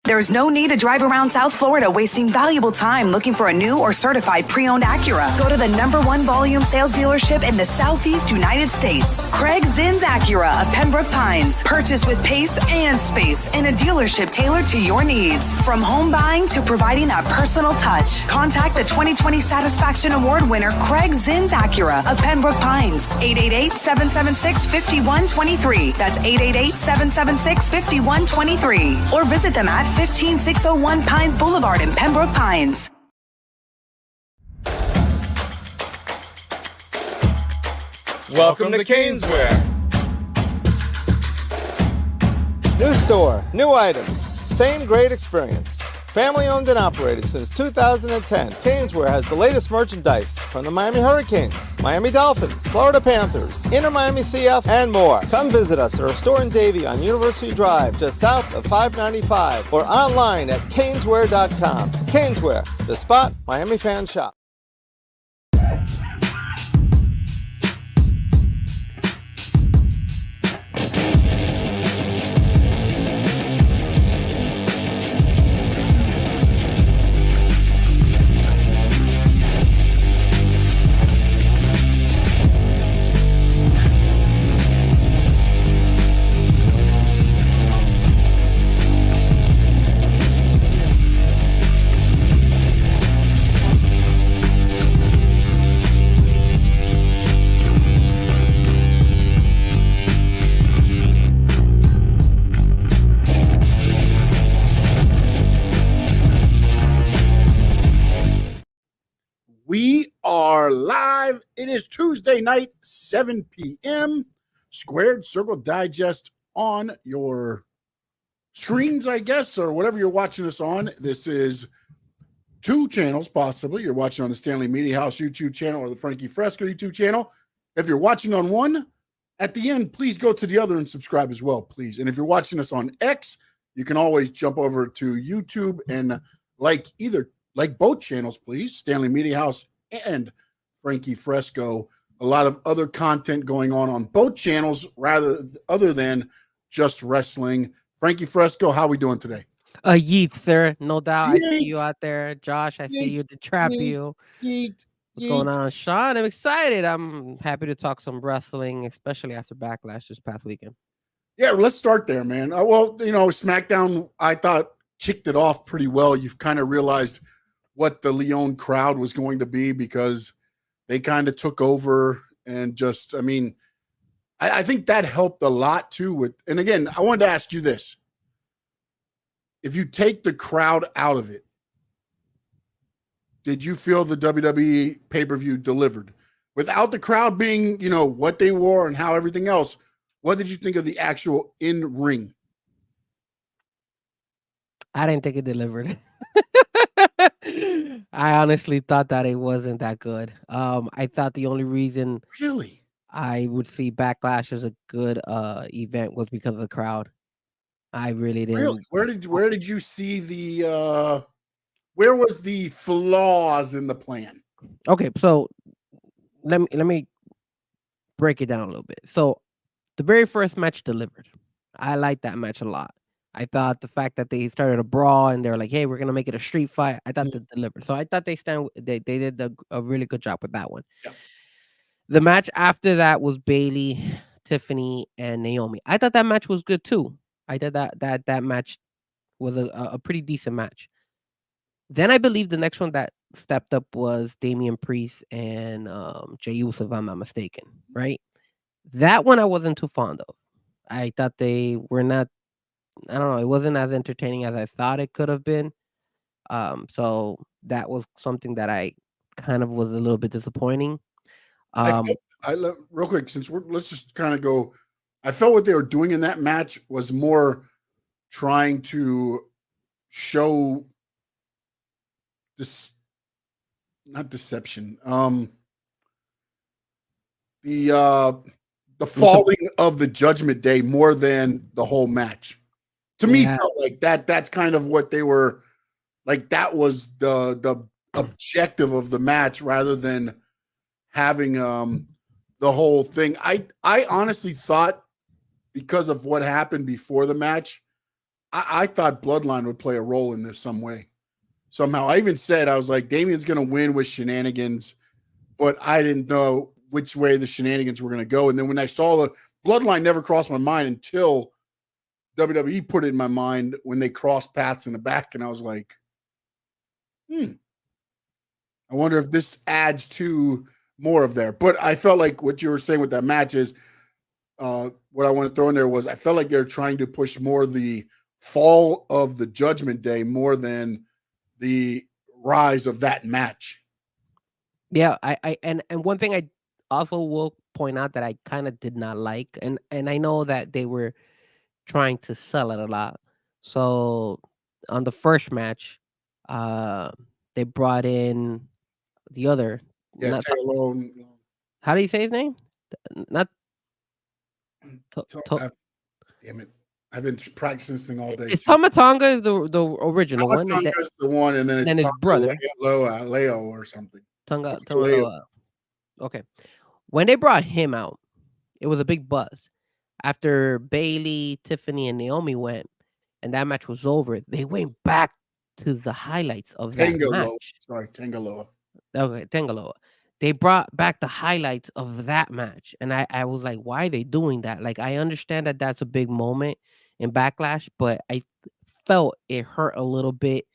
There's no need to drive around South Florida wasting valuable time looking for a new or certified pre-owned Acura. Go to the #1 volume sales dealership in the Southeast United States. Craig Zinn's Acura of Pembroke Pines. Purchase with pace and space in a dealership tailored to your needs. From home buying to providing that personal touch. Contact the 2020 Satisfaction Award winner Craig Zinn's Acura of Pembroke Pines. 888-776-5123. That's 888-776-5123. Or visit them at 15601 Pines Boulevard in Pembroke Pines. Welcome to Caneswear. New store, new items, same great experience. Family owned and operated since 2010, Caneswear has the latest merchandise from the Miami Hurricanes, Miami Dolphins, Florida Panthers, Inter Miami CF, and more. Come visit us at our store in Davie on University Drive, just south of 595, or online at caneswear.com. Caneswear, the spot Miami fans shop. We are live. It is Tuesday night, 7 p.m. Squared Circle Digest on your screens, I guess, or whatever you're watching us on. This is two channels, possibly. You're watching on the Stanley Media House YouTube channel or the Frankie Fresco YouTube channel. If you're watching on one, at the end, please go to the other and subscribe as well, please. And if you're watching us on X, you can always jump over to YouTube and like both channels, please. Stanley Media House and Frankie Fresco. A lot of other content going on both channels, other than just wrestling. Frankie Fresco, how we doing today? Yeet, sir. No doubt. Yeet. I see you out there. Josh, I see you to trap you. What's Going on, Sean? I'm excited. I'm happy to talk some wrestling, especially after Backlash this past weekend. Yeah, let's start there, man. SmackDown, I thought, kicked it off pretty well. You've kind of realized what the Leon crowd was going to be because they kind of took over and just, I think that helped a lot too. And again, I wanted to ask you this. If you take the crowd out of it, did you feel the WWE pay-per-view delivered? Without the crowd being, what they wore and how everything else, what did you think of the actual in-ring? I didn't think it delivered. I honestly thought that it wasn't that good. I thought the only reason Really I would see Backlash as a good event was because of the crowd. I really didn't. Really? Where did you see the where was the flaws in the plan? Okay, so let me break it down a little bit. So the very first match delivered. I liked that match a lot. I thought the fact that they started a brawl and they're like, "Hey, we're gonna make it a street fight." I thought that delivered. So I thought they did a really good job with that one. Yeah. The match after that was Bayley, Tiffany, and Naomi. I thought that match was good too. I thought that match was a pretty decent match. Then I believe the next one that stepped up was Damian Priest and Jey Uso, if I'm not mistaken. Right? That one I wasn't too fond of. I thought they were not. I don't know. It wasn't as entertaining as I thought it could have been. So that was something that I kind of was a little bit disappointing. Real quick, let's just kind of go. I felt what they were doing in that match was more trying to show this, not deception. The falling of the Judgment Day more than the whole match. To me, felt like that. That's kind of what they were like. That was the objective of the match, rather than having the whole thing. I honestly thought, because of what happened before the match, I thought Bloodline would play a role in this some way, somehow. I even said, I was like, Damien's going to win with shenanigans, but I didn't know which way the shenanigans were going to go. And then when I saw the Bloodline, never crossed my mind until WWE put it in my mind when they crossed paths in the back. And I was like, I wonder if this adds to more of there. But I felt like what you were saying with that match is what I want to throw in there was I felt like they're trying to push more the fall of the Judgment Day more than the rise of that match. Yeah, and one thing I also will point out that I kind of did not like, and I know that they were trying to sell it a lot. So on the first match, they brought in the other. Yeah, Not, Taylor. how do you say his name? Not. Damn it! I've been practicing this thing all day. It's Tomatonga is the original one. Tonga's the one, and then his brother, Leo or something. Tonga Loa. Okay, when they brought him out, it was a big buzz. After Bailey, Tiffany, and Naomi went, and that match was over, they went back to the highlights of that match. Sorry, Tangaloa. Okay, Tangaloa. They brought back the highlights of that match, and I was like, why are they doing that? Like, I understand that that's a big moment in Backlash, but I felt it hurt a little bit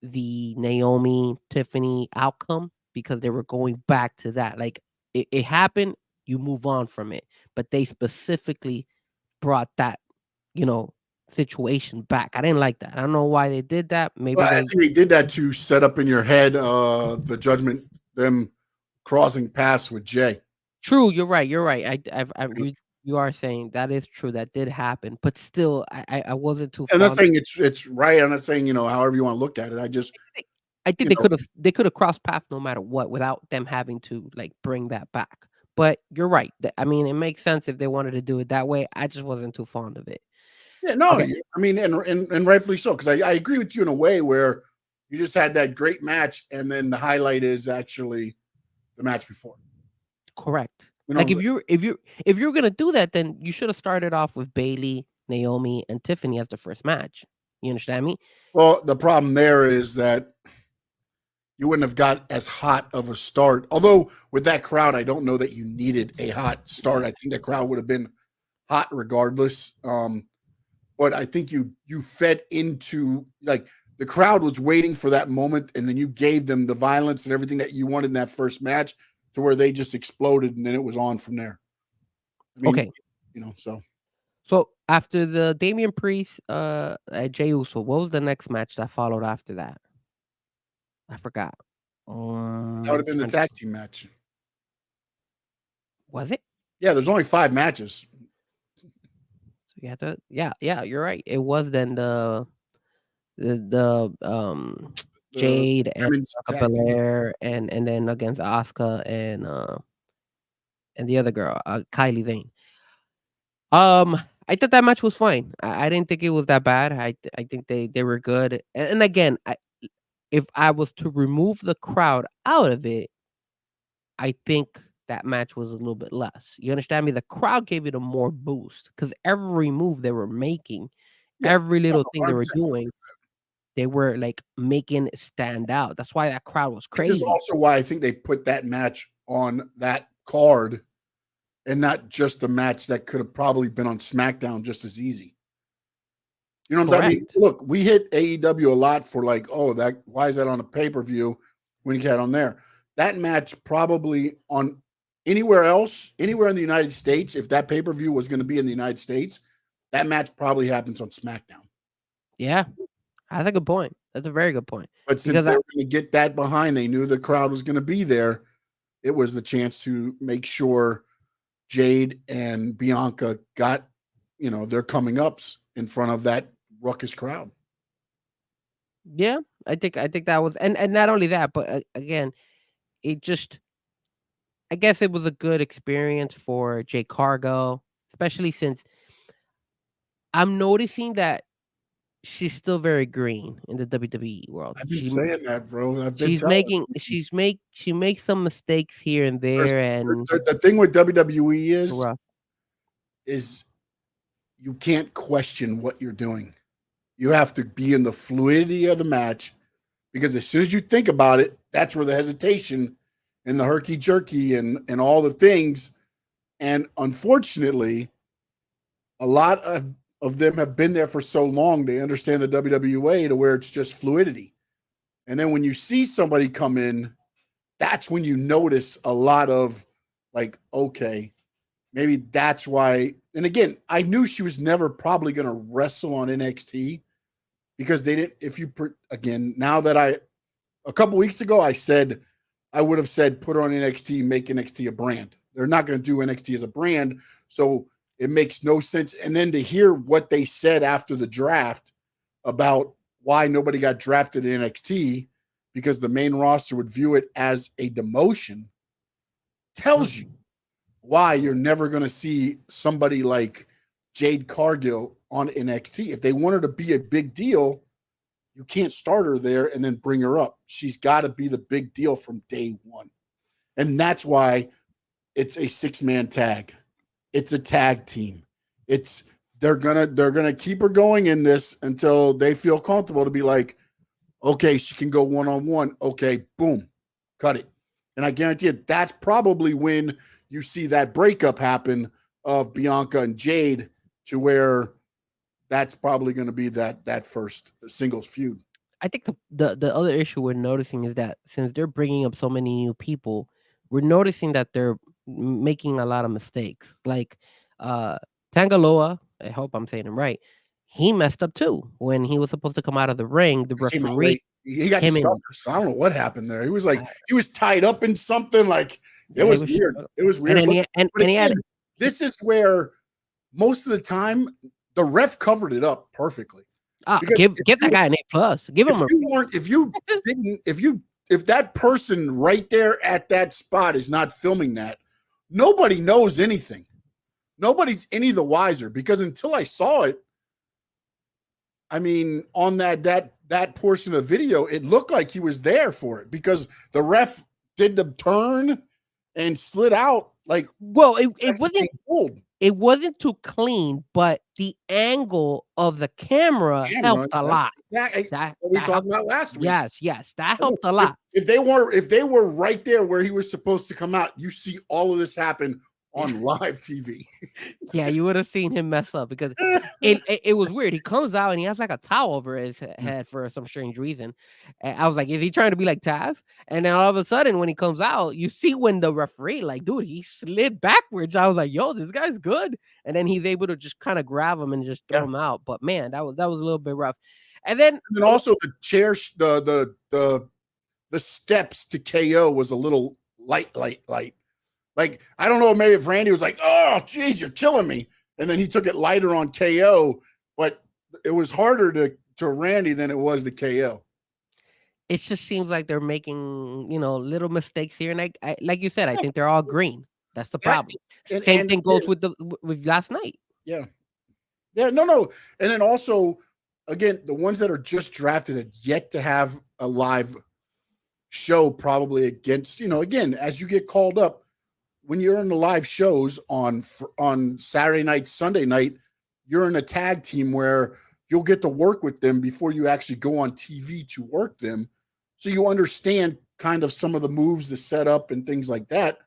the Naomi Tiffany outcome because they were going back to that. Like, it happened, you move on from it, but they specifically brought that, situation back. I didn't like that. I don't know why they did that. Maybe I think they did that to set up in your head the Judgment, them crossing paths with Jay. True, you're right. You are saying that is true. That did happen, but still, I wasn't too. I'm not saying it's right. I'm not saying however you want to look at it. I think they could have crossed paths no matter what without them having to like bring that back. But you're right. I mean, it makes sense if they wanted to do it that way. I just wasn't too fond of it. Yeah, no, okay. I mean, and rightfully so, because I agree with you in a way where you just had that great match, and then the highlight is actually the match before. Correct. Like if you're gonna do that, then you should have started off with Bailey, Naomi, and Tiffany as the first match. You understand me? Well, the problem there is that you wouldn't have got as hot of a start. Although with that crowd, I don't know that you needed a hot start. I think the crowd would have been hot regardless. But I think you fed into, like, the crowd was waiting for that moment, and then you gave them the violence and everything that you wanted in that first match to where they just exploded, and then it was on from there. I mean, okay. So after the Damian Priest, Jey Uso, what was the next match that followed after that? I forgot. That would have been the tag team match. Was it? Yeah, there's only 5 matches. So you have to, yeah, you're right. It was then the Jade and Belair and then against Asuka and the other girl, Kylie Zane. I thought that match was fine. I didn't think it was that bad. I think they were good. And again, if I was to remove the crowd out of it, I think that match was a little bit less. You understand me? The crowd gave it a more boost because every move they were making, every little thing they were doing, they were like making it stand out. That's why that crowd was crazy. Which is also why I think they put that match on that card and not just the match that could have probably been on SmackDown just as easy. You know what I'm saying? I mean, look, we hit AEW a lot for like, why is that on a pay-per-view when you get on there? That match probably on anywhere else, anywhere in the United States, if that pay-per-view was going to be in the United States, that match probably happens on SmackDown. Yeah, that's a good point. That's a very good point. But since they were going to get that behind, they knew the crowd was going to be there. It was the chance to make sure Jade and Bianca got, their coming ups in front of that ruckus crowd. Yeah, I think that was, and not only that, but again, it just, I guess it was a good experience for Jade Cargill, especially since I'm noticing that she's still very green in the WWE world. I've been saying that, bro. She makes some mistakes here and there, and the thing with WWE is you can't question what you're doing. You have to be in the fluidity of the match, because as soon as you think about it, that's where the hesitation and the herky jerky and all the things. And unfortunately, a lot of them have been there for so long, they understand the WWE to where it's just fluidity. And then when you see somebody come in, that's when you notice a lot of like, okay, maybe that's why. And again, I knew she was never probably going to wrestle on NXT, because they didn't. Again, now that a couple weeks ago, I would have said, put her on NXT, make NXT a brand. They're not going to do NXT as a brand. So it makes no sense. And then to hear what they said after the draft about why nobody got drafted in NXT, because the main roster would view it as a demotion, tells you why you're never going to see somebody like Jade Cargill on NXT. If they want her to be a big deal, you can't start her there and then bring her up. She's got to be the big deal from day one. And that's why it's a 6-man tag. It's a tag team. They're gonna keep her going in this until they feel comfortable to be like, okay, she can go one-on-one. Okay, boom, cut it. And I guarantee you, that's probably when you see that breakup happen of Bianca and Jade, to where that's probably going to be that first singles feud. I think the other issue we're noticing is that since they're bringing up so many new people, we're noticing that they're making a lot of mistakes. Like Tangaloa, I hope I'm saying him right. He messed up too when he was supposed to come out of the ring. The referee, he got stuck. So I don't know what happened there. He was like, he was tied up in something. Like it was weird. It was weird. And he had. This is where most of the time the ref covered it up perfectly. Give that guy an A+. Give him if that person right there at that spot is not filming that, nobody knows anything. Nobody's any the wiser, because until I saw it, I mean, on that portion of video, it looked like he was there for it, because the ref did the turn and slid out. Like, well, it wasn't too clean, but the angle of the camera helped a lot. Exactly what we talked about last week. Yes, that helped a lot. If they were right there where he was supposed to come out, you see all of this happen on live TV. Yeah, you would have seen him mess up, because it was weird. He comes out and he has like a towel over his head for some strange reason. And I was like, is he trying to be like Taz? And then all of a sudden, when he comes out, you see when the referee, like, dude, he slid backwards. I was like, yo, this guy's good. And then he's able to just kind of grab him and just throw him out. But man, that was a little bit rough. And then also the chair, the steps to KO was a little light. Like, I don't know, maybe if Randy was like, oh, geez, you're killing me. And then he took it lighter on KO, but it was harder to Randy than it was to KO. It just seems like they're making, little mistakes here. And I like you said, I think they're all green. That's the problem. Same thing goes with last night. Yeah. Yeah, no. And then also, again, the ones that are just drafted had yet to have a live show, probably against, again, as you get called up, when you're in the live shows on Saturday night, Sunday night, you're in a tag team where you'll get to work with them before you actually go on TV to work them. So you understand kind of some of the moves, the setup and things like that.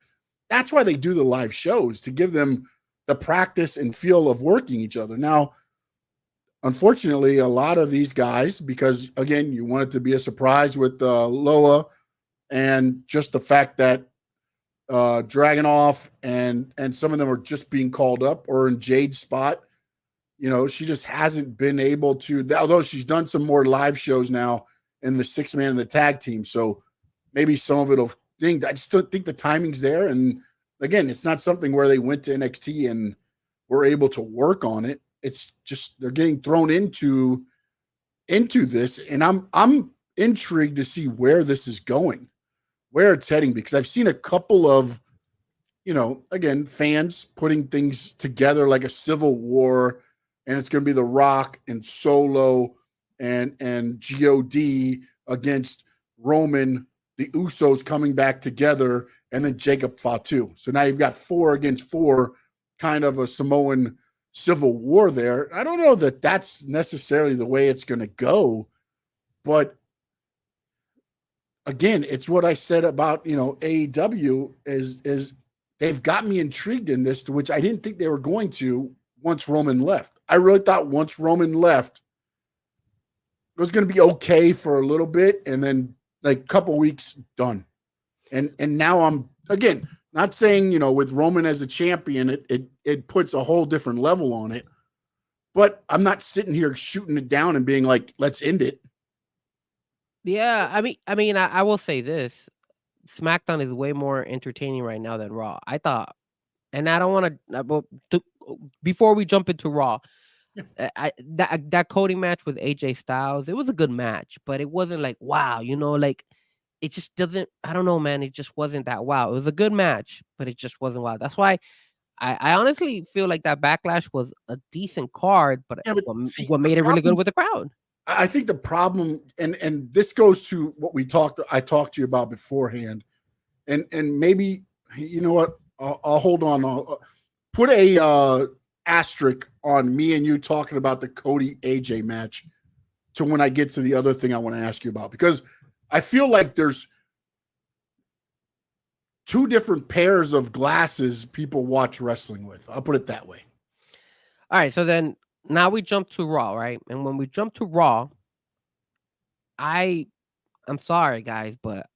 That's why they do the live shows, to give them the practice and feel of working each other. Now, unfortunately, a lot of these guys, because again, you want it to be a surprise with Loa, and just the fact that Dragunov and some of them are just being called up or in Jade's spot. She just hasn't been able to, although she's done some more live shows now in the 6-man and the tag team. So maybe some of it'll think, I just don't think the timing's there. And again, it's not something where they went to NXT and were able to work on it. It's just, they're getting thrown into this. And I'm intrigued to see where this is going, where it's heading, because I've seen a couple of, again, fans putting things together like a civil war, and it's going to be The Rock and Solo and God against Roman, the Usos coming back together, and then Jacob Fatu. So now you've got 4 against 4, kind of a Samoan civil war there. I don't know that that's necessarily the way it's going to go, but again, it's what I said about, AEW is they've got me intrigued in this, to which I didn't think they were going to once Roman left. I really thought once Roman left, it was going to be okay for a little bit, and then like a couple weeks done. And now I'm, again, not saying, with Roman as a champion, it puts a whole different level on it, but I'm not sitting here shooting it down and being like, let's end it. Yeah, I will say this: SmackDown is way more entertaining right now than Raw. I thought, and I don't want to. Before we jump into Raw, that Cody match with AJ Styles, it was a good match, but it wasn't like wow, like it just doesn't. I don't know, man. It just wasn't that wow. It was a good match, but it just wasn't wow. That's why I honestly feel like that Backlash was a decent card, but Yeah, but see, what made it really good with the crowd? I think the problem, and this goes to what I talked to you about beforehand, and maybe, you know what, I'll hold on. I'll put a asterisk on me and you talking about the Cody AJ match to when I get to the other thing I want to ask you about, because I feel like there's two different pairs of glasses people watch wrestling with. I'll put it that way. All right, so then now we jump to Raw, right? And when we jump to Raw, I'm sorry, guys, but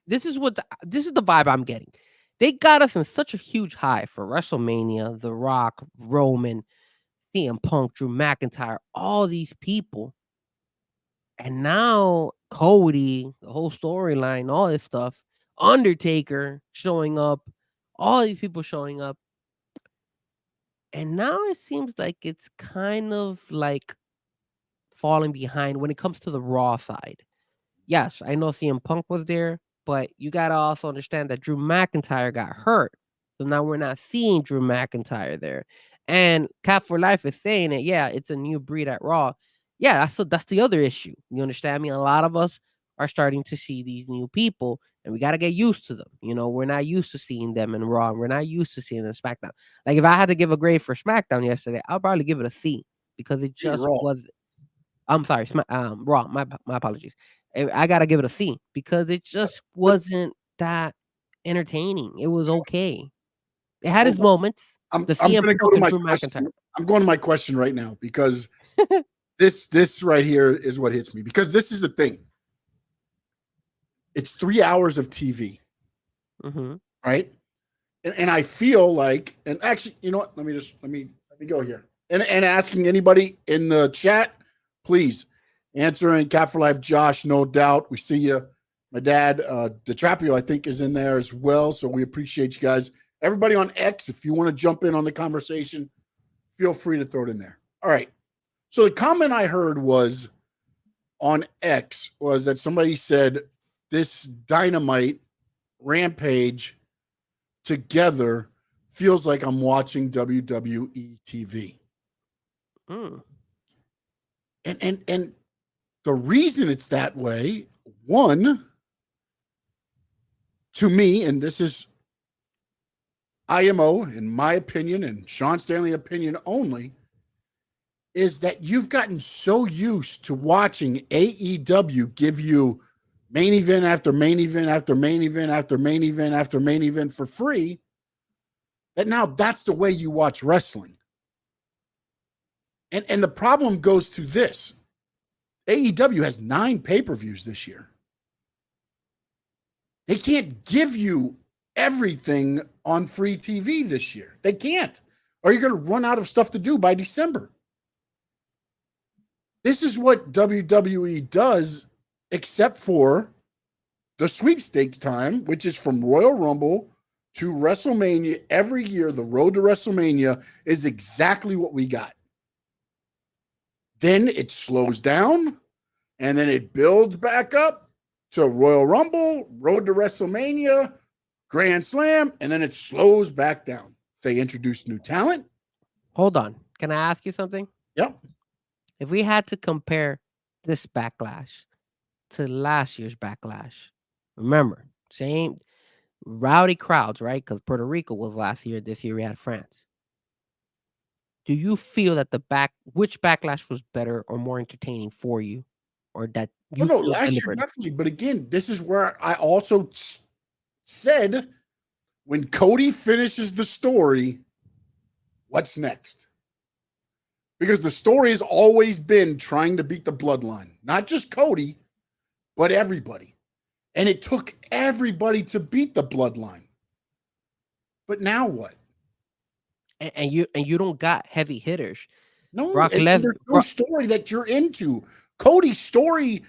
this is the vibe I'm getting. They got us in such a huge high for WrestleMania, The Rock, Roman, CM Punk, Drew McIntyre, all these people. And now Cody, the whole storyline, all this stuff, Undertaker showing up, all these people showing up. And now it seems like it's kind of like falling behind when it comes to the Raw side. Yes, I know CM Punk was there, but you got to also understand that Drew McIntyre got hurt. So now we're not seeing Drew McIntyre there. And Cat for Life is saying it. Yeah, it's a new breed at Raw. Yeah, that's the other issue. You understand me? A lot of us are starting to see these new people, and we got to get used to them. We're not used to seeing them in Raw. We're not used to seeing them in SmackDown. Like if I had to give a grade for SmackDown yesterday, I'll probably give it a C because it just was. I'm sorry, Raw. My apologies. I gotta give it a C because it just wasn't that entertaining. It was okay. It had its moments. I'm going to go to my question. I'm going to my question right now because this right here is what hits me, because this is the thing. It's 3 hours of TV, right? And I feel like, and actually, you know what? Let me go here and asking anybody in the chat, please. Answering Cat for Life, Josh, no doubt. We see you. My dad, DeTrapio, I think, is in there as well. So we appreciate you guys. Everybody on X, if you want to jump in on the conversation, feel free to throw it in there. All right. So the comment I heard was on X was that somebody said this Dynamite Rampage together feels like I'm watching WWE TV. And the reason it's that way, one, to me, and this is IMO, in my opinion, and Sean Stanley opinion only, is that you've gotten so used to watching AEW give you main event after main event after main event after main event after main event for free, that now that's the way you watch wrestling. And the problem goes to this. AEW has 9 pay-per-views this year. They can't give you everything on free TV this year. They can't. Or you're going to run out of stuff to do by December. This is what WWE does, except for the sweepstakes time, which is from Royal Rumble to WrestleMania. Every year, the road to WrestleMania is exactly what we got. Then it slows down, and then it builds back up to Royal Rumble, road to WrestleMania, Grand Slam, and then it slows back down. They introduce new talent. Hold on. Can I ask you something? Yep. If we had to compare this Backlash to last year's Backlash, remember, same rowdy crowds, right? Because Puerto Rico was last year. This year we had France. do you feel that which Backlash was better or more entertaining for you, or that you No, feel last year delivered? definitely. But again, this is where I also said when Cody finishes the story, what's next? Because the story has always been trying to beat the bloodline, not just Cody, but everybody. And it took everybody to beat the bloodline. But now what? And you don't got heavy hitters. No, Brock and Lesnar. there's no story that you're into. Cody's story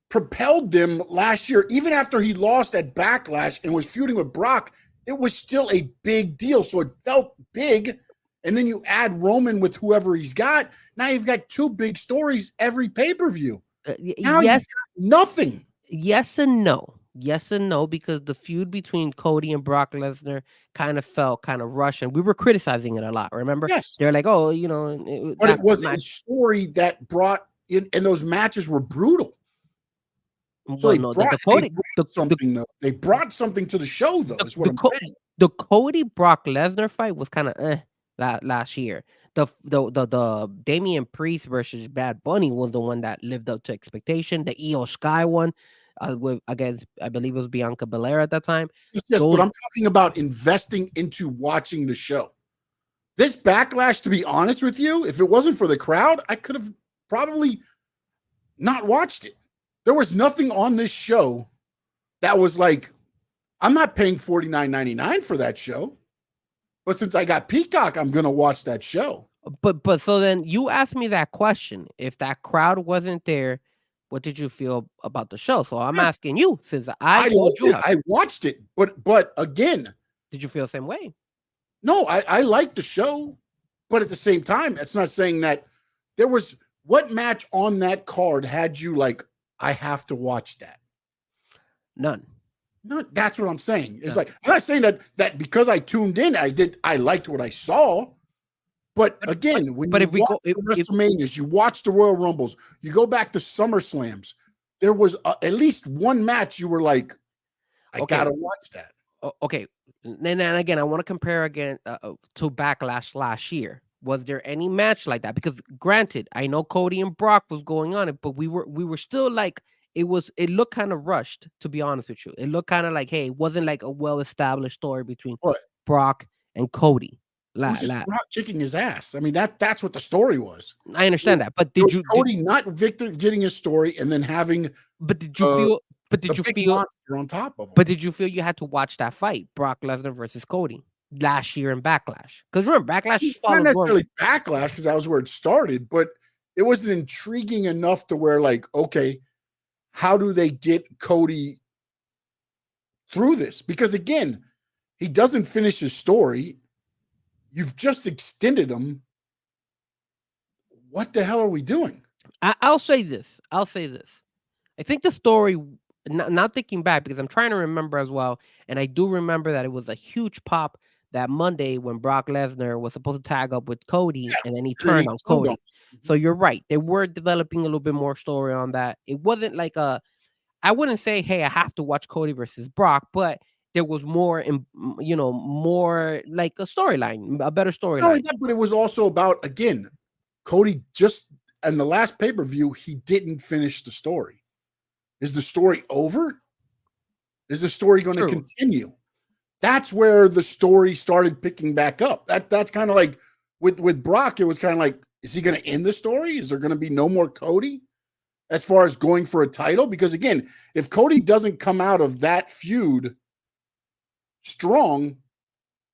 propelled them last year, even after he lost at Backlash and was feuding with Brock. It was still a big deal. So it felt big. And then you add Roman with whoever he's got. Now you've got two big stories every pay-per-view. Now Yes, you've got nothing. yes and no. Yes and no, because the feud between Cody and Brock Lesnar kind of felt kind of rushed, and we were criticizing it a lot. Remember? Yes. They're like, oh, But it was a story that brought in, and those matches were brutal. So they brought something to the show, though, is what I'm saying. The Cody Brock Lesnar fight was kind of last year. The Damian Priest versus Bad Bunny was the one that lived up to expectation. The Io Sky one against, I believe it was Bianca Belair at that time. Yes, but I'm talking about investing into watching the show. This Backlash, to be honest with you, if it wasn't for the crowd, I could have probably not watched it. There was nothing on this show that was like, I'm not paying $49.99 for that show. But since I got Peacock, I'm going to watch that show. But so then you asked me that question. If that crowd wasn't there, what did you feel about the show? So I'm asking you, since I watched it, but again, did you feel the same way? No, I liked the show, but at the same time, it's not saying that there was what match on that card had you like, I have to watch that. None. No, that's what I'm saying. It's like, I'm not saying that because I tuned in, I liked what I saw. But again, if we go WrestleManias, you watch the Royal Rumbles, you go back to SummerSlams, there was at least one match you were like, I gotta watch that. Okay. And then again, I want to compare again to Backlash last year. Was there any match like that? Because granted, I know Cody and Brock was going on it, but we were still like, it looked kind of rushed, to be honest with you. It looked kind of like, hey, it wasn't like a well-established story between Brock and Cody. Brock kicking his ass. I mean, that's what the story was. I understand that, but did Cody not Victor getting his story and then having? But did you feel? But did you feel monster on top of him? But did you feel you had to watch that fight, Brock Lesnar versus Cody, last year in Backlash? Because remember, Backlash not necessarily Backlash, because that was where it started, but it was intriguing enough to where, like, okay, how do they get Cody through this? Because again, he doesn't finish his story. You've just extended him. What the hell are we doing? I'll say this. I think the story, not thinking back, because I'm trying to remember as well, and I do remember that it was a huge pop that Monday when Brock Lesnar was supposed to tag up with Cody, and then he turned on Cody. So you're right. They were developing a little bit more story on that. It wasn't like I wouldn't say, hey, I have to watch Cody versus Brock, but there was more, more like a storyline, a better storyline. No, but it was also about, again, Cody just in the last pay-per-view, he didn't finish the story. Is the story over? Is the story going to continue? That's where the story started picking back up. That's kind of like with Brock, it was kind of like, is he going to end the story? Is there going to be no more Cody as far as going for a title? Because again, if Cody doesn't come out of that feud strong,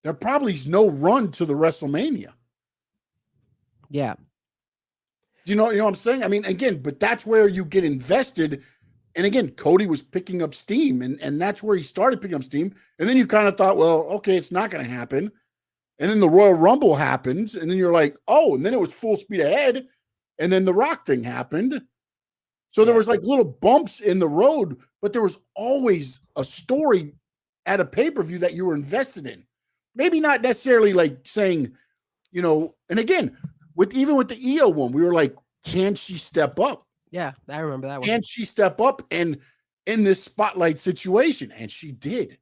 there probably is no run to the WrestleMania. Yeah. You know what I'm saying? I mean, again, but that's where you get invested. And again, Cody was picking up steam, and that's where he started picking up steam. And then you kind of thought, well, okay, it's not going to happen. And then the Royal Rumble happens, and then you're like, oh, and then it was full speed ahead. And then the Rock thing happened. So there was like little bumps in the road, but there was always a story at a pay-per-view that you were invested in. Maybe not necessarily like saying, and again, even with the EO one, we were like, can she step up? Yeah, I remember that one. Can she step up and in this spotlight situation? And she did.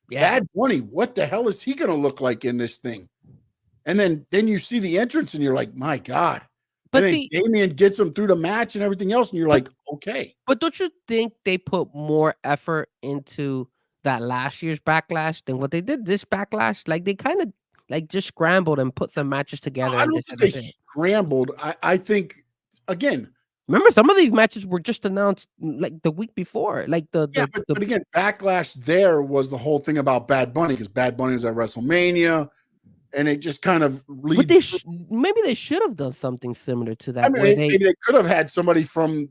Yeah. Bad Bunny, what the hell is he going to look like in this thing? And then you see the entrance and you're like, my God. But and then see, Damian gets him through the match and everything else, and you're like, okay. But don't you think they put more effort into that last year's Backlash than what they did this Backlash? Like they kind of like just scrambled and put some matches together. I And don't think they scrambled. I think, again, remember some of these matches were just announced like the week before. Like but again, Backlash there was the whole thing about Bad Bunny, because Bad Bunny was at WrestleMania. And it just kind of leads. Maybe they should have done something similar to that. I mean, maybe they could have had somebody from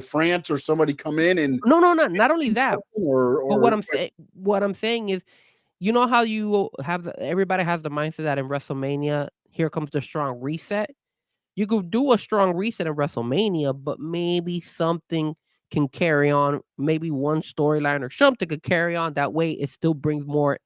France or somebody come in and not only that. But what I'm saying is, you know how you have everybody has the mindset that in WrestleMania, here comes the strong reset. You could do a strong reset in WrestleMania, but maybe something can carry on. Maybe one storyline or something could carry on. That way, it still brings more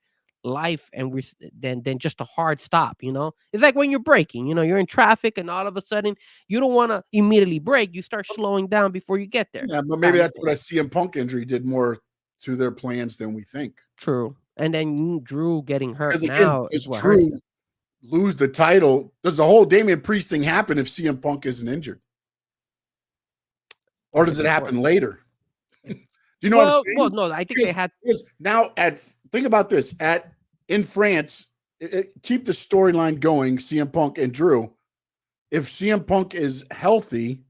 life and than just a hard stop. It's like when you're braking. You're in traffic and all of a sudden you don't want to immediately brake. You start slowing down before you get there. Yeah, but maybe that's what a CM Punk injury did more to their plans than we think. True. And then Drew getting hurt now is what Drew lose the title. Does the whole Damian Priest thing happen if CM Punk isn't injured, or does it happen later? Do you know what I'm saying? Well, no, I think they had now. Think about this in France. Keep the storyline going. CM Punk and Drew. If CM Punk is healthy,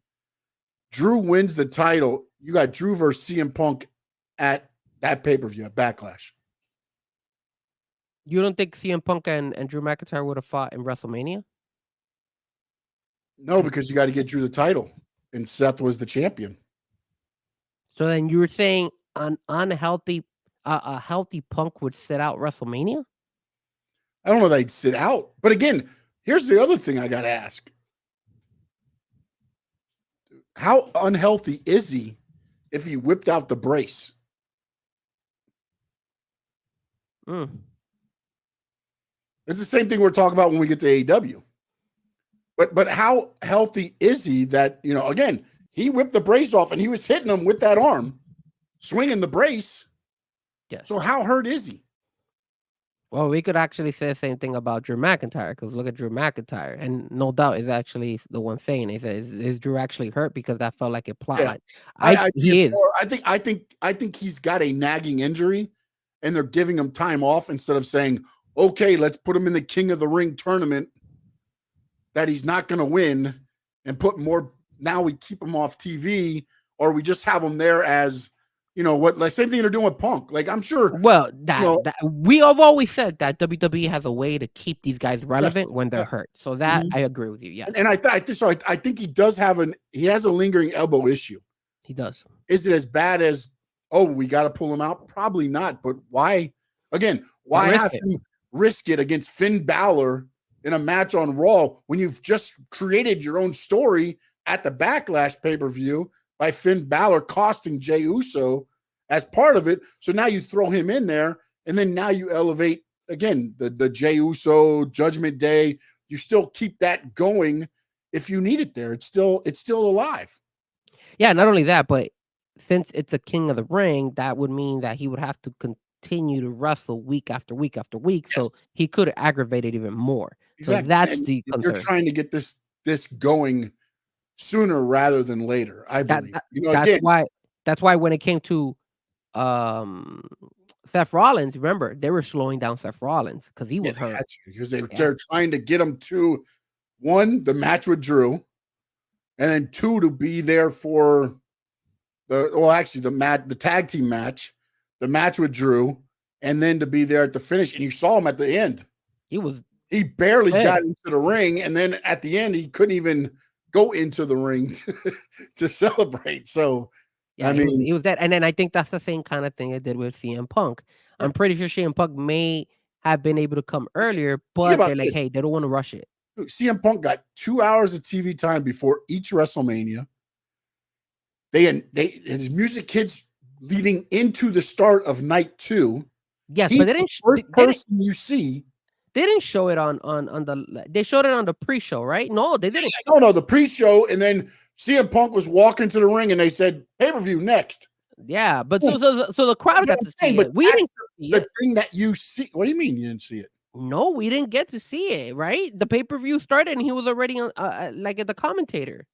Drew wins the title. You got Drew versus CM Punk at that pay-per-view at Backlash. You don't think CM Punk and Drew McIntyre would have fought in WrestleMania? No, because you got to get Drew the title, and Seth was the champion. So then you were saying a healthy Punk would sit out WrestleMania? I don't know that he'd sit out. But again, here's the other thing I got to ask. How unhealthy is he if he whipped out the brace? It's the same thing we're talking about when we get to AEW. But how healthy is he that, again, he whipped the brace off and he was hitting him with that arm, swinging the brace. Yes. So how hurt is he? Well, we could actually say the same thing about Drew McIntyre, because look at Drew McIntyre, and no doubt is actually the one saying it. Is Drew actually hurt because that felt like a plot? Yeah. I think he's got a nagging injury, and they're giving him time off instead of saying, okay, let's put him in the King of the Ring tournament that he's not going to win, and put more. Now we keep him off TV, or we just have him there as. Like same thing they're doing with Punk. Like I'm sure. Well, that we have always said that WWE has a way to keep these guys relevant when they're hurt. So that I agree with you. Yeah, and I think he does have he has a lingering elbow issue. He does. Is it as bad as we got to pull him out? Probably not. But why? Again, why have him risk it against Finn Balor in a match on Raw when you've just created your own story at the Backlash pay-per-view? By Finn Balor costing Jey Uso as part of it. So now you throw him in there, and then now you elevate, again, the Jey Uso Judgment Day. You still keep that going if you need it there. It's still alive. Yeah, not only that, but since it's a King of the Ring, that would mean that he would have to continue to wrestle week after week after week. Yes. So he could aggravate it even more. Exactly. So that's the concern. You're trying to get this going sooner rather than later, I believe. That's why when it came to Seth Rollins, remember they were slowing down Seth Rollins because he was hurt. Because they're trying to get him to one, the match with Drew, and then two, to be there for the tag team match, the match with Drew, and then to be there at the finish. And you saw him at the end. He barely got into the ring, and then at the end he couldn't even go into the ring to celebrate. So, yeah, he was dead. And then I think that's the same kind of thing I did with CM Punk. I'm pretty sure CM Punk may have been able to come earlier, but they're like, hey, they don't want to rush it. CM Punk got 2 hours of TV time before each WrestleMania. His music hits leading into the start of night 2. Yes, he's but they didn't. First person you see. They didn't show it on the. They showed it on the pre-show, right? No, they didn't. No, the pre-show, and then CM Punk was walking to the ring, and they said pay-per-view next. Yeah, but so the crowd got to see it. We didn't see the thing that you see. What do you mean you didn't see it? No, we didn't get to see it. Right, the pay-per-view started and he was already on, like at the commentator,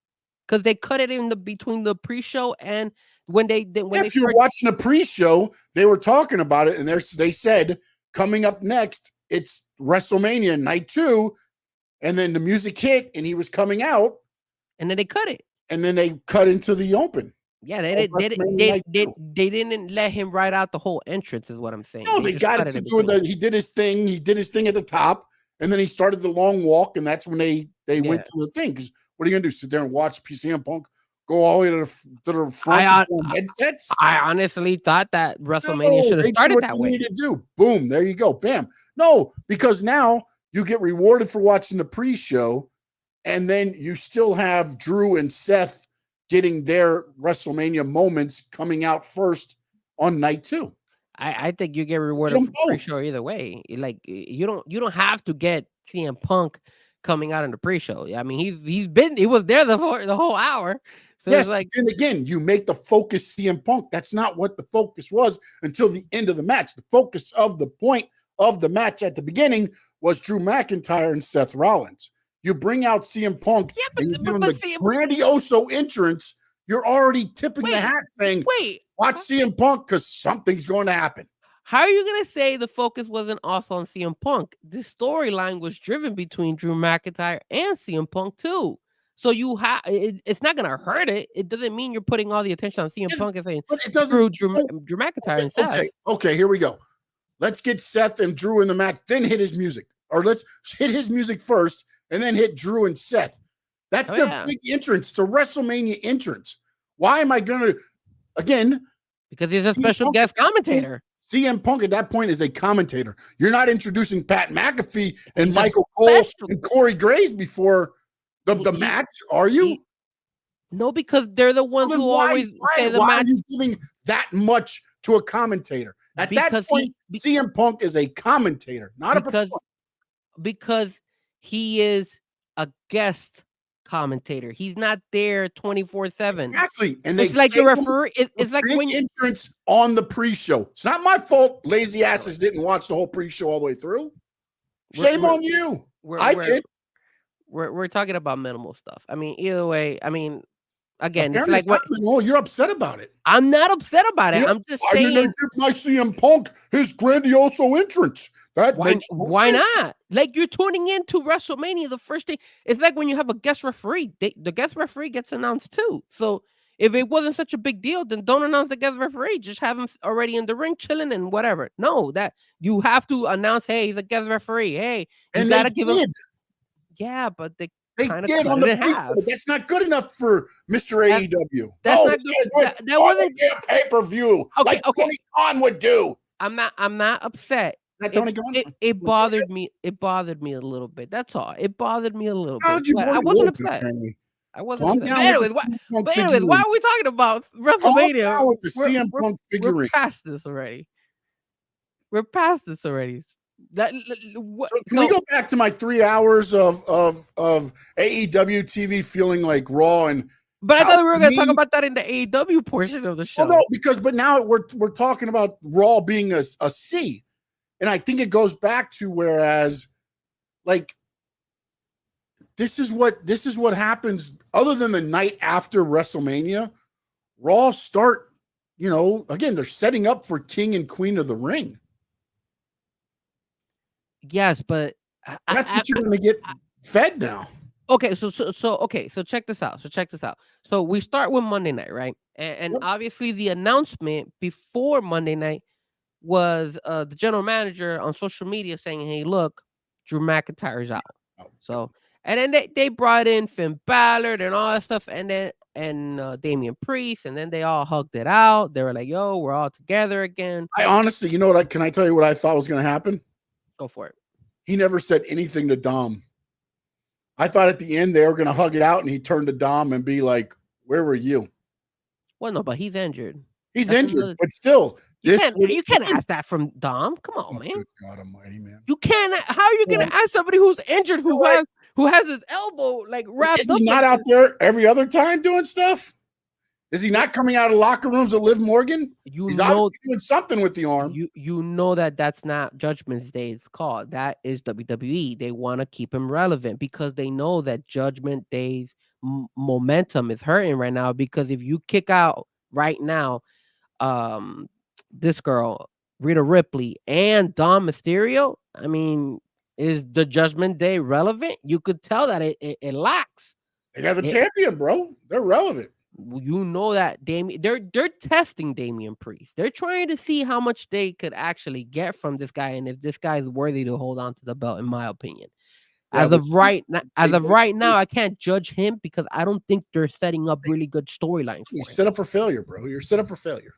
because they cut it in the between the pre-show and when they If you're watching the pre-show, they were talking about it, and they said coming up next, it's WrestleMania night 2, and then the music hit, and he was coming out, and then they cut it, and then they cut into the open. Yeah, they didn't let him write out the whole entrance, is what I'm saying. No, they got it to do with he did his thing. He did his thing at the top, and then he started the long walk, and that's when they went to the thing. Because what are you gonna do? Sit there and watch CM Punk go all the way to the front headsets? I honestly thought that WrestleMania should have started that way. To do. Boom, there you go. Bam. No, because now you get rewarded for watching the pre-show, and then you still have Drew and Seth getting their WrestleMania moments coming out first on night 2. I think you get rewarded for pre-show either way. Like you don't have to get CM Punk coming out in the pre-show. I mean, he was there the whole hour. So yes, it's like, then again, you make the focus CM Punk. That's not what the focus was until the end of the match. The focus of the point of the match at the beginning was Drew McIntyre and Seth Rollins. You bring out CM Punk and you give him the grandioso entrance, you're already tipping the hat saying, watch CM Punk because something's going to happen. How are you going to say the focus wasn't also on CM Punk? The storyline was driven between Drew McIntyre and CM Punk too. So it's not going to hurt it. It doesn't mean you're putting all the attention on CM Punk and saying, Drew McIntyre and Seth. Okay, here we go. Let's get Seth and Drew in the match, then hit his music. Or let's hit his music first, and then hit Drew and Seth. That's their big entrance. It's a WrestleMania entrance. Why am I going to, again? Because he's a special guest commentator. CM Punk at that point is a commentator. You're not introducing Pat McAfee and Michael Cole and Corey Graves before the match, are you? No, because they're the ones who always say the match. Why are you giving that much to a commentator? At that point, CM Punk is a commentator, not a performer. Because he is a guest commentator. He's not there 24/7. Exactly. And it's like the referee. It's like when entrance on the pre-show. It's not my fault. Lazy asses didn't watch the whole pre-show all the way through. Shame on you. I did. We're talking about minimal stuff. I mean, either way. I mean, again, it's like what you're upset about it. I'm not upset about it. I'm just saying. Give my CM Punk his grandioso entrance. Why not? Like, you're tuning into WrestleMania. The first thing, it's like when you have a guest referee. The guest referee gets announced too. So if it wasn't such a big deal, then don't announce the guest referee. Just have him already in the ring chilling and whatever. No, that you have to announce. Hey, he's a guest referee. Hey, you gotta give him. Yeah, but they did on the pre-show. That's not good enough for Mr. AEW. That's not good. That wasn't a pay-per-view. Like Tony Khan would do. I'm not upset. It bothered me. It bothered me a little bit. That's all. It bothered me a little bit. I wasn't upset. I wasn't upset. Anyways, why are we talking about WrestleMania? We're past this already. Can we go back to my 3 hours of AEW TV feeling like Raw and? But I thought we were going to talk about that in the AEW portion of the show. No, but now we're talking about Raw being a C. And I think it goes back to whereas, like, this is what happens other than the night after WrestleMania. Raw start, again, they're setting up for King and Queen of the Ring. Yes, but that's what you're going to get fed now. Okay, so check this out. So we start with Monday night, right? And obviously the announcement before Monday night was the general manager on social media saying, "Hey, look, Drew McIntyre's out." So, and then they brought in Finn Balor and all that stuff, and Damian Priest, and then they all hugged it out. They were like, "Yo, we're all together again." I honestly, can I tell you what I thought was going to happen? Go for it. He never said anything to Dom. I thought at the end they were going to hug it out, and he turned to Dom and be like, "Where were you?" Well, no, but he's injured. He's injured, but still. You can't ask that from Dom. Come on, man. Good God Almighty, man. You can't. How are you going to ask somebody who's injured who has his elbow like wrapped up? Is he not out there every other time doing stuff? Is he not coming out of locker rooms with Liv Morgan? He's obviously doing something with the arm. You know that's not Judgment Day's call. That is WWE. They want to keep him relevant because they know that Judgment Day's momentum is hurting right now. Because if you kick out right now, this girl Rhea Ripley and Dom Mysterio, I mean, is the Judgment Day relevant? You could tell that it lacks. They got the champion, bro. They're relevant. You know that they're testing Damian Priest. They're trying to see how much they could actually get from this guy and if this guy is worthy to hold on to the belt, in my opinion. Yeah, as of right now, I can't judge him because I don't think they're setting up really good storylines. You're set up for failure, bro. You're set up for failure.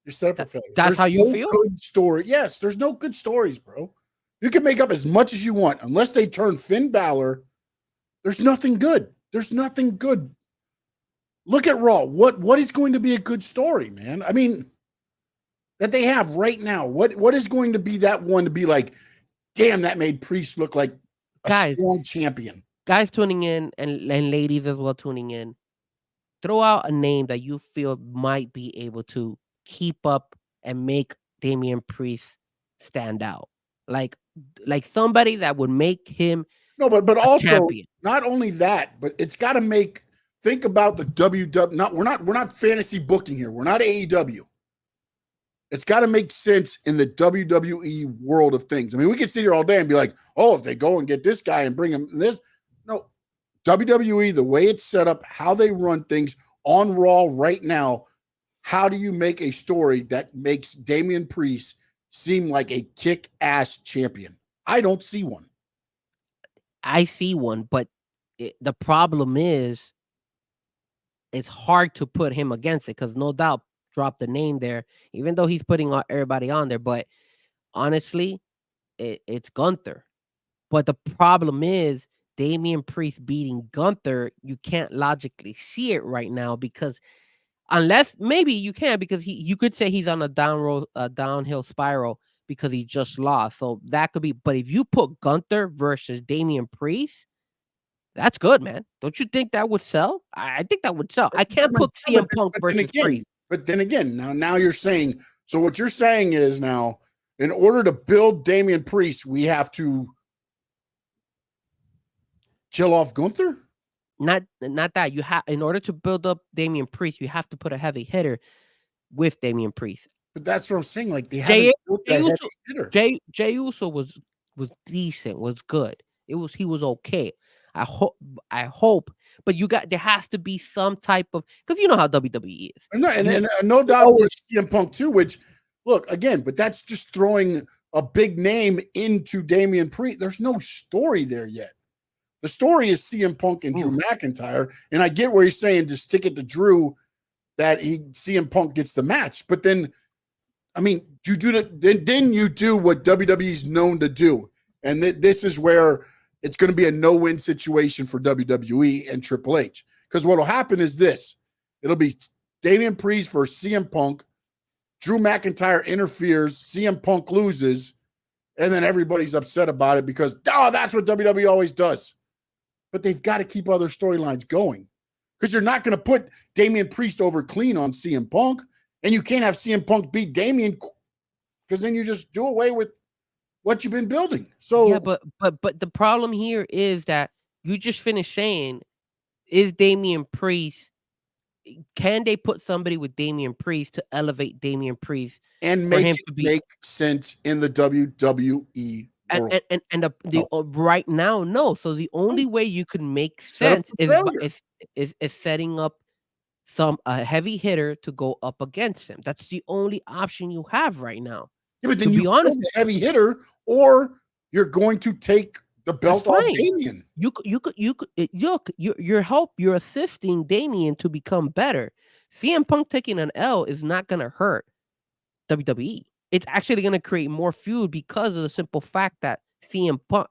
You're set up for failure. That's how you feel? Good story. Yes, there's no good stories, bro. You can make up as much as you want. Unless they turn Finn Balor, there's nothing good. There's nothing good. Look at Raw. What is going to be a good story, man? I mean, that they have right now. What is going to be that one to be like, damn, that made Priest look like a strong champion. Guys tuning in and ladies as well tuning in, throw out a name that you feel might be able to keep up and make Damian Priest stand out. Like somebody that would make him but also champion. Not only that, but it's got to think about the WWE. We're not fantasy booking here. We're not AEW. It's got to make sense in the WWE world of things. I mean, we can sit here all day and be like, oh, if they go and get this guy and bring him this. No, WWE, the way it's set up, how they run things on Raw right now, how do you make a story that makes Damian Priest seem like a kick-ass champion? I don't see one. I see one, but the problem is it's hard to put him against it because no doubt drop the name there, even though he's putting everybody on there. But honestly, it's Gunther. But the problem is Damian Priest beating Gunther, you can't logically see it right now because unless maybe you can because you could say he's on a downhill spiral because he just lost. So that could be, but if you put Gunther versus Damian Priest, that's good, man. Don't you think that would sell? I think that would sell. I can't put CM Punk versus Priest. But then again, now you're saying, so what you're saying is now, in order to build Damian Priest, we have to kill off Gunther? Not that. You have, in order to build up Damian Priest, you have to put a heavy hitter with Damian Priest. But that's what I'm saying. Like they haven't built that heavy hitter. Jey Uso was decent, was good. He was okay. I hope, but there has to be some type of, because you know how WWE is. And no doubt with CM Punk too, which look again, but that's just throwing a big name into Damian Priest. There's no story there yet. The story is CM Punk and Drew McIntyre, and I get where you're saying to stick it to Drew that CM Punk gets the match, but then, I mean, you do that. Then you do what WWE's known to do, and this is where it's going to be a no-win situation for WWE and Triple H. Because what will happen is this. It'll be Damian Priest versus CM Punk. Drew McIntyre interferes. CM Punk loses. And then everybody's upset about it because, that's what WWE always does. But they've got to keep other storylines going. Because you're not going to put Damian Priest over clean on CM Punk. And you can't have CM Punk beat Damian because then you just do away with what you've been building. So yeah, but the problem here is that you just finished saying, is Damian Priest, can they put somebody with Damian Priest to elevate Damian Priest and make it make sense in the WWE world? And right now, no. So the only way you could make sense is setting up a heavy hitter to go up against him. That's the only option you have right now. Yeah, but then you kill the heavy hitter, or you're going to take the belt off Damian. You're assisting Damian to become better. CM Punk taking an L is not going to hurt WWE. It's actually going to create more feud because of the simple fact that CM Punk.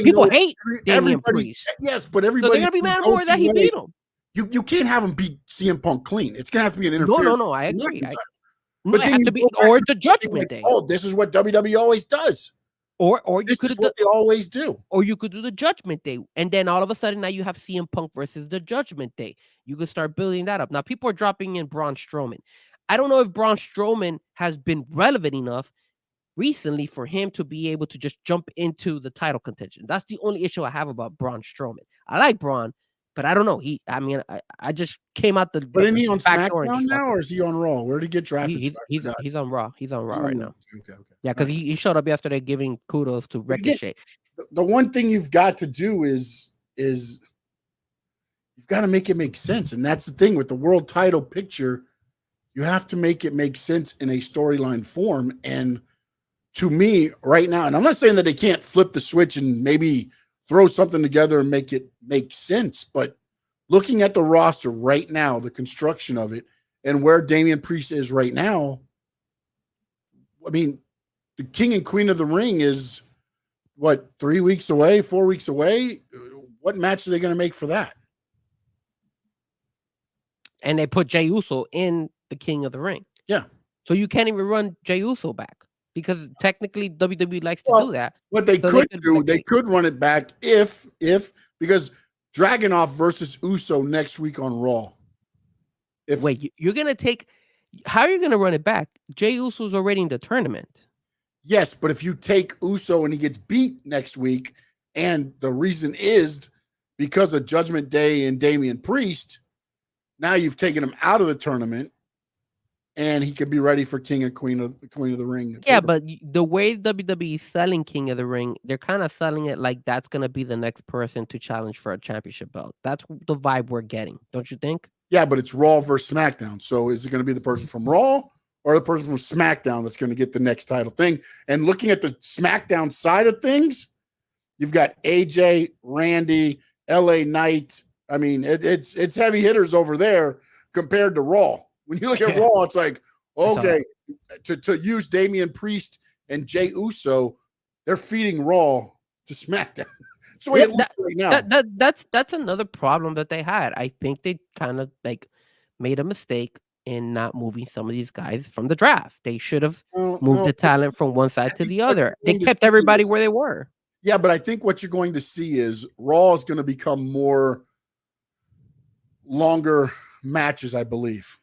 People hate Damian Priest. Yes, but everybody's going to be mad more that he beat him. You can't have him beat CM Punk clean. It's going to have to be an interference. No, I agree. But then have to be, or the Judgment Day. This is what WWE always does. Or you This could is have what they always do. or you could do the Judgment Day, and then all of a sudden now you have CM Punk versus the Judgment Day. You could start building that up. Now people are dropping in Braun Strowman. I don't know if Braun Strowman has been relevant enough recently for him to be able to just jump into the title contention. That's the only issue I have about Braun Strowman. I like Braun, but I don't know. I just came out the But isn't he on back door and SmackDown just now, or is he on Raw? Where did he get drafted? he's to? I he's forgot. he's on Raw. He's on Raw He's right on now. Raw. Okay. Yeah, because he showed up yesterday giving kudos to But again, Ricochet. the one thing you've got to do is you've got to make it make sense, and that's the thing with the world title picture. You have to make it make sense in a storyline form. And to me, right now, and I'm not saying that they can't flip the switch and maybe throw something together and make it make sense, but looking at the roster right now, the construction of it, and where Damian Priest is right now, I mean, the King and Queen of the Ring is what, 3 weeks away, 4 weeks away? What match are they going to make for that? And they put Jey Uso in the King of the Ring. Yeah. So you can't even run Jey Uso back because technically WWE likes to do that. What they So could do, like, they could run it back if because Dragunov versus Uso next week on Raw. Wait, you're gonna take? How are you gonna run it back? Jey Uso's already in the tournament. Yes, but if you take Uso and he gets beat next week, and the reason is because of Judgment Day and Damian Priest, now you've taken him out of the tournament, and he could be ready for King and Queen of the Ring. Yeah, but the way WWE is selling King of the Ring, they're kind of selling it like that's gonna be the next person to challenge for a championship belt. That's the vibe we're getting, don't you think? Yeah, but it's Raw versus SmackDown. So is it going to be the person from Raw or the person from SmackDown that's going to get the next title thing? And looking at the SmackDown side of things, you've got AJ, Randy, LA Knight. I mean, it's heavy hitters over there compared to Raw. When you look at Raw, it's like, okay, to use Damian Priest and Jey Uso, they're feeding Raw to SmackDown. That's the way it looks right now. That's another problem that they had. I think they kind of like made a mistake in not moving some of these guys from the draft. They should have moved the talent from one side to the other. They kept everybody where they were. Yeah, but I think what you're going to see is Raw is going to become more longer matches, I believe.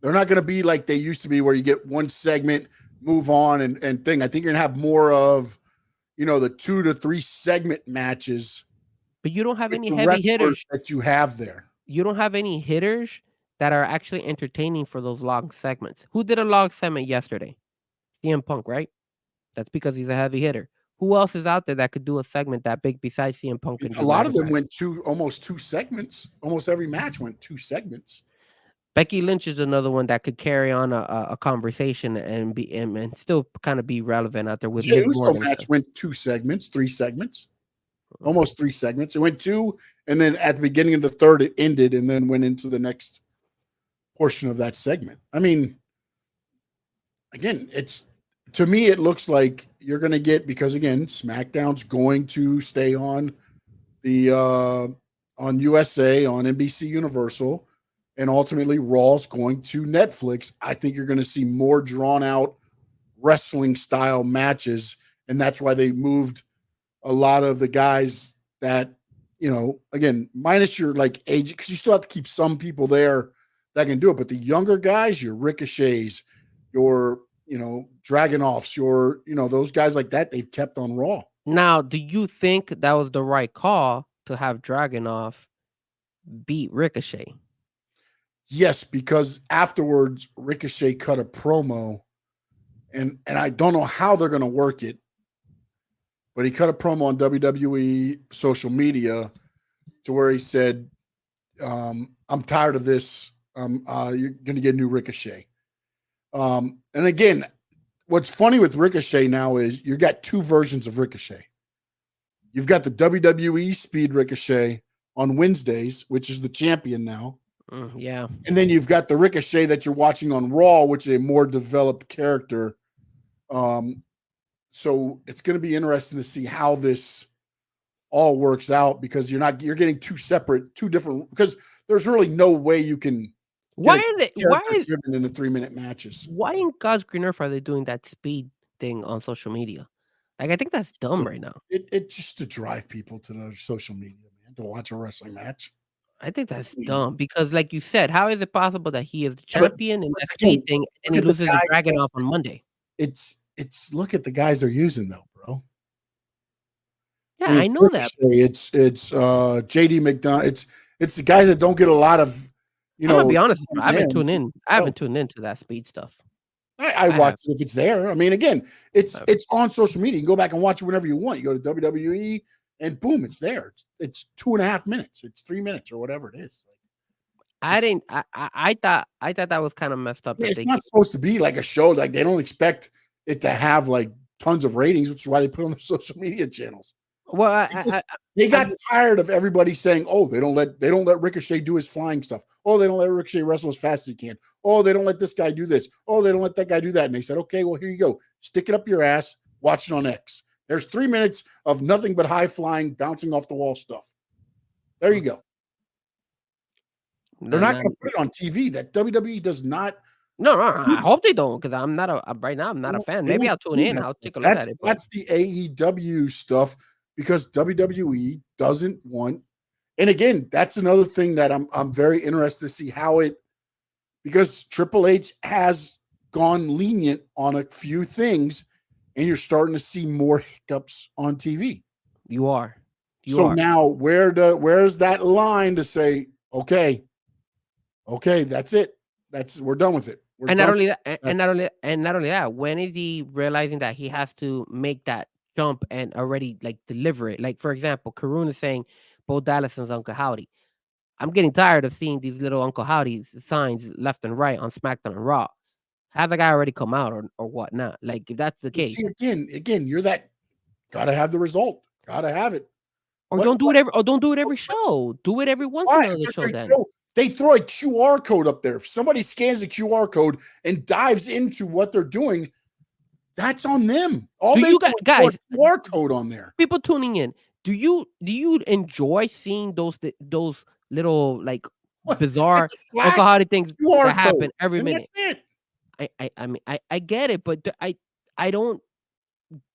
They're not going to be like they used to be where you get one segment, move on and thing. I think you're going to have more of, the 2 to 3 segment matches. But you don't have any heavy hitters that you have there. You don't have any hitters that are actually entertaining for those long segments. Who did a long segment yesterday? CM Punk, right? That's because he's a heavy hitter. Who else is out there that could do a segment that big besides CM Punk? A lot of them went almost 2 segments. Almost every match went 2 segments. Becky Lynch is another one that could carry on a conversation and be and still kind of be relevant out there with Jey Uso match went 2 segments, 3 segments, almost 3 segments. It went 2, and then at the beginning of the third, it ended, and then went into the next portion of that segment. I mean, again, to me, it looks like you're going to get, because again, SmackDown's going to stay on the on USA, on NBC Universal. And ultimately, Raw's going to Netflix. I think you're going to see more drawn-out wrestling-style matches, and that's why they moved a lot of the guys that, again, minus your, age, because you still have to keep some people there that can do it. But the younger guys, your Ricochets, your, Dragunovs, your, those guys like that, they've kept on Raw. Now, do you think that was the right call to have Dragunov beat Ricochet? Yes, because afterwards Ricochet cut a promo, and I don't know how they're going to work it, but he cut a promo on WWE social media to where he said, I'm tired of this. You're going to get a new Ricochet. And again, what's funny with Ricochet now is you got 2 versions of Ricochet. You've got the WWE Speed Ricochet on Wednesdays, which is the champion now. Yeah. And then you've got the Ricochet that you're watching on Raw, which is a more developed character. So it's going to be interesting to see how this all works out, because you're getting 2 different, because there's really no way you can. Why is driven into 3-minute matches? Why in God's green earth are they doing that speed thing on social media? Like, I think that's dumb right now. It's just to drive people to the social media, man, to watch a wrestling match. I think that's dumb because, like you said, how is it possible that he is the Yeah, but champion and that again, speed thing, and look he at the loses to guys that Dragunov on Monday? it's look at the guys they're using though, bro. Yeah, I mean, I it's know that. Ricochet, it's JD McDonough, it's the guys that don't get a lot of, I'm gonna be honest, time I haven't there. tuned in. I Oh. haven't tuned into that speed stuff. I I watch it if it's there. I mean, again, it's have. on social media. You can go back and watch it whenever you want. You go to WWE and boom, it's there. It's 2.5 minutes. It's 3 minutes or whatever it is. I didn't. I thought that was kind of messed up. Yeah, That it's they not supposed to be like a show. Like they don't expect it to have like tons of ratings, which is why they put it on their social media channels. well, They got tired of everybody saying, "Oh, they don't let Ricochet do his flying stuff. Oh, they don't let Ricochet wrestle as fast as he can. Oh, they don't let this guy do this. Oh, they don't let that guy do that." And they said, "Okay, well, here you go. Stick it up your ass. Watch it on X. There's 3 minutes of nothing but high flying, bouncing off the wall stuff. There you go. They're not going to put it on TV. That WWE does not." No, I hope they don't because I'm not right now. I'm not a fan. Maybe I'll tune in. I'll take a look at it. That's the AEW stuff because WWE doesn't want. And again, that's another thing that I'm very interested to see how it, because Triple H has gone lenient on a few things, and you're starting to see more hiccups on TV. You are. Now where's that line to say, okay, that's it. We're done with it. And not only that, when is he realizing that he has to make that jump and already like deliver it? Like, for example, Karun is saying Bo Dallason's Uncle Howdy. I'm getting tired of seeing these little Uncle Howdy's signs left and right on SmackDown and Raw. Have the guy already come out or whatnot? Like, if that's the case. See, again, you're that gotta have the result. Gotta have it. Or don't do it every show. Do it every once in another show then. They throw a QR code up there. If somebody scans the QR code and dives into what they're doing, that's on them. All they do is guys, throw a QR code on there. People tuning in, do you enjoy seeing those little like bizarre Uncle Howdy things that happen every minute? That's it. I mean I get it, but I don't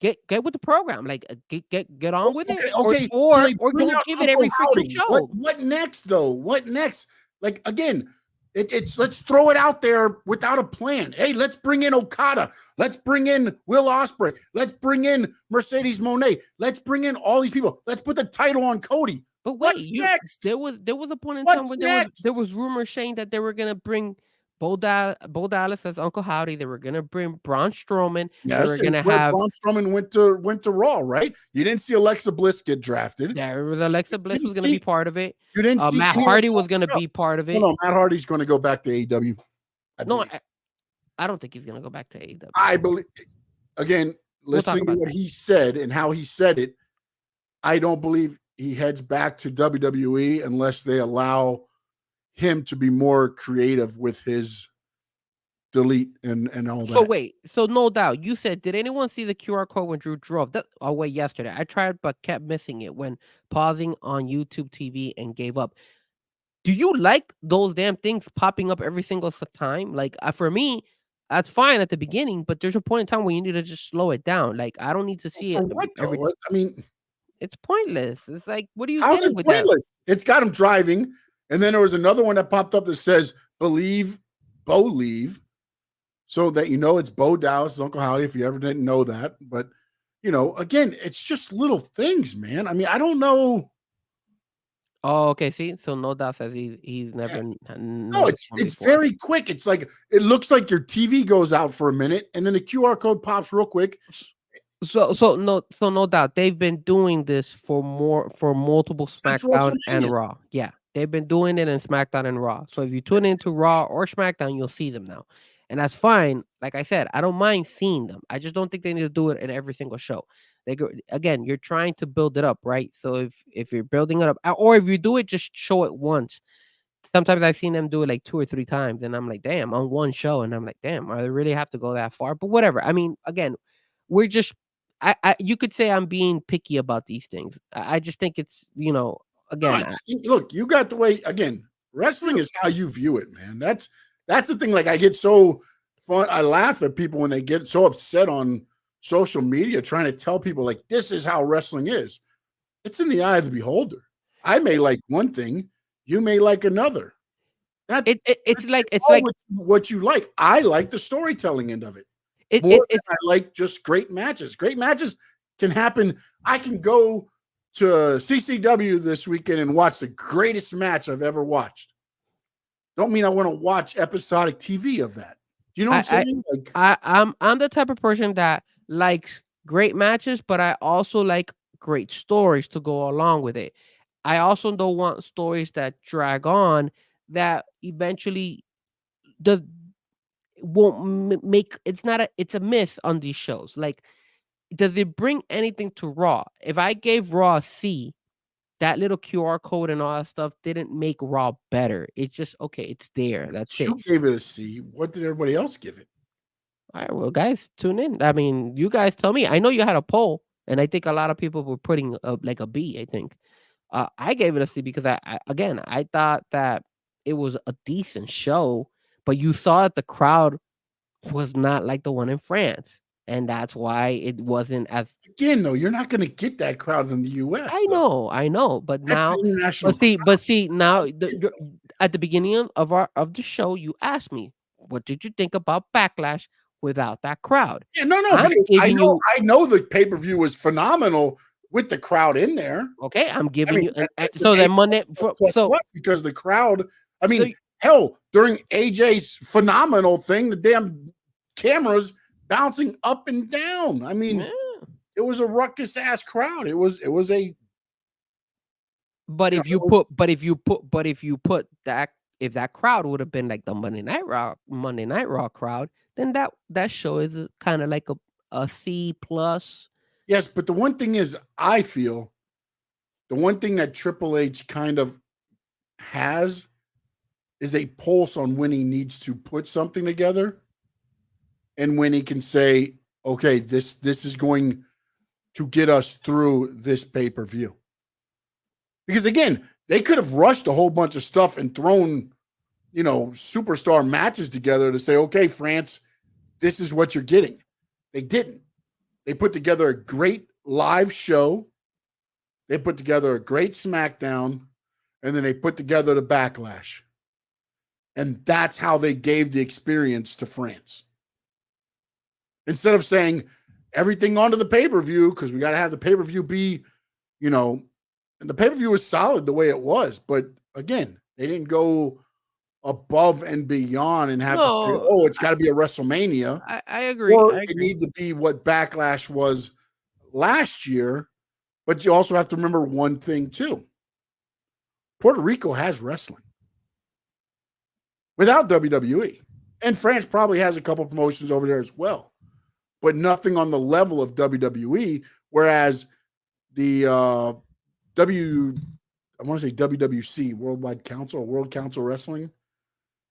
get with the program. Like get on with it. Okay. Or don't give it every freaking show. What next though? What next? Like again, it's let's throw it out there without a plan. Hey, let's bring in Okada. Let's bring in Will Ospreay. Let's bring in Mercedes Moné. Let's bring in all these people. Let's put the title on Cody. But wait, next? There was a point in time when there was rumors saying that they were gonna bring Bo Dallas as Uncle Howdy. They were gonna bring Braun Strowman. Yes, they were gonna have Braun Strowman went to Raw, right? You didn't see Alexa Bliss get drafted. Yeah, it was Alexa Bliss was gonna be part of it. You didn't see Matt Hardy was gonna be part of it. No, Matt Hardy's going to go back to AEW. I don't think he's gonna go back to AEW. I believe, again, listening to what he said and how he said it, I don't believe he heads back to WWE unless they allow him to be more creative with his delete and all that. So wait, so no doubt you said, did anyone see the QR code when Drew drove? Yesterday. I tried but kept missing it when pausing on YouTube TV and gave up. Do you like those damn things popping up every single time? Like for me, that's fine at the beginning, but there's a point in time where you need to just slow it down. Like I don't need to see it. I mean, it's pointless. It's like, what are you how's getting it with pointless? That? It's got him driving, and then there was another one that popped up that says "Believe, Bo leave," so that you know it's Bo Dallas' Uncle Howdy. If you ever didn't know that, but again, it's just little things, man. I mean, I don't know. Oh, okay. See, so no doubt says he's never. No, it's very quick. It's like it looks like your TV goes out for a minute, and then the QR code pops real quick. So no doubt they've been doing this for multiple SmackDown and Raw. Yeah, they've been doing it in SmackDown and Raw. So if you tune into Raw or SmackDown, you'll see them now, and that's fine. Like I said, I don't mind seeing them. I just don't think they need to do it in every single show. Again, you're trying to build it up, right? So if you're building it up, or if you do it, just show it once. Sometimes I've seen them do it like 2 or 3 times, and I'm like, damn, on one show, and I'm like, damn, are they really have to go that far? But whatever. I mean, again, we're just. You could say I'm being picky about these things. I just think it's, again. Look, you got the way, again, wrestling is how you view it, man. That's the thing. Like I get so fun. I laugh at people when they get so upset on social media trying to tell people like this is how wrestling is. It's in the eye of the beholder. I may like one thing, you may like another. It's like what you like. I like the storytelling end of it it, more it's than I like just great matches. Great matches can happen. I can go to CCW this weekend and watch the greatest match I've ever watched. Don't mean I want to watch episodic TV of that. Do you know what I'm saying? Like, I'm the type of person that likes great matches, but I also like great stories to go along with it. I also don't want stories that drag on that eventually does won't make it's a miss on these shows. Like, does it bring anything to Raw? If I gave Raw a C, that little QR code and all that stuff didn't make Raw better. It's just okay, it's there. That's it. you gave it a C. What did everybody else give it? All right, well, guys, tune in. I mean, you guys tell me. I know you had a poll, and I think a lot of people were putting like a B. I think I gave it a C because I thought that it was a decent show, but you saw that the crowd was not like the one in France, and that's why it wasn't as. Again, though, you're not going to get that crowd in the U.S. I know, but That's now, the international. but see, now at the beginning of the show, you asked me, what did you think about Backlash without that crowd? Yeah, no, I'm because giving you. I know the pay-per-view was phenomenal with the crowd in there. Okay, I'm giving mean, you. that's So an then A Monday, so plus because the crowd. I mean, hell, during AJ's phenomenal thing, the damn cameras bouncing up and down. I mean, yeah. it was a ruckus ass crowd. It was a. But you if know, you it was- put that, if that crowd would have been like the Monday Night Raw crowd, then that show is kind of like a C plus. Yes, but the one thing is, I feel the one thing that Triple H kind of has is a pulse on when he needs to put something together and when he can say, okay, this is going to get us through this pay-per-view. Because again, they could have rushed a whole bunch of stuff and thrown, superstar matches together to say, okay, France, this is what you're getting. They didn't. They put together a great live show. They put together a great SmackDown, and then they put together the Backlash. And that's how they gave the experience to France. Instead of saying everything onto the pay-per-view, because we got to have the pay-per-view be, and the pay-per-view was solid the way it was. But again, they didn't go above and beyond and have to say, oh, it's got to be a WrestleMania. I agree. Or it need to be what Backlash was last year. But you also have to remember one thing, too. Puerto Rico has wrestling without WWE. And France probably has a couple promotions over there as well. But nothing on the level of WWE. Whereas the WWC, Worldwide Council, or World Council Wrestling,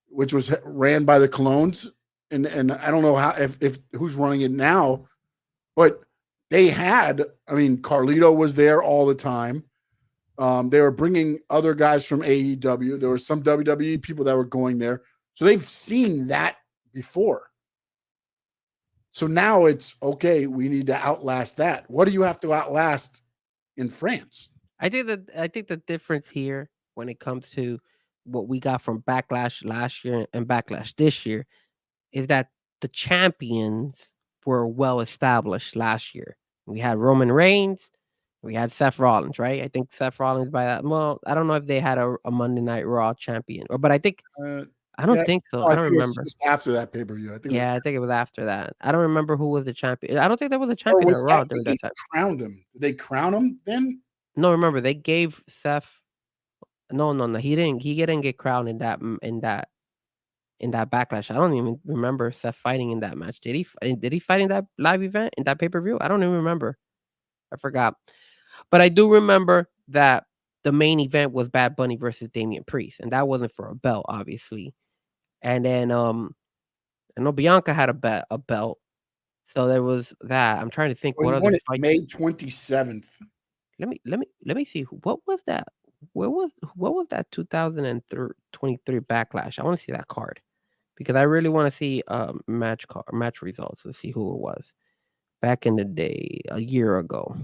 which was ran by the Clones, and I don't know how if who's running it now, but they had, Carlito was there all the time. They were bringing other guys from AEW. There were some WWE people that were going there, so they've seen that before. So now it's okay. We need to outlast that. What do you have to outlast in France? I think the difference here when it comes to what we got from Backlash last year and Backlash this year is that the champions were well established last year. We had Roman Reigns, we had Seth Rollins, right? I think Seth Rollins by that. Well, I don't know if they had a Monday Night Raw champion, but I think I don't think so. I don't remember. Just after that pay-per-view, I think. I think it was after that. I don't remember who was the champion. I don't think there was a champion at Raw during that time. Crowned him. Did they crown him then? No, remember they gave Seth. No. He didn't get crowned in that Backlash. I don't even remember Seth fighting in that match. Did he fight in that live event, in that pay-per-view? I don't even remember. I forgot. But I do remember that the main event was Bad Bunny versus Damian Priest, and that wasn't for a belt, obviously. And then I know Bianca had a belt. So there was that. I'm trying to think what other fight. May 27th. Let me see. What was that? What was that 2023 Backlash? I want to see that card because I really want to see match results. Let's see who it was. back in the day, a year ago,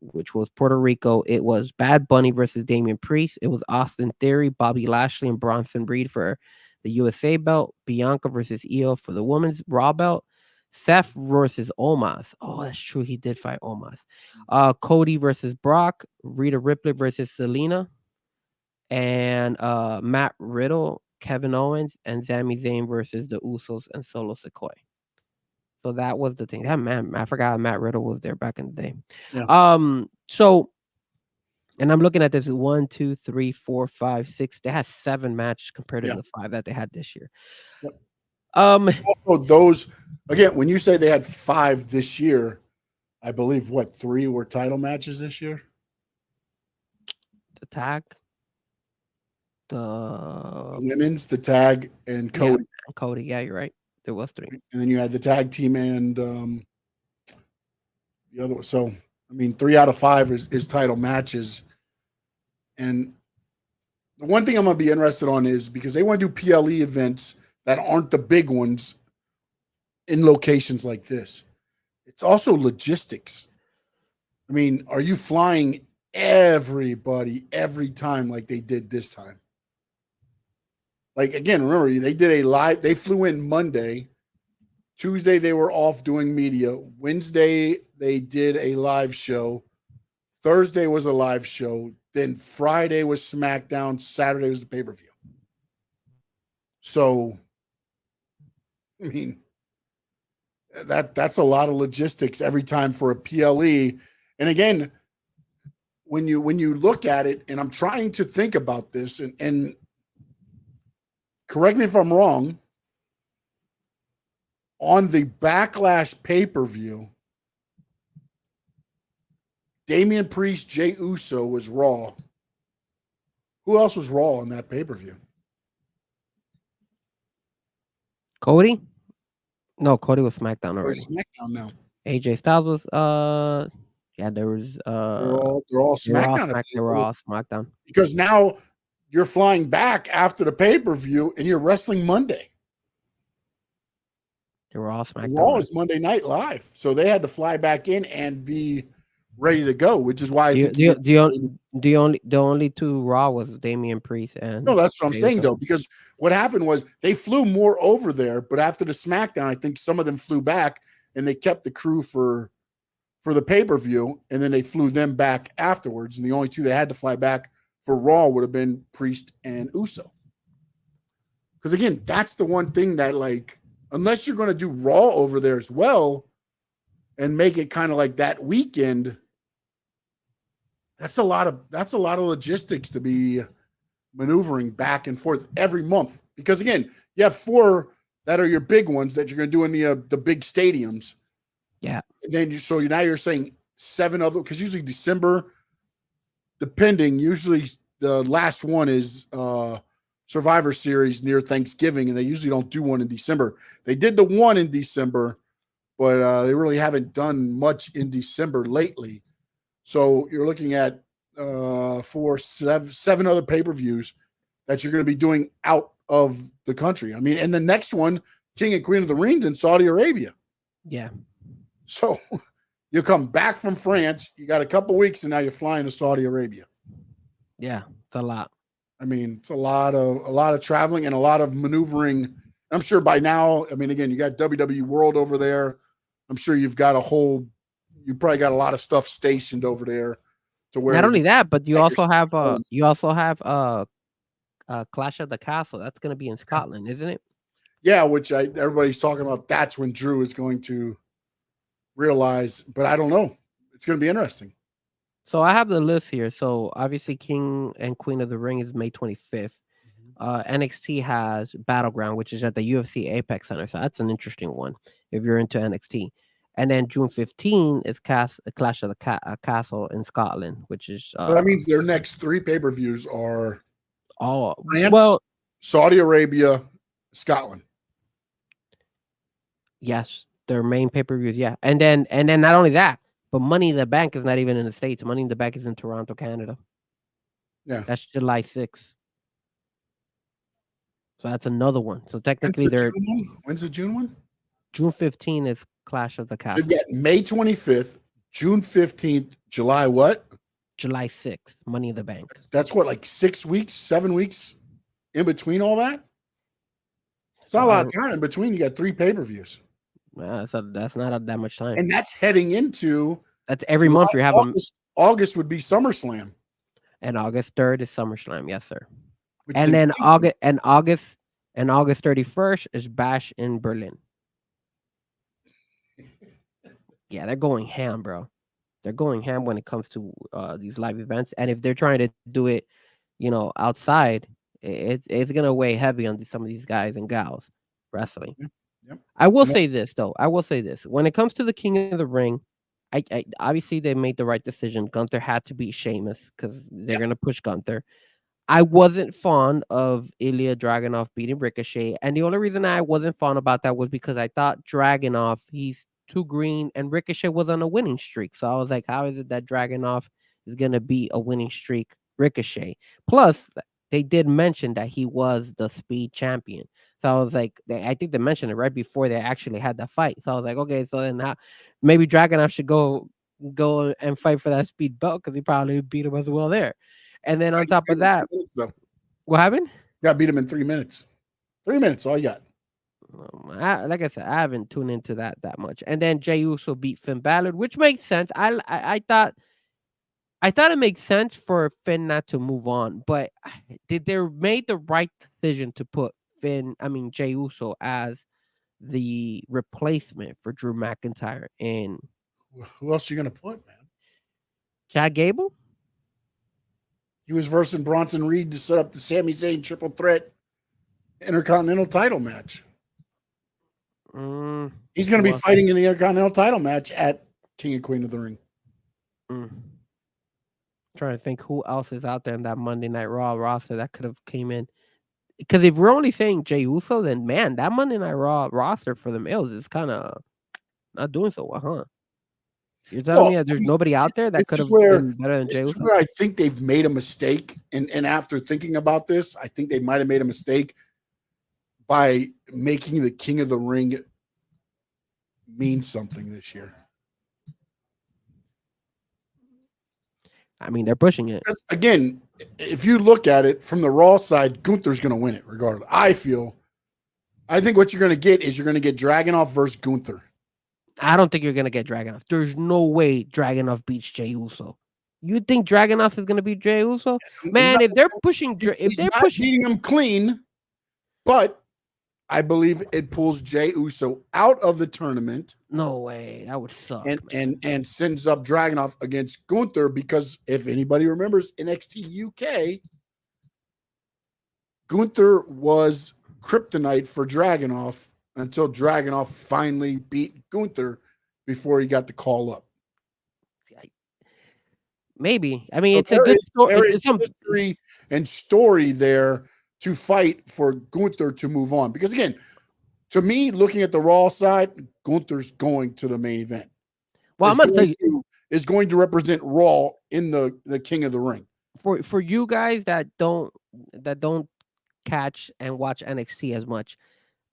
which was Puerto Rico. It was Bad Bunny versus Damian Priest. It was Austin Theory, Bobby Lashley, and Bronson Reed for the USA belt. Bianca versus Io for the women's Raw belt. Seth versus Omos. Oh, that's true. He did fight Omos. Cody versus Brock. Rhea Ripley versus Selena. And Matt Riddle, Kevin Owens, and Sami Zayn versus the Usos and Solo Sikoa. So that was the thing. That man, I forgot Matt Riddle was there back in the day. Yeah. So, and I'm looking at this 1, 2, 3, 4, 5, 6. They had 7 matches compared to the 5 that they had this year. Yep. Also, those again, when you say they had 5 this year, I believe 3 were title matches this year. The tag, the women's, the tag, and Cody. Yeah, Cody. Yeah, you're right. There was 3. And then you had the tag team and the other one. So, I mean, 3 out of 5 is title matches. And the one thing I'm going to be interested on is because they want to do PLE events that aren't the big ones in locations like this. It's also logistics. I mean, are you flying everybody every time like they did this time? Like, again, remember, they did they flew in Monday. Tuesday, they were off doing media. Wednesday, they did a live show. Thursday was a live show. Then Friday was SmackDown. Saturday was the pay-per-view. So, I mean, that's a lot of logistics every time for a PLE. And again, when you look at it, and I'm trying to think about this, and correct me if I'm wrong, on the Backlash pay-per-view, Damian Priest, Jey Uso was Raw. Who else was Raw on that pay-per-view? Cody? No, Cody was SmackDown already. SmackDown now. AJ Styles was there was they're all SmackDown. They were all SmackDown. Because now you're flying back after the pay-per-view and you're wrestling Monday. They were all SmackDown. Raw is Monday Night Live. So they had to fly back in and be ready to go, which is why the only 2 Raw was Damian Priest and no, that's what I'm saying though, because what happened was they flew more over there, but after the SmackDown, I think some of them flew back and they kept the crew for the pay-per-view, and then they flew them back afterwards. And the only 2 they had to fly back for Raw would have been Priest and Uso. Because again, that's the one thing that, like, unless you're going to do Raw over there as well and make it kind of like that weekend, that's a lot of logistics to be maneuvering back and forth every month. Because again, you have 4 that are your big ones that you're going to do in the big stadiums. Yeah. And then now you're saying 7 other, because usually December, depending, usually the last one is Survivor Series near Thanksgiving, and they usually don't do one in December. They did the one in December, but they really haven't done much in December lately. So you're looking at 7 other pay-per-views that you're going to be doing out of the country. I mean, and the next one, King and Queen of the Rings in Saudi Arabia. Yeah. So you come back from France, you got a couple weeks, and now you're flying to Saudi Arabia. Yeah, it's a lot. I mean, it's a lot of traveling and a lot of maneuvering. I'm sure by now, I mean, again, you got WWE World over there. I'm sure you probably got a lot of stuff stationed over there to where not only that, but you also have Clash of the Castle. That's going to be in Scotland, isn't it? Yeah, which everybody's talking about. That's when Drew is going to realize, but I don't know. It's going to be interesting. So I have the list here. So obviously King and Queen of the Ring is May 25th. NXT has Battleground, which is at the UFC Apex Center. So that's an interesting one if you're into NXT. And then June 15 is Clash of the Castle in Scotland, which is so that means their next 3 pay-per-views are France, Saudi Arabia, Scotland. Yes, their main pay-per-views, yeah. And then not only that, but Money in the Bank is not even in the States. Money in the Bank is in Toronto, Canada. Yeah. That's July 6th. So that's another one. So technically when's the June one? June 15 is Clash of the So Castle. you get May 25th, June 15th, July what? July 6th, Money in the Bank. That's what, like 6 weeks, 7 weeks in between all that? It's not a lot of time in between. You got 3 pay-per-views. So that's not that much time. And that's heading into That's every month you have August would be SummerSlam. And August 3rd is SummerSlam, yes, sir. Which And is then August 31st is Bash in Berlin. Yeah, they're going ham, bro. They're going ham when it comes to these live events. And if they're trying to do it, outside, it's gonna weigh heavy on some of these guys and gals wrestling. Yep. I will say this though. When it comes to the King of the Ring, I obviously they made the right decision. Gunther had to beat Sheamus because they're gonna push Gunther. I wasn't fond of Ilya Dragunov beating Ricochet, and the only reason I wasn't fond about that was because I thought Dragunov, he's too green, and Ricochet was on a winning streak. So I was like, how is it that Dragunov is gonna beat a winning streak Ricochet? Plus, they did mention that he was the Speed champion. So I was like, I think they mentioned it right before they actually had the fight. So I was like, okay, so then now maybe Dragunov should go and fight for that Speed belt because he probably beat him as well there. And then on top of that, what happened? Got to beat him in 3 minutes. 3 minutes, all you got. Like I said, I haven't tuned into that much. And then Jey Uso beat Finn Balor, which makes sense. I thought it makes sense for Finn not to move on, but they made the right decision to put Jey Uso as the replacement for Drew McIntyre. And who else are you gonna put, man? Chad Gable? He was versing Bronson Reed to set up the Sami Zayn triple threat Intercontinental title match. He's going to be fighting in the Intercontinental title match at King and Queen of the Ring. Trying to think who else is out there in that Monday Night Raw roster that could have came in. Because if we're only saying Jey Uso, then man, that Monday Night Raw roster for the males is kind of not doing so well, huh? You're telling me that there's nobody out there that could have been better than Jey Uso? This is where I think they've made a mistake. And after thinking about this, I think they might have made a mistake by making the King of the Ring mean something this year. I mean, they're pushing it. Because again, if you look at it from the Raw side, Gunther's going to win it regardless. I think what you're going to get is you're going to get Dragunov versus Gunther. I don't think you're going to get Dragunov. There's no way Dragunov beats Jey Uso. You think Dragunov is going to beat Jey Uso? Man, if they're pushing... He's not beating him clean, but I believe it pulls Jey Uso out of the tournament. No way. That would suck. And sends up Dragunov against Gunther because if anybody remembers NXT UK, Gunther was kryptonite for Dragunov until Dragunov finally beat Gunther before he got the call up. Maybe. I mean, so it's a good story. It's some history and story there to fight for Gunther to move on. Because again, to me, looking at the Raw side, Gunther's going to the main event. Well, I'm going to tell you, is going to represent Raw in the King of the Ring. For you guys that don't catch and watch NXT as much,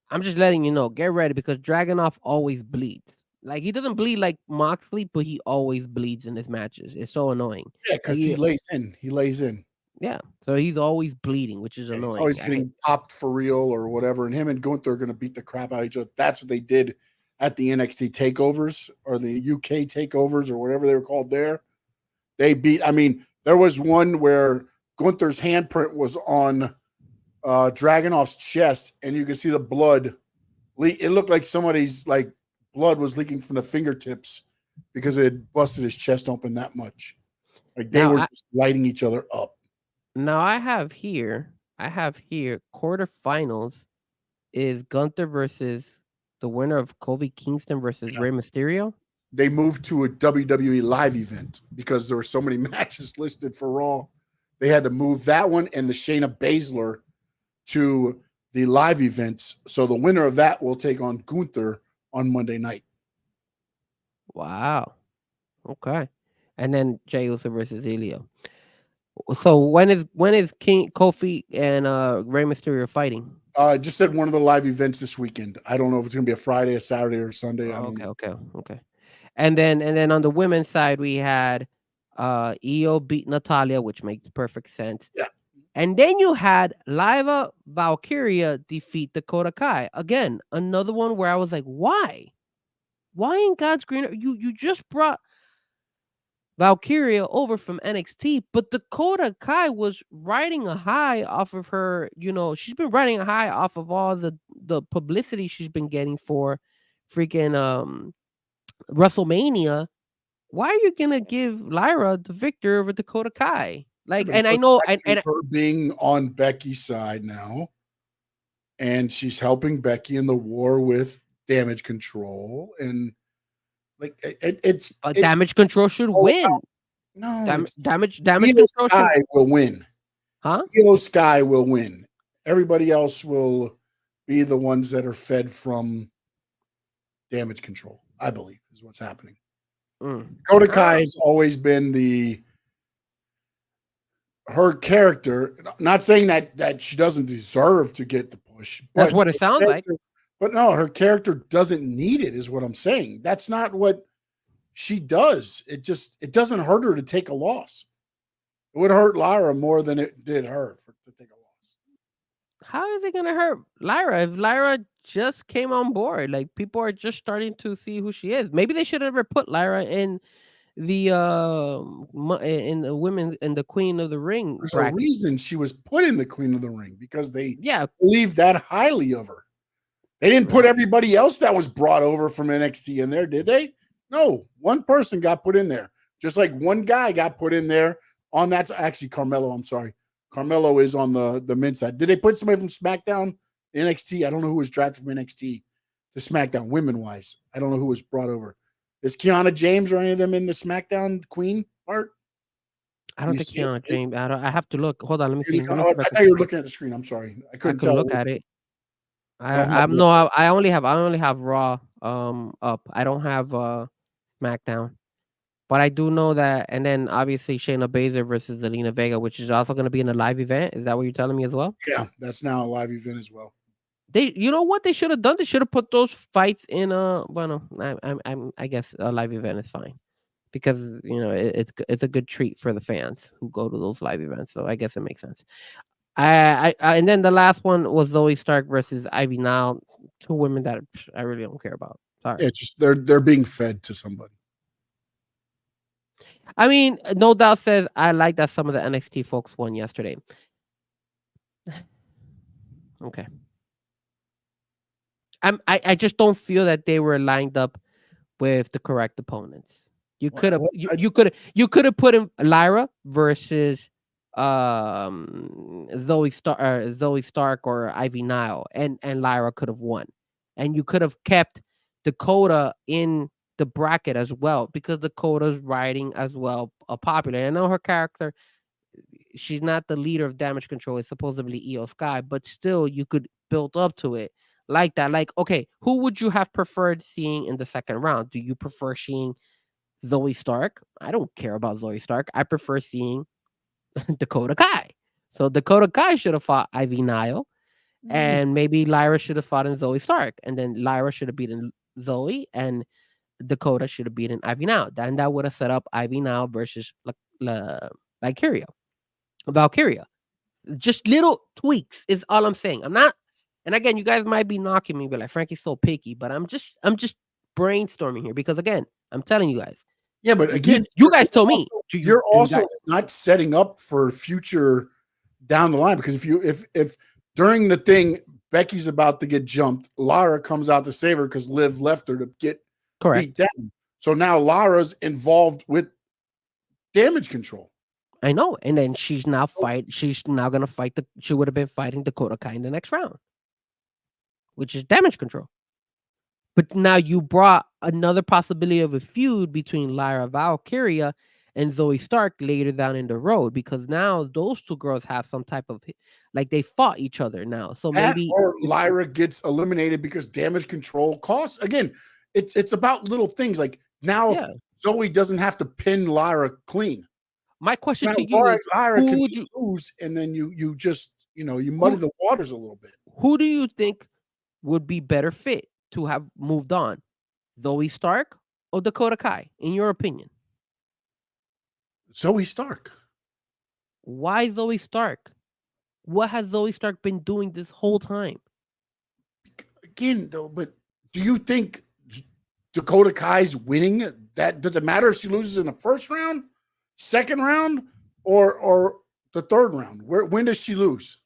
I'm just letting you know, get ready because Dragunov always bleeds. Like, he doesn't bleed like Moxley, but he always bleeds in his matches. It's so annoying. Yeah, because he lays in. Yeah, so he's always bleeding, which is annoying. He's always getting popped for real or whatever, and him and Gunther are going to beat the crap out of each other. That's what they did at the NXT takeovers or the UK takeovers or whatever they were called there. They beat, there was one where Gunther's handprint was on Dragunov's chest, and you can see the blood. It looked like somebody's blood was leaking from the fingertips because it had busted his chest open that much. Like they were just lighting each other up. Now I have here quarterfinals is Gunther versus the winner of Kofi Kingston versus Rey Mysterio. They moved to a WWE live event because there were so many matches listed for Raw. They had to move that one and the Shayna Baszler to the live events. So the winner of that will take on Gunther on Monday night. Wow. Okay. And then Jey Uso versus Ilya. So when is King Kofi and Rey Mysterio fighting? I just said one of the live events this weekend. I don't know if it's gonna be a Friday, a Saturday, or a Sunday. I Oh, don't know. okay. And then on the women's side, we had Io beat Natalia, which makes perfect sense. Yeah. And then you had Lyra Valkyria defeat Dakota Kai. Again, another one where I was like, why? Why in God's green earth? You just brought Valkyria over from NXT, but Dakota Kai was riding a high off of her, she's been riding a high off of all the publicity she's been getting for freaking WrestleMania. Why are you gonna give Lyra the victor over Dakota Kai? Like, But it and I goes know, back to and her being on Becky's side now, and she's helping Becky in the war with Damage Control, and like it's Damage Control should win. no, Damage Io Control Sky should, will win. huh? Io Sky will win. Everybody else will be the ones that are fed from Damage Control, I believe, is what's happening. Dakota Kai has always been her character. Not saying that she doesn't deserve to get the push. That's what it sounds like. But no, her character doesn't need it, is what I'm saying. That's not what she does. It doesn't hurt her to take a loss. It would hurt Lyra more than it did her to take a loss. How is it gonna hurt Lyra if Lyra just came on board? Like, people are just starting to see who she is. Maybe they should have never put Lyra in the in the women in the Queen of the Ring There's bracket. a reason she was put in the Queen of the Ring, because they Yeah, believe that highly of her. They didn't put everybody else that was brought over from NXT in there, did they? No, one person got put in there. Just like one guy got put in there on that's actually Carmelo. I'm sorry. Carmelo is on the men's side. Did they put somebody from SmackDown, NXT? I don't know who was drafted from NXT to SmackDown, women wise. I don't know who was brought over. Is Kiana James or any of them in the SmackDown Queen part? I don't think Kiana James. I have to look. Hold on, let me see. I thought you were looking at the screen. I'm sorry. I couldn't tell. Look at it. I I only have Raw up. I don't have SmackDown. But I do know that, and then obviously Shayna Baszler versus Zelina Vega, which is also going to be in a live event. Is that what you're telling me as well? Yeah, that's now a live event as well. You know what they should have done? They should have put those fights in I guess a live event is fine, because it's a good treat for the fans who go to those live events. So I guess it makes sense. And then the last one was Zoe Stark versus Ivy Nile, two women that I really don't care about. Sorry. Yeah, just they're being fed to somebody. I mean, No Doubt says, I like that some of the NXT folks won yesterday. Okay. I just don't feel that they were lined up with the correct opponents. You could have put in Lyra versus Zoe Stark or Ivy Nile, and Lyra could have won. And you could have kept Dakota in the bracket as well, because Dakota's riding as well popular. I know her character, she's not the leader of Damage Control, it's supposedly Io Sky, but still you could build up to it like that. Like, okay, who would you have preferred seeing in the second round? Do you prefer seeing Zoe Stark? I don't care about Zoe Stark. I prefer seeing Dakota Kai. So Dakota Kai should have fought Ivy Nile, and maybe Lyra should have fought in Zoe Stark, and then Lyra should have beaten Zoe, and Dakota should have beaten Ivy Nile. Then that would have set up Ivy Nile versus Valkyria. Just little tweaks is all I'm saying. I'm not, and again, you guys might be knocking me, but like, Frankie's so picky, but I'm just brainstorming here, because again, I'm telling you guys. Yeah, but again, you guys told me you're also not setting up for future down the line, because if during the thing Becky's about to get jumped, Lara comes out to save her because Liv left her to get beat down. So now Lara's involved with Damage Control. I know, and then she's now gonna fight she would have been fighting Dakota Kai in the next round, which is Damage Control. But now you brought another possibility of a feud between Lyra Valkyria and Zoe Stark later down in the road, because now those two girls have some type of, like, they fought each other now. So maybe or Lyra gets eliminated because Damage Control costs. Again, it's about little things. Like now Zoe doesn't have to pin Lyra clean. My question Now, to you is, Lyra who can would you lose, and then you just you muddy the waters a little bit. who do you think would be better fit to have moved on? Zoe Stark or Dakota Kai, in your opinion? Zoe Stark. Why Zoe Stark? What has Zoe Stark been doing this whole time? Again, though, but do you think Dakota Kai's winning? That does it matter if she loses in the first round, second round, or the third round? When does she lose?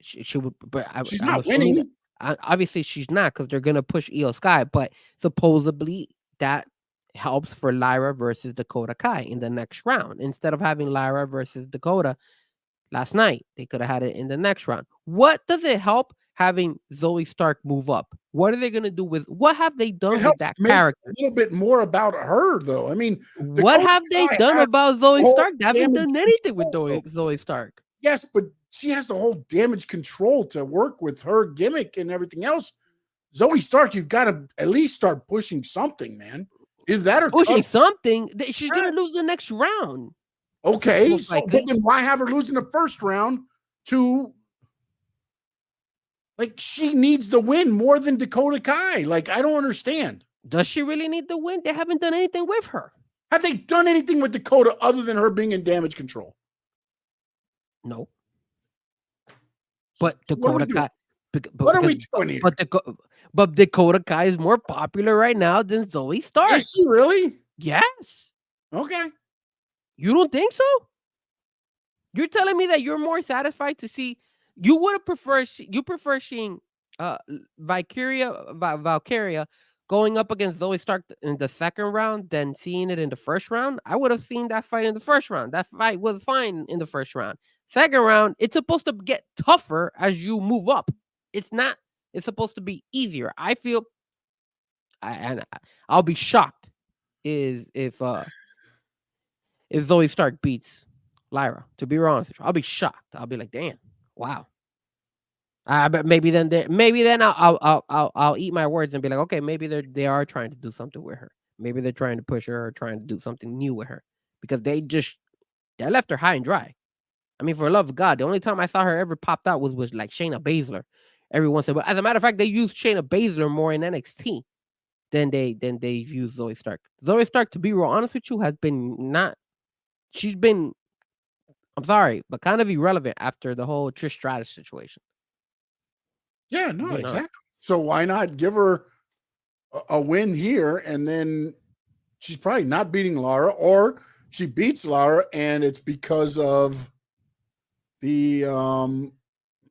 She would, but She's I'm not assuming winning. obviously she's not, because they're gonna push Io Sky, but supposedly that helps for Lyra versus Dakota Kai in the next round. Instead of having Lyra versus Dakota last night, they could have had it in the next round. What does it help having Zoe Stark move up? What are they gonna do with? What have they It done with helps that make character? a little bit more about her, though. I mean, What Dakota have they Kai done has about Zoe whole Stark? They haven't damage done anything with control. Zoe Stark. Yes, but she has the whole damage control to work with her gimmick and everything else. Zoe Stark, you've got to at least start pushing something, man. Either that or Pushing something, she's gonna Yes. lose the next round. Okay, Most so, likely. but then why have her lose in the first round to like she needs the win more than Dakota Kai? Like, I don't understand. Does she really need the win? They haven't done anything with her. Have they done anything with Dakota other than her being in damage control? No. But So what are we Dakota Kai. What are we doing here? But Dakota Kai is more popular right now than Zoe Stark. Is she really? Yes. Okay. You don't think so? You're telling me that you're more satisfied to see, you would have preferred, you prefer seeing Valkyria going up against Zoe Stark in the second round than seeing it in the first round? I would have seen that fight in the first round. That fight was fine in the first round. Second round, it's supposed to get tougher as you move up. It's not. It's supposed to be easier. I feel, I'll be shocked if Zoe Stark beats Lyra. To be honest with you, I'll be shocked. I'll be like, damn, wow. But maybe then I'll eat my words and be like, okay, maybe they are trying to do something with her. Maybe they're trying to push her or trying to do something new with her, because they left her high and dry. I mean, for the love of God, the only time I saw her ever popped out was like Shayna Baszler every once in a while. As a matter of fact, they used Shayna Baszler more in NXT than they've used Zoe Stark. Zoe Stark, to be real honest with you, has been not. She's been, I'm sorry, but kind of irrelevant after the whole Trish Stratus situation. Yeah, no, exactly. So why not give her a win here, and then she's probably not beating Lara, or she beats Lara, and it's because of the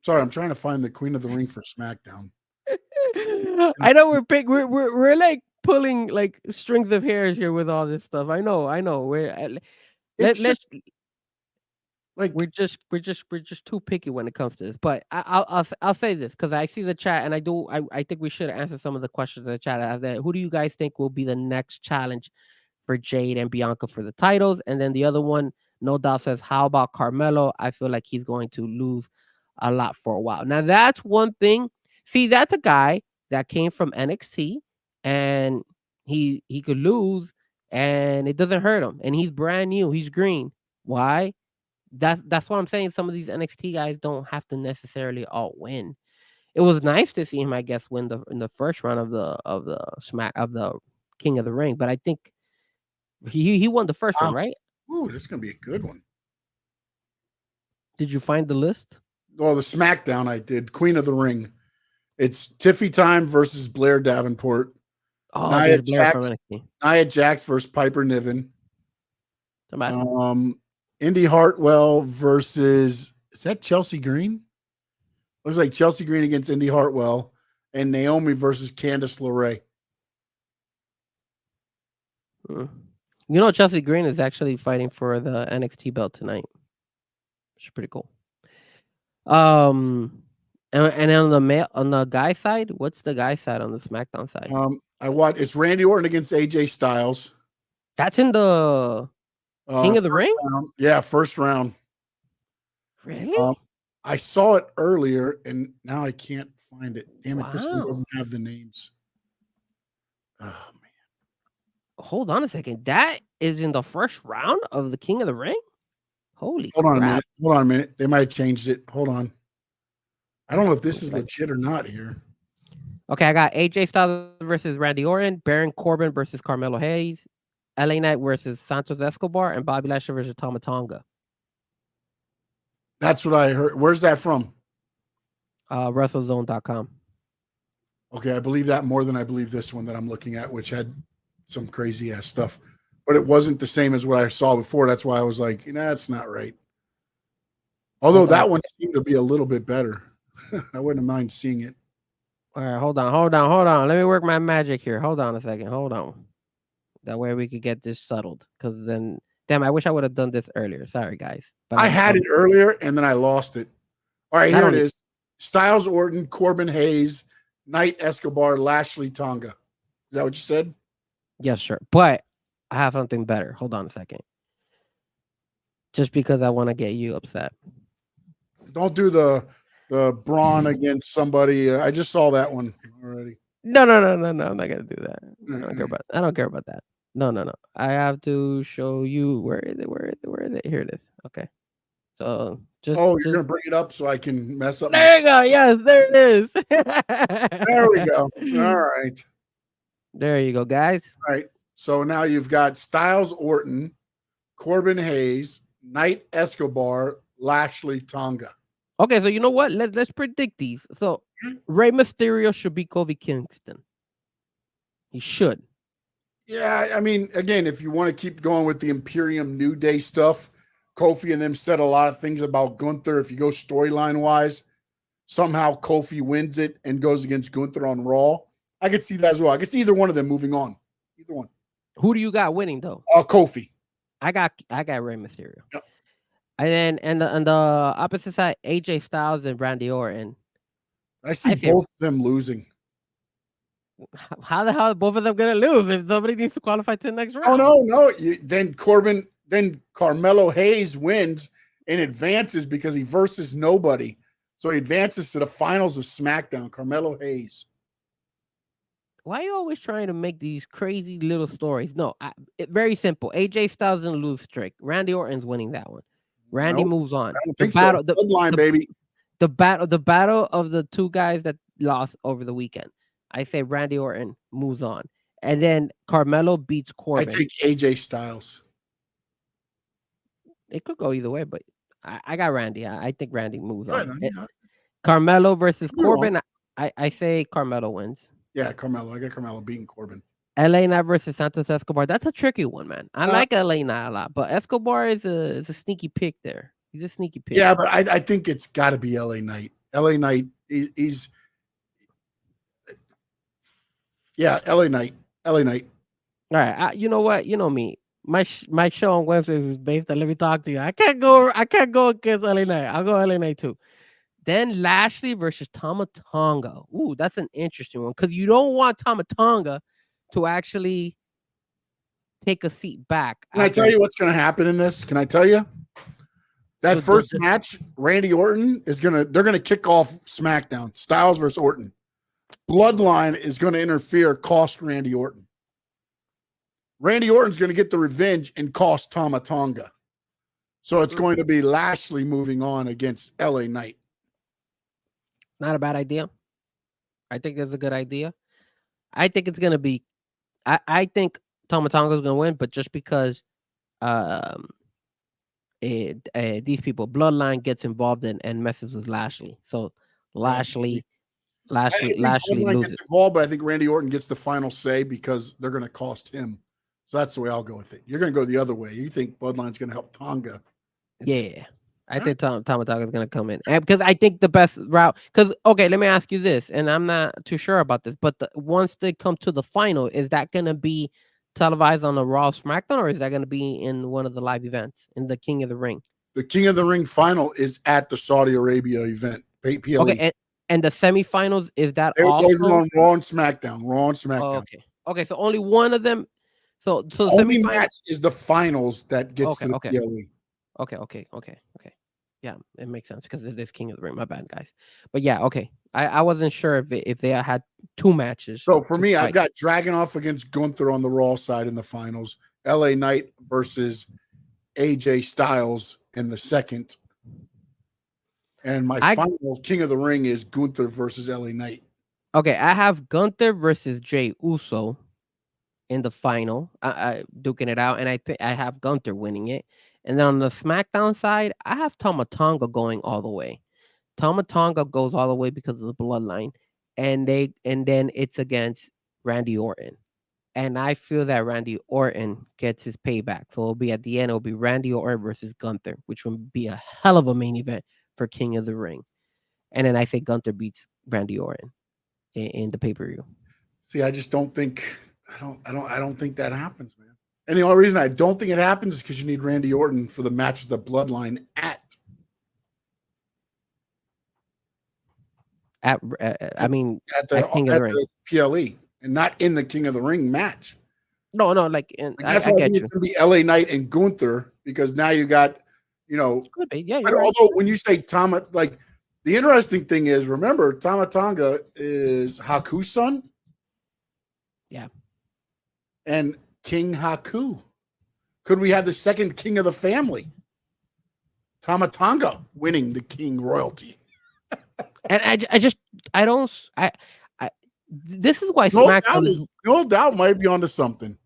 sorry, I'm trying to find the Queen of the Ring for SmackDown. I know we're like pulling like strings of hairs here with all this stuff. I know. We're just too picky when it comes to this. But I'll say this, because I see the chat, and I think we should answer some of the questions in the chat. Who do you guys think will be the next challenge for Jade and Bianca for the titles? And then the other one, No Doubt, says, how about Carmelo? I feel like he's going to lose a lot for a while. Now that's one thing. See, that's a guy that came from NXT, and he could lose and it doesn't hurt him, and he's brand new. He's green. Why? That's what I'm saying. Some of these NXT guys don't have to necessarily all win. It was nice to see him, I guess, win in the first round of the King of the Ring, but I think he won the first one, right? Ooh, this is gonna be a good one. Did you find the list? Oh, the SmackDown I did. Queen of the Ring. It's Tiffy Time versus Blair Davenport. Oh, Nia Jax, from NXT. Nia Jax versus Piper Niven. Indy Hartwell versus, is that Chelsea Green? Looks like Chelsea Green against Indy Hartwell, and Naomi versus Candice LeRae. You know, Chelsea Green is actually fighting for the NXT belt tonight. Which is pretty cool. And on the guy side, what's the guy side on the SmackDown side? It's Randy Orton against AJ Styles. That's in the King of the Ring? Round. Yeah, first round. Really? I saw it earlier, and now I can't find it. Damn it, This one doesn't have the names. Oh, man. Hold on a second. That is in the first round of the King of the Ring? Holy Hold on a crap. minute. Hold on a minute. They might have changed it. Hold on. I don't know if this is legit or not here. Okay, I got AJ Styles versus Randy Orton, Baron Corbin versus Carmelo Hayes, LA Knight versus Santos Escobar, and Bobby Lashley versus Tama Tonga. That's what I heard. Where's that from? WrestleZone.com. Okay, I believe that more than I believe this one that I'm looking at, which had some crazy ass stuff. But it wasn't the same as what I saw before. That's why I was like, that's not right. Although that one seemed to be a little bit better. I wouldn't mind seeing it. All right, hold on. Let me work my magic here. Hold on a second. Hold on. That way we could get this settled. Because then, damn, I wish I would have done this earlier. Sorry, guys. But I had it earlier and then I lost it. All right, here it is. Styles, Orton, Corbin, Hayes, Knight, Escobar, Lashley, Tonga. Is that what you said? Yes, sure. But I have something better. Hold on a second. Just because I want to get you upset. Don't do the Braun against somebody. I just saw that one already. No. I'm not gonna do that. I don't care about that. No. I have to show you. Where is it? Here it is. Okay. So you're gonna bring it up so I can mess up. There you go. Yes, there it is. There we go. All right. There you go, guys. All right. So now you've got Styles, Orton, Corbin, Hayes, Knight, Escobar, Lashley, Tonga. Okay, so you know what? Let's predict these. So Rey Mysterio should beat Kofi Kingston. He should. Yeah, I mean, again, if you want to keep going with the Imperium New Day stuff, Kofi and them said a lot of things about Gunther. If you go storyline wise, somehow Kofi wins it and goes against Gunther on Raw. I could see that as well. I could see either one of them moving on. Either one. Who do you got winning though? Kofi. I got Rey Mysterio. Yep. And then on the opposite side, AJ Styles and Randy Orton. I see both of them losing. How the hell are both of them gonna lose if somebody needs to qualify to the next round? Oh no. Then Carmelo Hayes wins and advances because he versus nobody. So he advances to the finals of SmackDown. Carmelo Hayes. Why are you always trying to make these crazy little stories? No, very simple. AJ Styles in a lose streak. Randy Orton's winning that one. Randy moves on. I don't think so. Bloodline, baby. The battle of the two guys that lost over the weekend. I say Randy Orton moves on. And then Carmelo beats Corbin. I take AJ Styles. It could go either way, but I got Randy. I think Randy moves on. Yeah. Carmelo versus Corbin. I say Carmelo wins. Yeah, Carmelo. I got Carmelo beating Corbin. LA Knight versus Santos Escobar. That's a tricky one, man. I like LA Knight a lot, but Escobar is a sneaky pick there. He's a sneaky pick. Yeah, but I think it's got to be LA Knight. LA Knight he's yeah, LA Knight. LA Knight. All right. You know what? You know me. My show on Wednesdays is based on Let Me Talk to You. I can't go against LA Knight. I'll go LA Knight too. Then Lashley versus Tama Tonga. Ooh, that's an interesting one because you don't want Tama Tonga to actually take a seat back. Can I tell you what's going to happen in this? Can I tell you? That first match, Randy Orton they're going to kick off SmackDown. Styles versus Orton. Bloodline is going to interfere, cost Randy Orton. Randy Orton's going to get the revenge and cost Tama Tonga. So it's going to be Lashley moving on against LA Knight. Not a bad idea. I think it's a good idea. I think it's going to be I think Tama Tonga is going to win, but just because these people, Bloodline gets involved and messes with Lashley. So Lashley loses. Gets involved, but I think Randy Orton gets the final say because they're going to cost him. So that's the way I'll go with it. You're going to go the other way. You think Bloodline's going to help Tonga? Yeah. I think Tama Tonga is going to come in because I think the best route. Because let me ask you this, and I'm not too sure about this, but once they come to the final, is that going to be televised on the Raw SmackDown, or is that going to be in one of the live events in the King of the Ring? The King of the Ring final is at the Saudi Arabia event. PLE. Okay, and the semifinals is that also on Raw and SmackDown? Raw and SmackDown. Okay. So only one of them. So the only match is the finals that gets to the PLE. Okay. Yeah, it makes sense because it is King of the Ring. My bad, guys. But yeah, okay. I wasn't sure if they had two matches. So for me, I've got Dragunov against Gunther on the Raw side in the finals. LA Knight versus AJ Styles in the second. And my final King of the Ring is Gunther versus LA Knight. Okay, I have Gunther versus Jey Uso in the final, duking it out, and I think I have Gunther winning it. And then on the SmackDown side, I have Tama Tonga going all the way. Tama Tonga goes all the way because of the bloodline, and then it's against Randy Orton. And I feel that Randy Orton gets his payback. So it'll be at the end, it'll be Randy Orton versus Gunther, which would be a hell of a main event for King of the Ring. And then I think Gunther beats Randy Orton in the pay-per-view. See, I just don't think I don't think that happens, man. And the only reason I don't think it happens is because you need Randy Orton for the match with the bloodline at At King of the Ring. the PLE and not in the King of the Ring match. No, like that's why I think it's going to be LA Knight and Gunther, because now you got, could be, yeah. But although when you say Tama, like the interesting thing is, remember Tama Tonga is Haku's son. Yeah. And King Haku. Could we have the second king of the family? Tama Tonga winning the king royalty. And this is why no doubt might be onto something.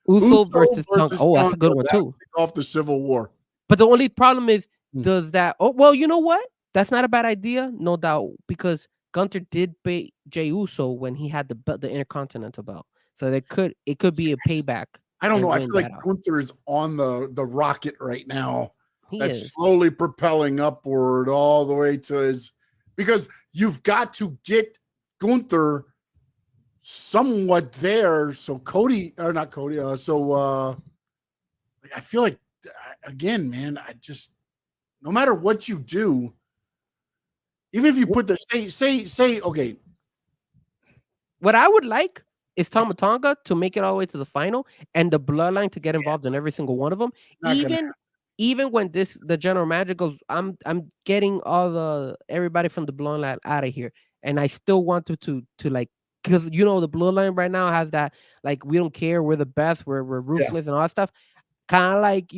Uso versus Tonga. Oh, that's a good one too. Off the Civil War. But the only problem is, does that? Oh, well, you know what? That's not a bad idea, no doubt, because Gunther did beat Jey Uso when he had the Intercontinental belt, so it could be a payback. I don't know. I feel like Gunther is on the rocket right now. That's slowly propelling upward all the way to his. Because you've got to get Gunther somewhat there. So I feel like, again, man, no matter what you do, even if you put say, okay. What I would like is Tama Tonga to make it all the way to the final and the bloodline to get involved in every single one of them. Even when the general manager goes, I'm getting everybody from the bloodline out of here, and I still want to like, because the bloodline right now has that, like, we don't care, we're the best, we're ruthless and all that stuff. Kind of like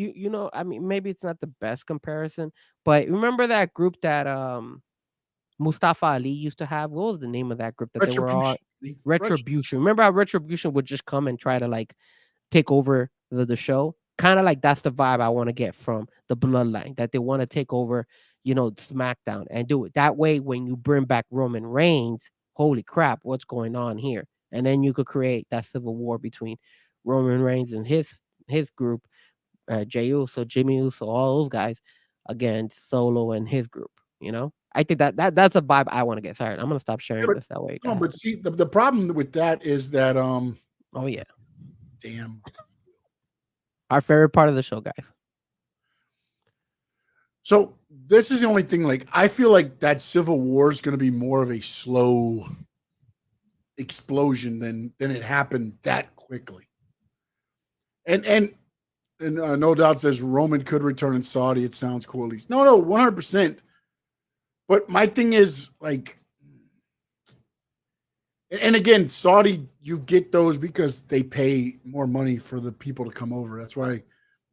I mean, maybe it's not the best comparison, but remember that group that Mustafa Ali used to have? What was the name of that group that they were all? Retribution. Remember how Retribution would just come and try to like take over the show? Kind of like that's the vibe I want to get from the bloodline, that they want to take over, SmackDown and do it that way. When you bring back Roman Reigns, holy crap, what's going on here? And then you could create that civil war between Roman Reigns and his group, Jey Uso, Jimmy Uso, all those guys against Solo and his group. I think that's a vibe I want to get. Sorry, I'm gonna stop sharing this that way. No, but see, the problem with that is that oh yeah, damn. Our favorite part of the show, guys. So this is the only thing. Like, I feel like that Civil War is going to be more of a slow explosion than it happened that quickly. And no doubt says Roman could return in Saudi. It sounds cool. At least. No, 100%. But my thing is, like, and again, Saudi, you get those because they pay more money for the people to come over. That's why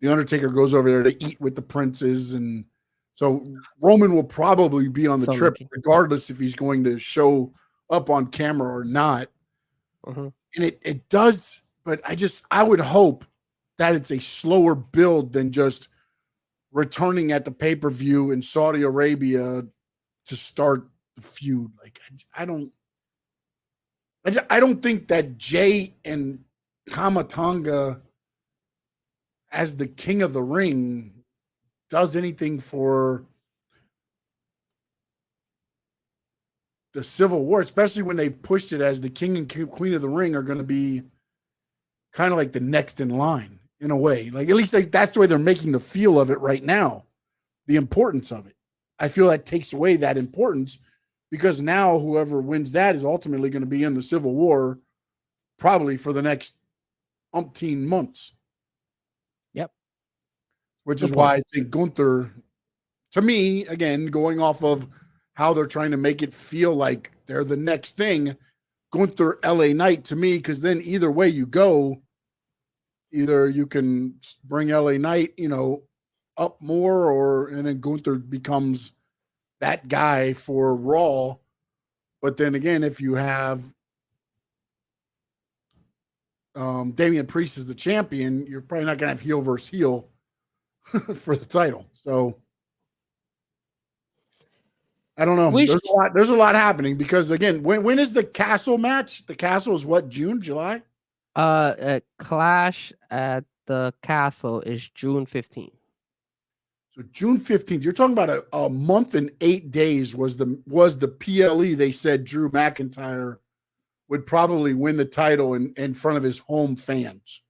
the Undertaker goes over there to eat with the princes. And so Roman will probably be on the trip, regardless if he's going to show up on camera or not. Mm-hmm. And it does, but I would hope that it's a slower build than just returning at the pay-per-view in Saudi Arabia to start the feud. Like, I don't think that Jey and Tama Tonga as the King of the Ring does anything for the Civil War, especially when they pushed it as the King and Queen of the Ring are going to be kind of like the next in line in a way. Like, at least that's the way they're making the feel of it right now, the importance of it. I feel that takes away that importance, because now whoever wins that is ultimately going to be in the Civil War probably for the next umpteen months. Yep. Which is why I think Gunther, to me, again, going off of how they're trying to make it feel like they're the next thing, Gunther, LA Knight to me, because then either way you go, either you can bring LA Knight, up more, and then Gunther becomes that guy for Raw. But then again, if you have Damian Priest as the champion, you're probably not going to have heel versus heel for the title. So I don't know. There's a lot happening because again, when is the Castle match? The Castle is what, June, July? Clash at the Castle is June 15th. So June 15th. You're talking about a month and 8 days was the PLE. They said Drew McIntyre would probably win the title in front of his home fans.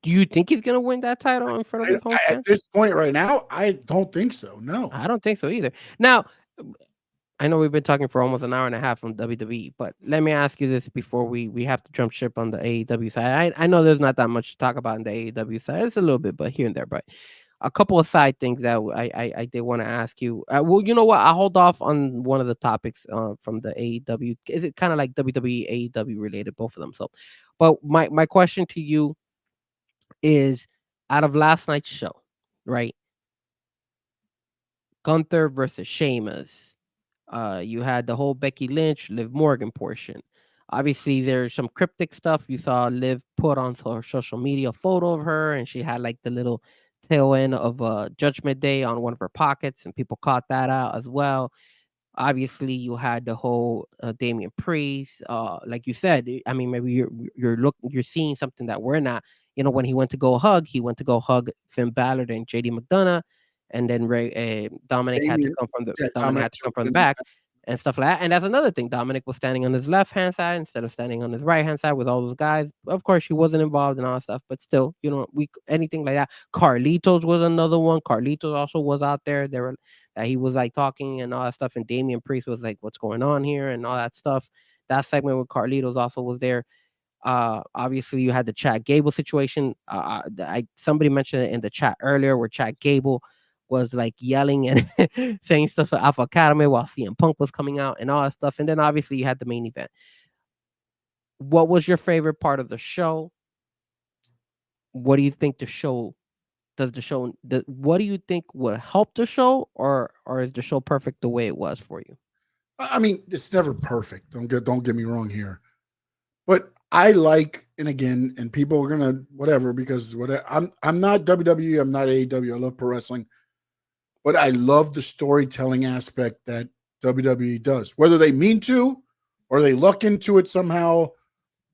Do you think he's going to win that title in front of his home fans? At this point right now, I don't think so. No. I don't think so either. Now, I know we've been talking for almost an hour and a half on WWE, but let me ask you this before we have to jump ship on the AEW side. I know there's not that much to talk about on the AEW side. It's a little bit, but here and there. But a couple of side things that I did want to ask you. Well, you know what? I'll hold off on one of the topics from the AEW. Is it kind of like WWE, AEW related, both of them? So, but my question to you is, out of last night's show, right? Gunther versus Sheamus. You had the whole Becky Lynch, Liv Morgan portion. Obviously, there's some cryptic stuff. You saw Liv put on her social media a photo of her, and she had like the little tail end of Judgment Day on one of her pockets, and people caught that out as well. Obviously, you had the whole Damian Priest. Like you said, I mean, maybe you're seeing something that we're not. You know, when he went to go hug Finn Balor and JD McDonough, and then Dominic had to come from the back and stuff like that. And that's another thing. Dominic was standing on his left-hand side instead of standing on his right-hand side with all those guys. Of course, he wasn't involved in all that stuff, but still, you know, anything like that. Carlitos was another one. Carlitos also was out there. That he was like talking and all that stuff. And Damian Priest was like, what's going on here and all that stuff. That segment with Carlitos also was there. Obviously, you had the Chad Gable situation. Somebody mentioned it in the chat earlier where Chad Gable was like yelling and saying stuff to Alpha Academy while CM Punk was coming out and all that stuff. And then obviously you had the main event. What was your favorite part of the show? What do you think what do you think would help the show, or is the show perfect the way it was for you? I mean, it's never perfect. Don't get me wrong here. But I like, and again, and people are gonna whatever because I'm not WWE, I'm not AEW. I love pro wrestling, but I love the storytelling aspect that WWE does. Whether they mean to or they luck into it somehow,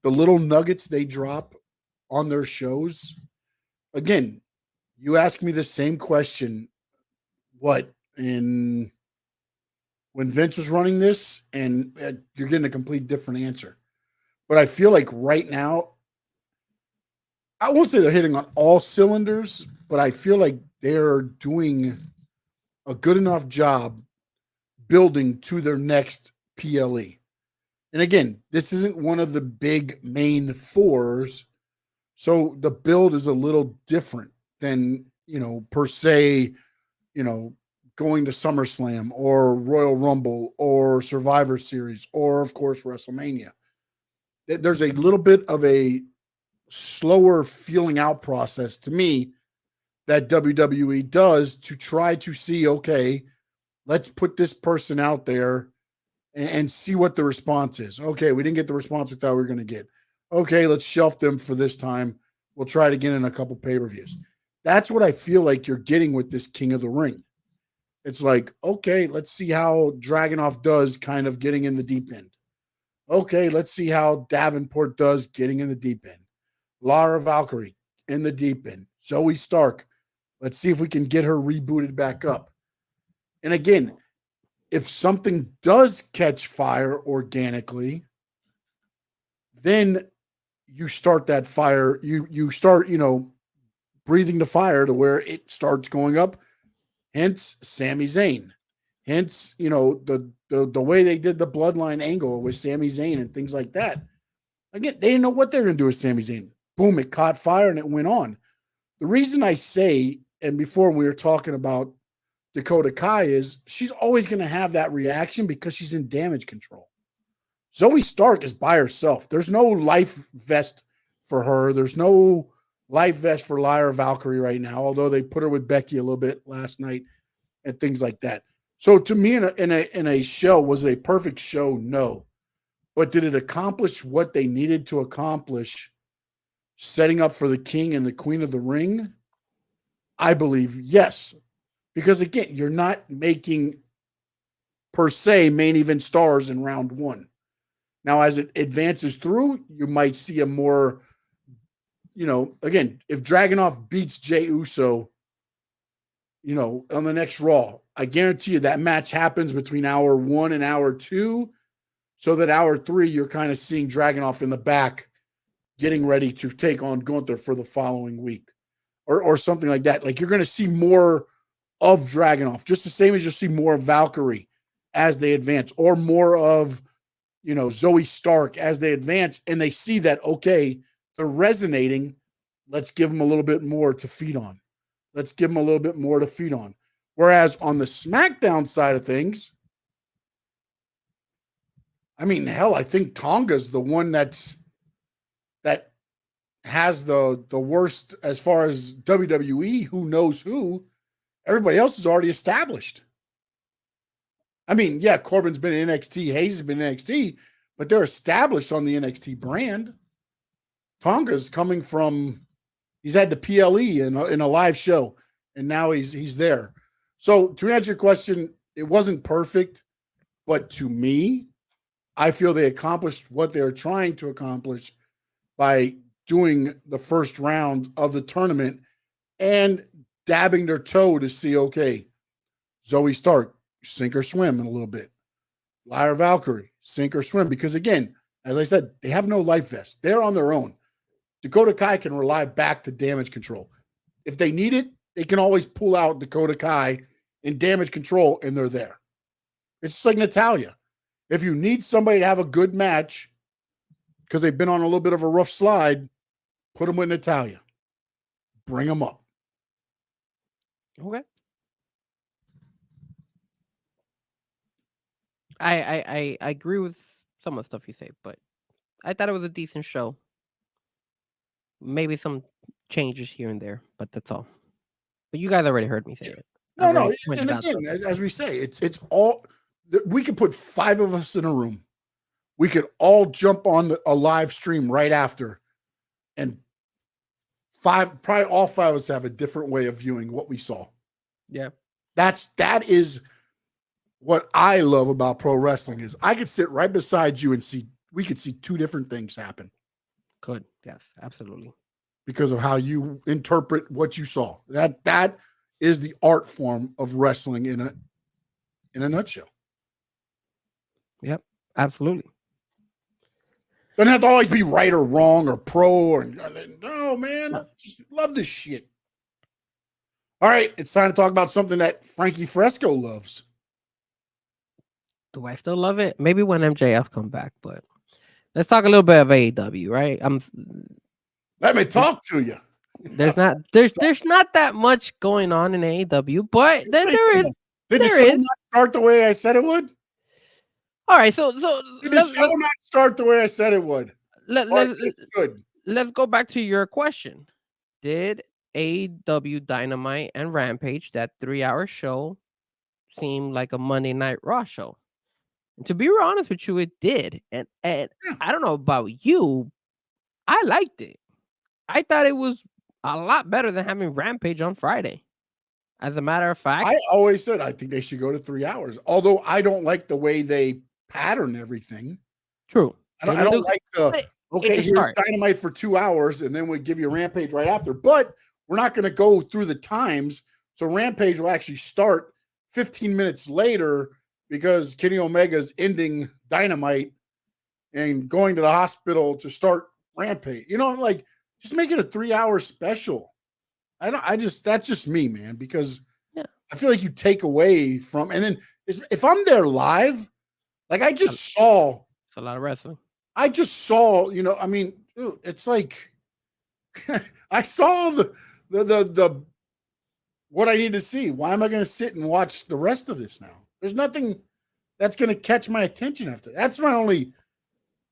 the little nuggets they drop on their shows. Again, you ask me the same question. When Vince was running this, and you're getting a complete different answer. But I feel like right now, I won't say they're hitting on all cylinders, but I feel like they're doing a good enough job building to their next PLE. And again, this isn't one of the big main fours, so the build is a little different than, per se, going to SummerSlam or Royal Rumble or Survivor Series or, of course, WrestleMania. There's a little bit of a slower feeling out process to me that WWE does to try to see, okay, let's put this person out there and see what the response is. Okay, we didn't get the response we thought we were going to get. Okay, let's shelf them for this time. We'll try it again in a couple pay-per-views. That's what I feel like you're getting with this King of the Ring. It's like, okay, let's see how Dragunov does kind of getting in the deep end. Okay, let's see how Davenport does getting in the deep end. Lara Valkyrie in the deep end. Zoe Stark. Let's see if we can get her rebooted back up. And again, if something does catch fire organically, then you start that fire. You start, breathing the fire to where it starts going up. Hence, Sami Zayn. Hence, the way they did the bloodline angle with Sami Zayn and things like that. Again, they didn't know what they were going to do with Sami Zayn. Boom, it caught fire and it went on. The reason I say, and before we were talking about Dakota Kai, is she's always going to have that reaction because she's in damage control. Zoe Stark is by herself. There's no life vest for her. There's no life vest for Lyra Valkyrie right now, although they put her with Becky a little bit last night and things like that. So to me, in a show, was it a perfect show? No. But did it accomplish what they needed to accomplish, setting up for the King and the Queen of the Ring? I believe yes. Because again, you're not making per se main event stars in round one. Now, as it advances through, you might see a more, again, if Dragunov beats Jey Uso, on the next Raw, I guarantee you that match happens between hour 1 and hour 2. So that hour 3, you're kind of seeing Dragunov in the back getting ready to take on Gunther for the following week or something like that. Like, you're going to see more of Dragunov, just the same as you'll see more of Valkyrie as they advance, or more of, Zoe Stark as they advance, and they see that, okay, they're resonating. Let's give them a little bit more to feed on. Whereas on the SmackDown side of things, I mean, hell, I think Tonga's the one that has the worst as far as WWE, who knows who. Everybody else is already established. I mean, yeah, Corbin's been in NXT, Hayes has been in NXT, but they're established on the NXT brand. Tonga's coming from, he's had the PLE in a live show, and now he's there. So to answer your question, it wasn't perfect, but to me, I feel they accomplished what they're trying to accomplish by doing the first round of the tournament and dabbing their toe to see, okay, Zoe Stark, sink or swim in a little bit. Lyra Valkyrie, sink or swim. Because again, as I said, they have no life vest. They're on their own. Dakota Kai can rely back to Damage Control. If they need it, they can always pull out Dakota Kai in Damage Control, and they're there. It's just like Natalya. If you need somebody to have a good match because they've been on a little bit of a rough slide, put them with Natalya. Bring them up. Okay. I agree with some of the stuff you say, but I thought it was a decent show. Maybe some changes here and there, but that's all. But you guys already heard me say it. No. And again, as we say, it's all, we could put 5 of us in a room. We could all jump on a live stream right after, and probably all 5 of us have a different way of viewing what we saw. Yeah. That is what I love about pro wrestling, is I could sit right beside you and we could see 2 different things happen. Could. Yes, absolutely. Because of how you interpret what you saw. That is the art form of wrestling in a nutshell. Yep, absolutely. Doesn't have to always be right or wrong or pro or no, man. Just love this shit. All right, it's time to talk about something that Frankie Fresco loves. Do I still love it? Maybe when MJF come back, but let's talk a little bit of AEW, right? Let me talk to you. There's not that much going on in AEW, but there is. Did the show not start the way I said it would? All right, so did the show not start the way I said it would? Let's go back to your question. Did AEW Dynamite and Rampage, that 3-hour show, seem like a Monday Night Raw show? And to be honest with you, it did. And I don't know about you, I liked it. I thought it was a lot better than having Rampage on Friday. As a matter of fact, I always said I think they should go to 3 hours. Although I don't like the way they pattern everything. True. I don't like here's Dynamite for 2 hours and then we give you Rampage right after. But we're not going to go through the times. So Rampage will actually start 15 minutes later because Kenny Omega's ending Dynamite and going to the hospital to start Rampage. Just make it a 3-hour special. That's just me, man, because I feel like you take away from, and then if I'm there live, like I just saw. It's a lot of wrestling. I just saw, dude, it's like I saw the what I need to see. Why am I going to sit and watch the rest of this now? There's nothing that's going to catch my attention after. That's my only.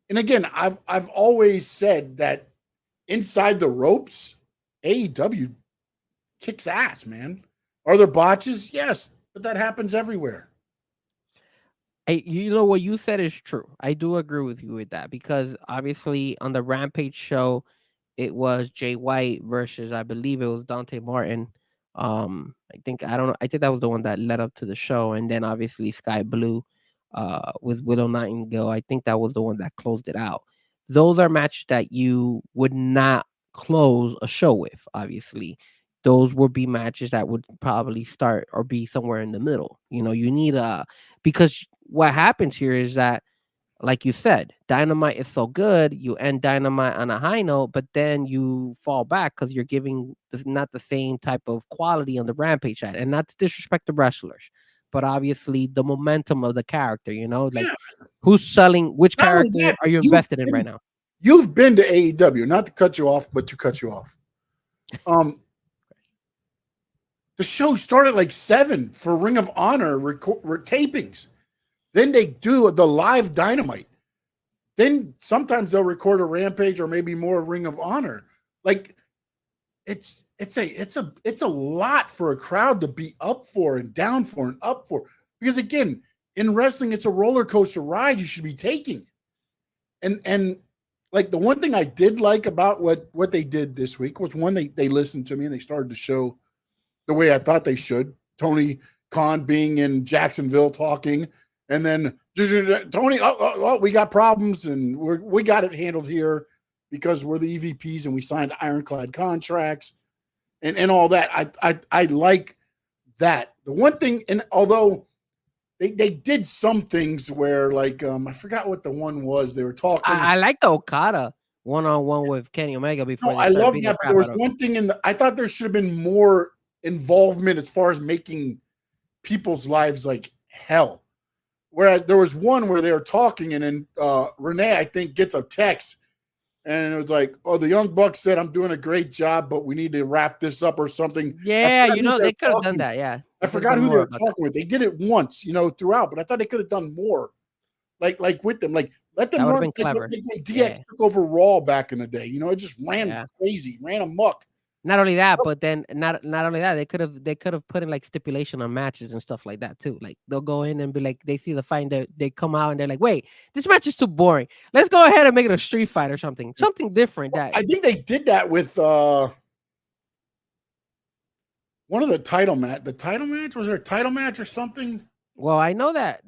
And again, I've always said that inside the ropes, AEW kicks ass, man. Are there botches? Yes, but that happens everywhere. You know what you said is true. I do agree with you with that because obviously on the Rampage show, it was Jay White versus I believe it was Dante Martin. I don't know. I think that was the one that led up to the show, and then obviously Sky Blue, with Willow Nightingale. I think that was the one that closed it out. Those are matches that you would not close a show with. Obviously, those would be matches that would probably start or be somewhere in the middle. You need because what happens here is that, like you said, Dynamite is so good, you end Dynamite on a high note, but then you fall back because you're giving not the same type of quality on the Rampage side. And not to disrespect the wrestlers, but obviously the momentum of the character, like who's selling, which Not only character that, are you invested in right now? You've been to AEW, not to cut you off, but to cut you off. The show started like 7 for Ring of Honor tapings. Then they do the live Dynamite. Then sometimes they'll record a Rampage or maybe more Ring of Honor. Like it's a lot for a crowd to be up for and down for and up for. Because again, in wrestling, it's a roller coaster ride you should be taking. And like the one thing I did like about what they did this week was one, they listened to me and they started to show the way I thought they should. Tony Khan being in Jacksonville talking, and then Tony, we got problems and we got it handled here because we're the EVPs and we signed ironclad contracts and all that. I like that. The one thing, and although they did some things where like I forgot what the one was. They were talking. I like the Okada one-on-one with Kenny Omega before. No, I love that, but there was one thing I thought there should have been more involvement as far as making people's lives like hell. Whereas there was one where they were talking and then Renee, I think, gets a text and it was like, oh, the Young Bucks said I'm doing a great job, but we need to wrap this up or something. Yeah, they could have done that. Yeah. I forgot who they were talking with. They did it once, throughout, but I thought they could have done more. Like with them. Like let them run. Like DX took over Raw back in the day. It just ran crazy, ran amok. Not only that, but then not only that, they could have put in like stipulation on matches and stuff like that too. Like they'll go in and be like, they see the fight, and they come out and they're like, wait, this match is too boring. Let's go ahead and make it a street fight or something different. That I think they did that with one of the title match. The title match, was there a title match or something? Well, I know that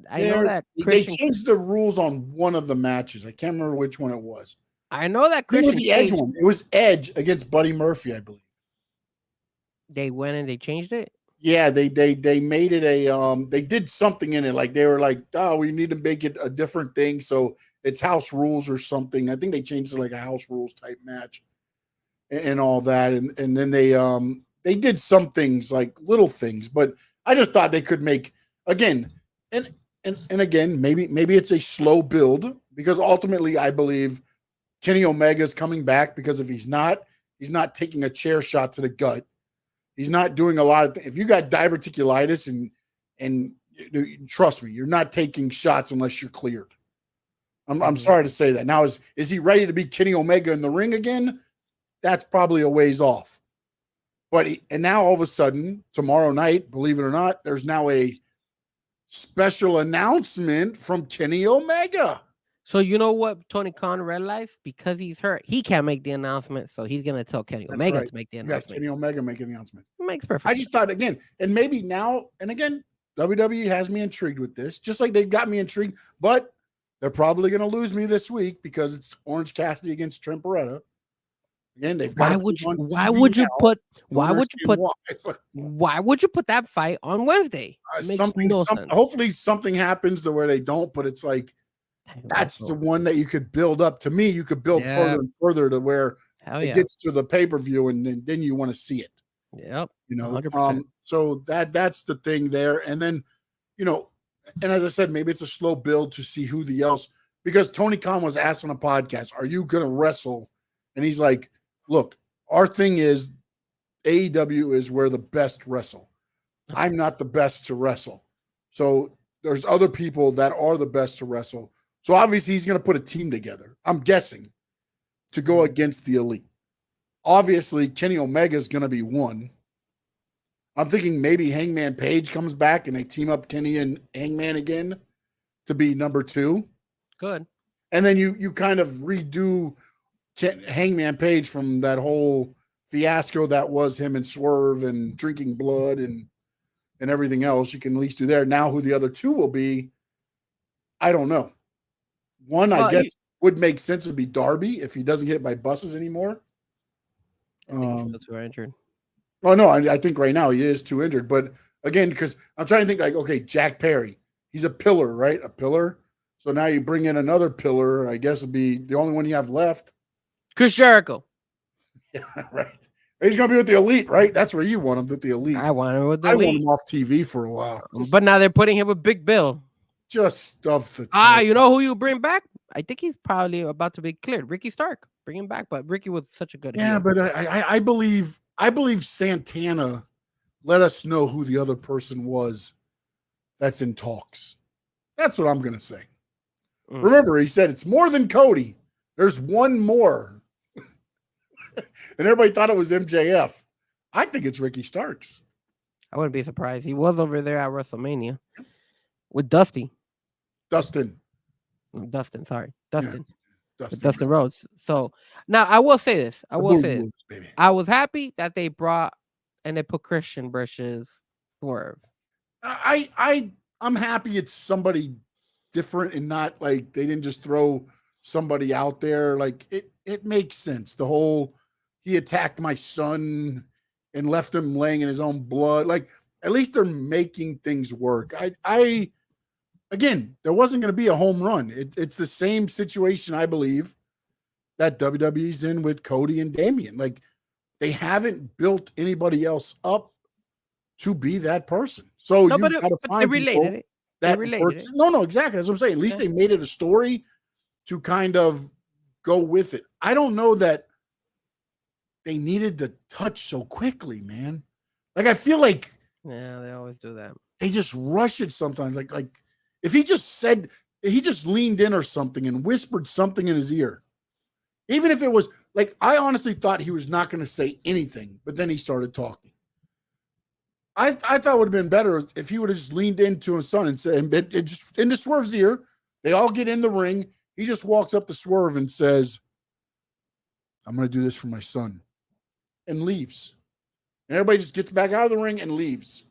they changed the rules on one of the matches. I can't remember which one it was. I know that Christian it was the Edge one. It was Edge against Buddy Murphy, I believe. They went and they changed it. Yeah, they made it a they did something in it. Like they were like, oh, we need to make it a different thing, so it's house rules or something. I think they changed it like a house rules type match and all that. And then they did some things like little things, but I just thought they could make again and again maybe it's a slow build because ultimately I believe Kenny Omega is coming back because if he's not taking a chair shot to the gut. He's not doing a lot of things. If you got diverticulitis and trust me, you're not taking shots unless you're cleared. I'm sorry to say that. Now, is he ready to be Kenny Omega in the ring again? That's probably a ways off. But and now all of a sudden, tomorrow night, believe it or not, there's now a special announcement from Kenny Omega. So you know what Tony Khan realized? Because he's hurt, he can't make the announcement. So he's gonna tell Kenny Omega to make the announcement. Kenny Omega making the announcement. It makes perfect. I just thought again, and maybe now and again, WWE has me intrigued with this, just like they've got me intrigued. But they're probably gonna lose me this week because it's Orange Cassidy against Trent Beretta. Again, they've got. Why would you put that fight on Wednesday? Hopefully something happens to where they don't. But it's like. That's the one that you could build up. To me, you could build further and further to where it gets to the pay-per-view, and then you want to see it. Yep. 100%. So that's the thing there. And then, and as I said, maybe it's a slow build to see who the else, because Tony Khan was asked on a podcast, are you going to wrestle? And he's like, look, our thing is AEW is where the best wrestle. I'm not the best to wrestle. So there's other people that are the best to wrestle. So obviously he's going to put a team together, I'm guessing, to go against the elite. obviously Kenny Omega is going to be one. I'm thinking maybe Hangman Page comes back and they team up Kenny and Hangman again to be number 2. Good. And then you kind of redo Hangman Page from that whole fiasco that was him and Swerve and drinking blood and everything else. You can at least do there. Now who the other 2 will be, I don't know. One, I guess, would make sense would be Darby if he doesn't get hit by buses anymore. I think he's still too injured. Oh, no, I think right now he is too injured. But again, because I'm trying to think like, okay, Jack Perry, he's a pillar, right? A pillar. So now you bring in another pillar. I guess it'd be the only one you have left. Chris Jericho. Yeah, right. He's going to be with the Elite, right? That's where you want him, with the Elite. I want him with the I Elite. want him off TV for a while. But now they're putting him with Big Bill. Just stuff the You know who you bring back? I think he's probably about to be cleared. Ricky Stark. Bring him back. But Ricky was such a good heel. But I believe Santana let us know who the other person was that's in talks. That's what I'm going to say. Remember, he said it's more than Cody. There's one more. And everybody thought it was MJF. I think it's Ricky Starks. I wouldn't be surprised. He was over there at WrestleMania with Dustin. Dustin. Yeah. Dustin Rhodes. So now I will say this. I was happy that they brought and they put Christian versus Swerve. I'm happy it's somebody different and not like they didn't just throw somebody out there. Like it makes sense. The whole he attacked my son and left him laying in his own blood. Like at least they're making things work. Again, there wasn't going to be a home run. It's the same situation, I believe, that WWE's in with Cody and Damian. Like, they haven't built anybody else up to be that person. So you've got to find people that person. No, exactly. That's what I'm saying. At least they made it a story to kind of go with it. I don't know that they needed to touch so quickly, man. Like, I feel like they always do that. They just rush it sometimes. Like if he just leaned in or something and whispered something in his ear, even if it was like, I honestly thought he was not going to say anything, but then he started talking. I thought it would have been better if he would have just leaned into his son and said, and just into Swerve's ear. They all get in the ring. He just walks up to Swerve and says, I'm going to do this for my son, and leaves. And everybody just gets back out of the ring and leaves.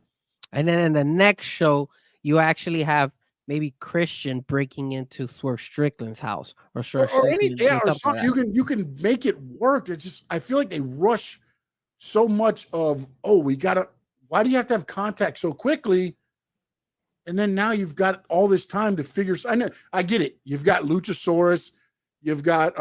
And then in the next show, you actually have maybe Christian breaking into Swerve Strickland's house or anything. Yeah, or something. You can make it work. It's just I feel like they rush so much of why do you have to have contact so quickly? And then now you've got all this time to figure. I know, I get it. You've got Luchasaurus. You've got,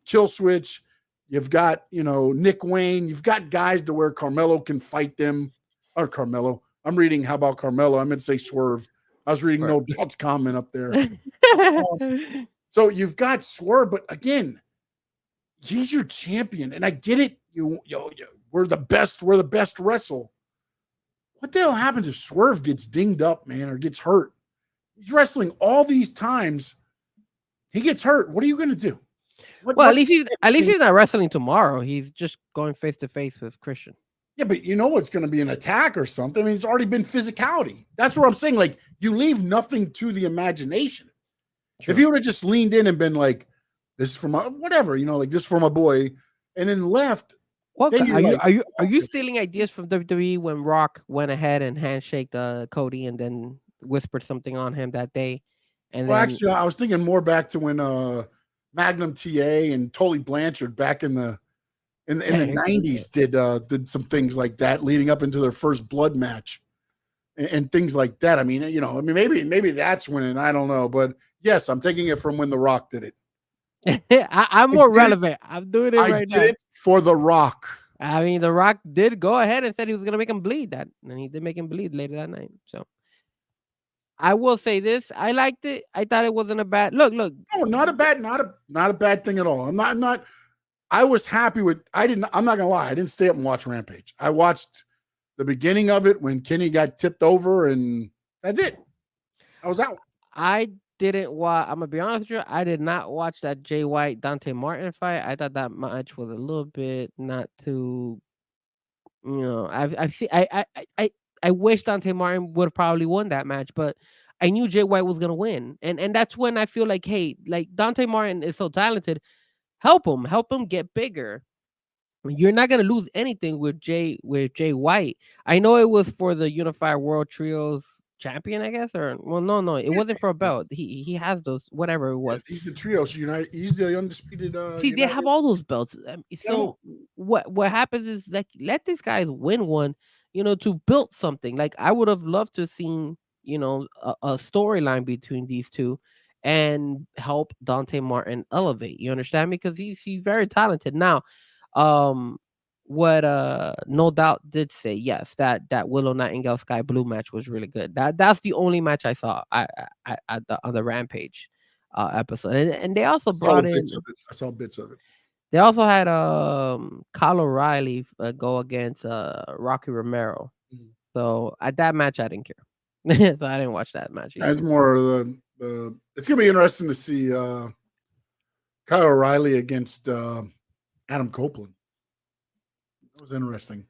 Kill Switch. You've got, Nick Wayne. You've got guys to where Carmelo can fight them. Or Carmelo. I'm reading, how about Carmelo? I meant to say Swerve. I was reading No Doubt's comment up there. So you've got Swerve, but again, he's your champion. And I get it. We're the best wrestle. What the hell happens if Swerve gets dinged up, man, or gets hurt? He's wrestling all these times. He gets hurt. What are you going to do? At least he's not wrestling tomorrow. He's just going face to face with Christian. Yeah, but it's going to be an attack or something. I mean, it's already been physicality. That's what I'm saying. Like, you leave nothing to the imagination. Sure. If you would have just leaned in and been like, this is for my whatever, like this is for my boy, and then left. Are you stealing ideas from WWE when Rock went ahead and handshaked Cody and then whispered something on him that day? Actually, I was thinking more back to when Magnum TA and Tully Blanchard back in the 90s did some things like that leading up into their first blood match and things like that. I mean, maybe that's when, I don't know, but yes, I'm taking it from when The Rock did it. I'm more relevant. I'm doing it right now. I did it for The Rock. I mean, The Rock did go ahead and said he was going to make him bleed and he did make him bleed later that night. So I will say this. I liked it. I thought it wasn't a bad look. No, not a bad thing at all. I was happy with, I'm not going to lie. I didn't stay up and watch Rampage. I watched the beginning of it when Kenny got tipped over and that's it. I was out. I didn't watch. I'm gonna be honest with you. I did not watch that Jay White Dante Martin fight. I thought that match was a little bit not too. I wish Dante Martin would have probably won that match, but I knew Jay White was gonna win, and that's when I feel like, hey, like Dante Martin is so talented. Help him get bigger. You're not gonna lose anything with Jay White. I know it was for the Unified World Trios champion, I guess, or well, no, it wasn't for a belt. He has those, whatever it was. He's the Trios United. He's the undisputed. See, they have all those belts. So what happens is, like, let these guys win one, to build something. Like, I would have loved to have seen, a storyline between these two and help Dante Martin elevate. You understand me? Because he's very talented. Now, what No Doubt did say, yes, that Willow Nightingale Sky Blue match was really good. That's the only match I saw on the Rampage episode. And they also brought in, I saw bits of it. they also had Kyle O'Reilly go against Rocky Romero. So at that match I didn't care. So I didn't watch that match either. That's more of the it's gonna be interesting to see Kyle O'Reilly against Adam Copeland. That was interesting.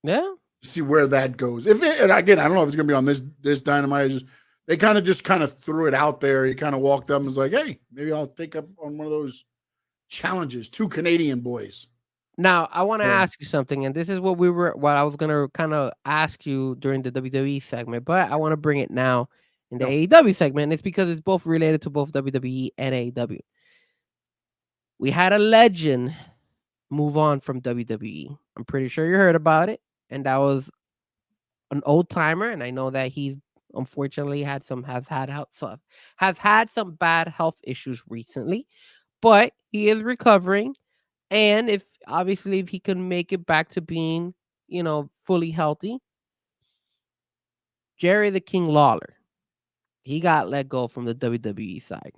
Yeah. See where that goes. And again, I don't know if it's gonna be on this Dynamite. They kind of threw it out there. He kind of walked up and was like, "Hey, maybe I'll take up on one of those challenges." 2 Canadian boys. Now I want to ask you something, and this is what I was gonna kind of ask you during the WWE segment, but I want to bring it now in the AEW segment. And it's because it's both related to both WWE and AEW. We had a legend move on from WWE. I'm pretty sure you heard about it, and that was an old timer. And I know that he's unfortunately has had some bad health issues recently, but he is recovering. And if he can make it back to being, fully healthy, Jerry the King Lawler, he got let go from the WWE side.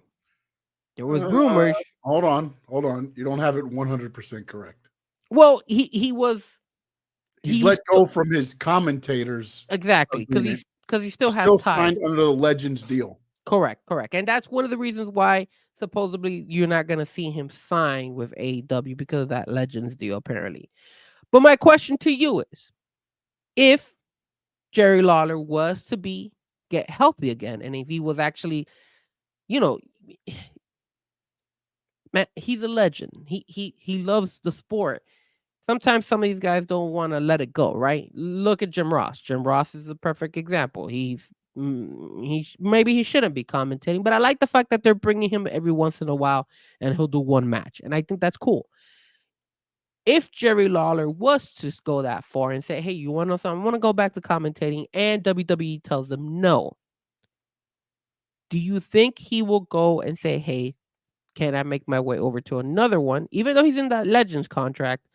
There was rumors. Hold on. You don't have it 100% correct. Well, he's let go from his commentators. Exactly, because he still has ties. Signed under the Legends deal. Correct. And that's one of the reasons why supposedly you're not going to see him sign with AEW, because of that Legends deal, apparently. But my question to you is, if Jerry Lawler was to get healthy again, and if he was actually, man, he's a legend. He loves the sport. Sometimes some of these guys don't want to let it go, right? Look at Jim Ross. Jim Ross is a perfect example. Maybe he shouldn't be commentating, but I like the fact that they're bringing him every once in a while, and he'll do one match, and I think that's cool. If Jerry Lawler was to go that far and say, "Hey, you want to know something? I want to go back to commentating," and WWE tells them no, do you think he will go and say, "Hey, can I make my way over to another one?" Even though he's in that Legends contract,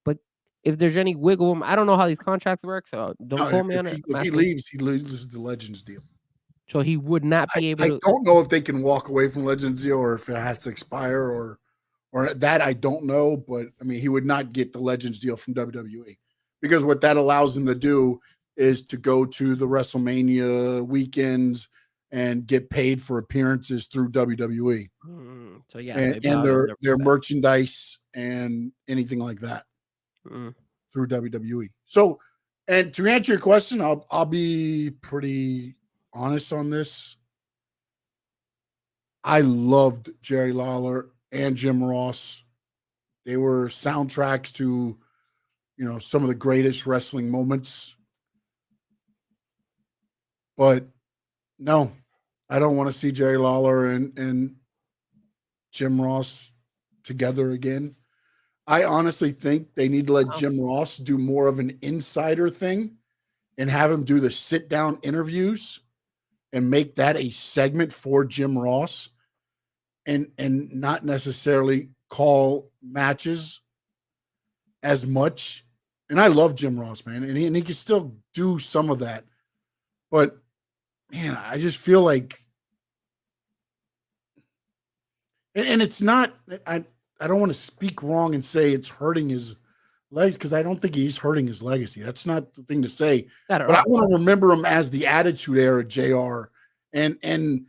but if there's any wiggle room, I don't know how these contracts work, so don't quote me on it. If he leaves, he loses the Legends deal. So he would not be able to. I don't know if they can walk away from Legends deal, or if it has to expire, or that I don't know. But I mean, he would not get the Legends deal from WWE, because what that allows him to do is to go to the WrestleMania weekends and get paid for appearances through WWE. So yeah, and their merchandise and anything like that through WWE. So, and to answer your question, I'll be pretty honest on this. I loved Jerry Lawler and Jim Ross. They were soundtracks to, some of the greatest wrestling moments. But no, I don't want to see Jerry Lawler and Jim Ross together again. I honestly think they need to let Jim Ross do more of an insider thing and have him do the sit-down interviews and make that a segment for Jim Ross, and not necessarily call matches as much. And I love Jim Ross, man, and he can still do some of that. But man, I just feel like, and it's not, I don't want to speak wrong and say it's hurting his legs, because I don't think he's hurting his legacy. That's not the thing to say. But I want to remember him as the Attitude Era JR, and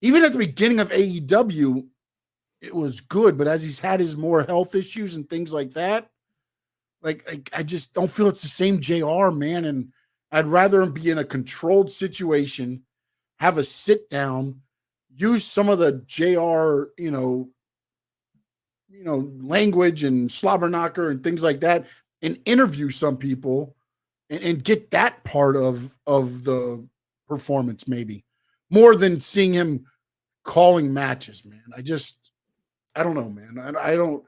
even at the beginning of AEW, it was good. But as he's had his more health issues and things like that, like I just don't feel it's the same JR, man. And I'd rather him be in a controlled situation, have a sit down, use some of the JR, language and slobber knocker and things like that, and interview some people and get that part of the performance, maybe more than seeing him calling matches, man. I don't know, man. I don't,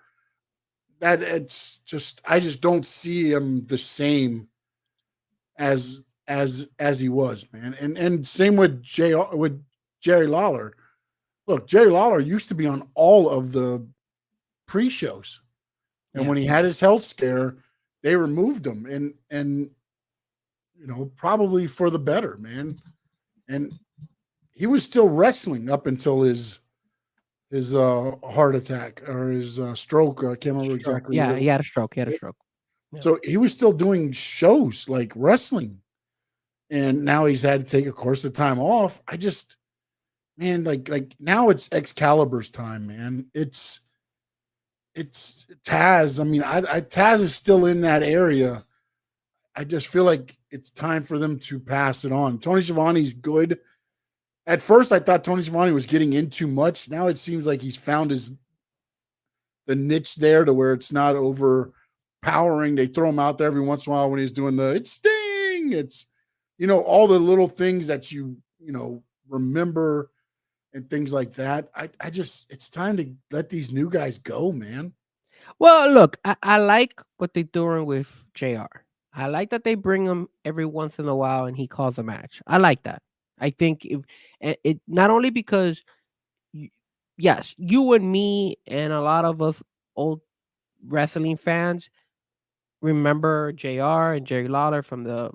I just don't see him the same as he was, man. And same with Jerry Lawler. Look, Jerry Lawler used to be on all of the pre-shows. And when he had his health scare, they removed him and probably for the better, man. And he was still wrestling up until his heart attack or his stroke. I can't remember exactly. Yeah, he had a stroke. Yeah. So he was still doing shows like wrestling. And now he's had to take a course of time off. I just, man, like now it's Excalibur's time, man. It's Taz. I mean, Taz is still in that area. I just feel like it's time for them to pass it on. Tony Schiavone's good. At first, I thought Tony Schiavone was getting in too much. Now it seems like he's found the niche there to where it's not overpowering. They throw him out there every once in a while when he's doing it's Sting. It's, all the little things that you remember and things like that. I just, it's time to let these new guys go, man. Well, look, I like what they're doing with JR. I like that they bring him every once in a while and he calls a match. I like that. I think it not only because, yes, you and me and a lot of us old wrestling fans remember JR and Jerry Lawler from the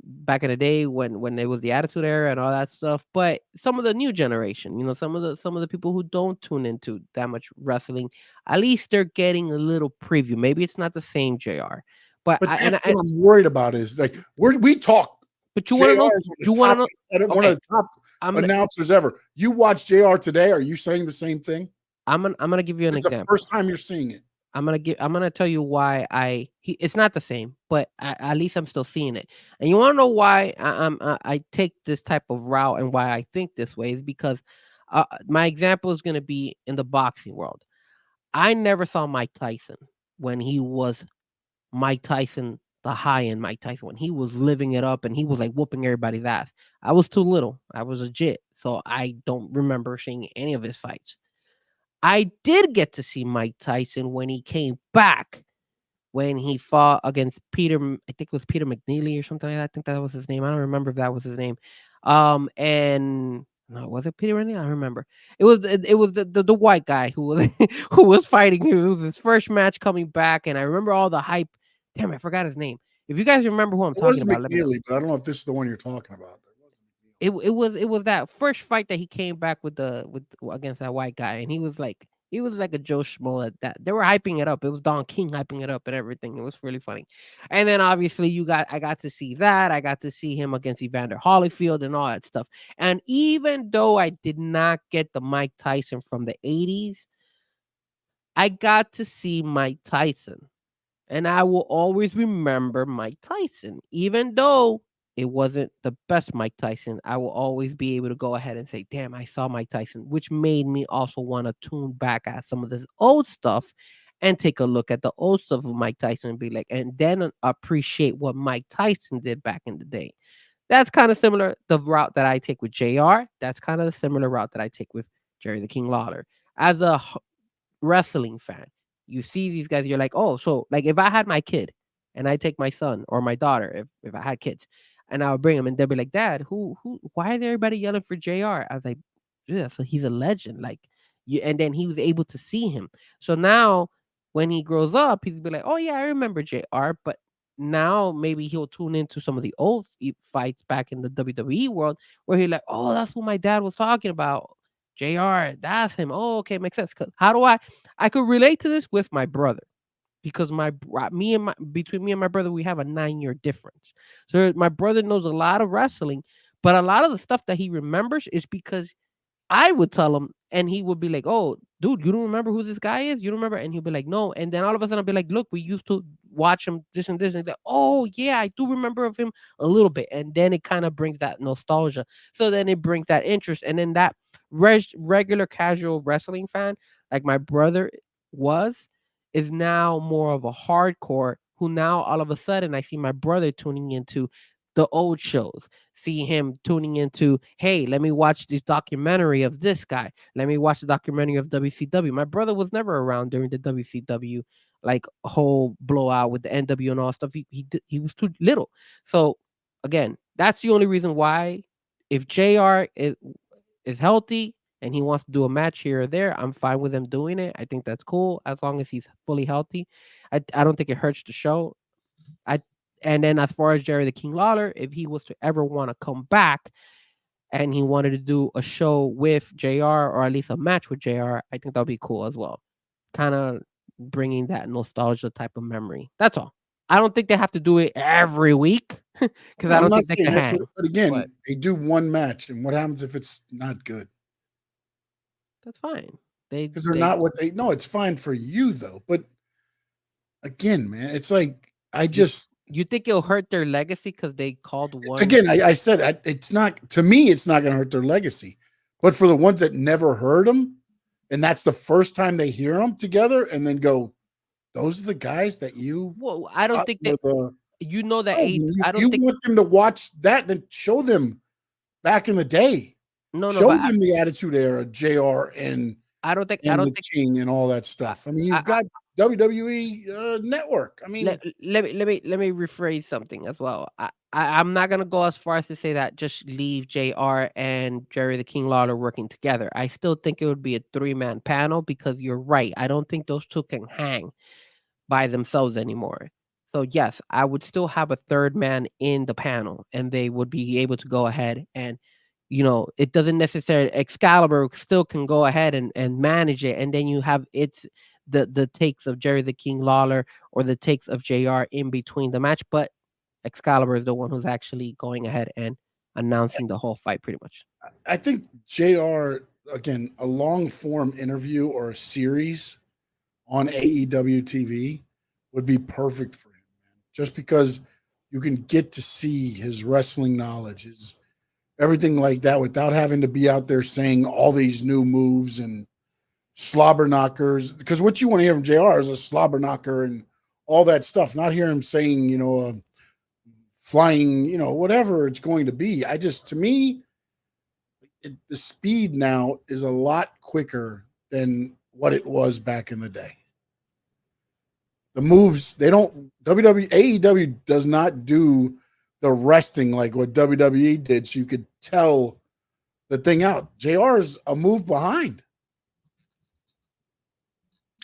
back in the day when it was the Attitude Era and all that stuff. But some of the new generation, some of the people who don't tune into that much wrestling, at least they're getting a little preview. Maybe it's not the same JR, but that's what I'm worried about is like we talk. But you want to know? You want to know? One of the top announcers ever. You watch JR today. Are you saying the same thing? I'm gonna give you an example. The first time you're seeing it. I'm gonna tell you why it's not the same, but at least I'm still seeing it. And you want to know why I take this type of route and why I think this way is because my example is gonna be in the boxing world. I never saw Mike Tyson when he was Mike Tyson, the high-end Mike Tyson, when he was living it up and he was like whooping everybody's ass. I was too little. I was a jit, so I don't remember seeing any of his fights. I did get to see Mike Tyson when he came back, when he fought against Peter, I think it was Peter McNeely or something like that. I think that was his name. I don't remember if that was his name. And no, was it Peter McNeely? I don't remember. It was the white guy who was who was fighting him. It was his first match coming back, and I remember all the hype. Damn, I forgot his name. If you guys remember who I'm talking about, McNeely, but I don't know if this is the one you're talking about. It was that first fight that he came back with against that white guy, and he was like a Joe Schmo at that. They were hyping it up. It was Don King hyping it up and everything. It was really funny. And then obviously I got to see that. I got to see him against Evander Holyfield and all that stuff. And even though I did not get the Mike Tyson from the 80s, I got to see Mike Tyson. And I will always remember Mike Tyson. Even though it wasn't the best Mike Tyson, I will always be able to go ahead and say, damn, I saw Mike Tyson, which made me also want to tune back at some of this old stuff and take a look at the old stuff of Mike Tyson and be like, and then appreciate what Mike Tyson did back in the day. That's kind of similar, the route that I take with JR. That's kind of the similar route that I take with Jerry the King Lawler. As a wrestling fan, you see these guys, you're like, oh, so like if I had my kid and I take my son or my daughter, if I had kids, and I would bring him and they'll be like, Dad, why is everybody yelling for JR? I was like, yeah, so he's a legend. Like and then he was able to see him. So now when he grows up, he's be like, oh yeah, I remember JR. But now maybe he'll tune into some of the old fights back in the WWE world where he's like, oh, that's what my dad was talking about. JR, that's him. Oh, okay, makes sense. Cause how do I could relate to this with my brother, because between me and my brother, we have a 9-year difference. So my brother knows a lot of wrestling, but a lot of the stuff that he remembers is because I would tell him, and he would be like, "Oh, dude, you don't remember who this guy is? You don't remember?" And he'll be like, "No." And then all of a sudden, I'll be like, "Look, we used to watch him this and this." And like, "Oh, yeah, I do remember of him a little bit." And then it kind of brings that nostalgia. So then it brings that interest. And then that regular casual wrestling fan, like my brother was, is now more of a hardcore who now all of a sudden I see my brother tuning into the old shows, see him tuning into, hey, let me watch this documentary of this guy. Let me watch the documentary of WCW. My brother was never around during the WCW like whole blowout with the NW and all stuff. He was too little. So again, that's the only reason why. If JR is healthy and he wants to do a match here or there, I'm fine with him doing it. I think that's cool as long as he's fully healthy. I don't think it hurts the show. I And then as far as Jerry the King Lawler, if he was to ever want to come back and he wanted to do a show with JR or at least a match with JR, I think that'll be cool as well. Kind of bringing that nostalgia type of memory. That's all. I don't think they have to do it every week because No, I I'm don't not think they saying can that, hang. but again, But they do one match, and what happens if it's not good? that's fine. Because they're not what they. No, it's fine for you though. But again, man, it's like I just You think it'll hurt their legacy because they called one? again, I said it's not to me. It's not going to hurt their legacy, but for the ones that never heard them, and that's the first time they hear them together, and then go, "Those are the guys that you." Well, I don't think that you know that No, I you don't think want them to watch that, then show them back in the day. no, Show but them the Attitude Era, JR I and don't the think King and all that stuff. I mean, you've I got WWE Network. I mean, let me rephrase something as well. I'm not gonna go as far as to say that just leave JR and Jerry the King Lawler working together. I still think it would be a 3-man panel because you're right. I don't think those two can hang by themselves anymore. So yes, I would still have a third man in the panel, and they would be able to go ahead and, it doesn't necessarily Excalibur still can go ahead and manage it, and then you have the takes of Jerry the King Lawler or the takes of JR in between the match, but Excalibur is the one who's actually going ahead and announcing the whole fight pretty much. I think JR, again, a long form interview or a series on AEW TV would be perfect for him, man. Just because you can get to see his wrestling knowledge, his everything like that, without having to be out there saying all these new moves and slobber knockers. Because what you want to hear from JR is a slobber knocker and all that stuff. Not hear him saying, flying, whatever it's going to be. To me, the speed now is a lot quicker than what it was back in the day. The moves, they don't, AEW does not do the resting like what WWE did, so you could tell the thing out. JR is a move behind.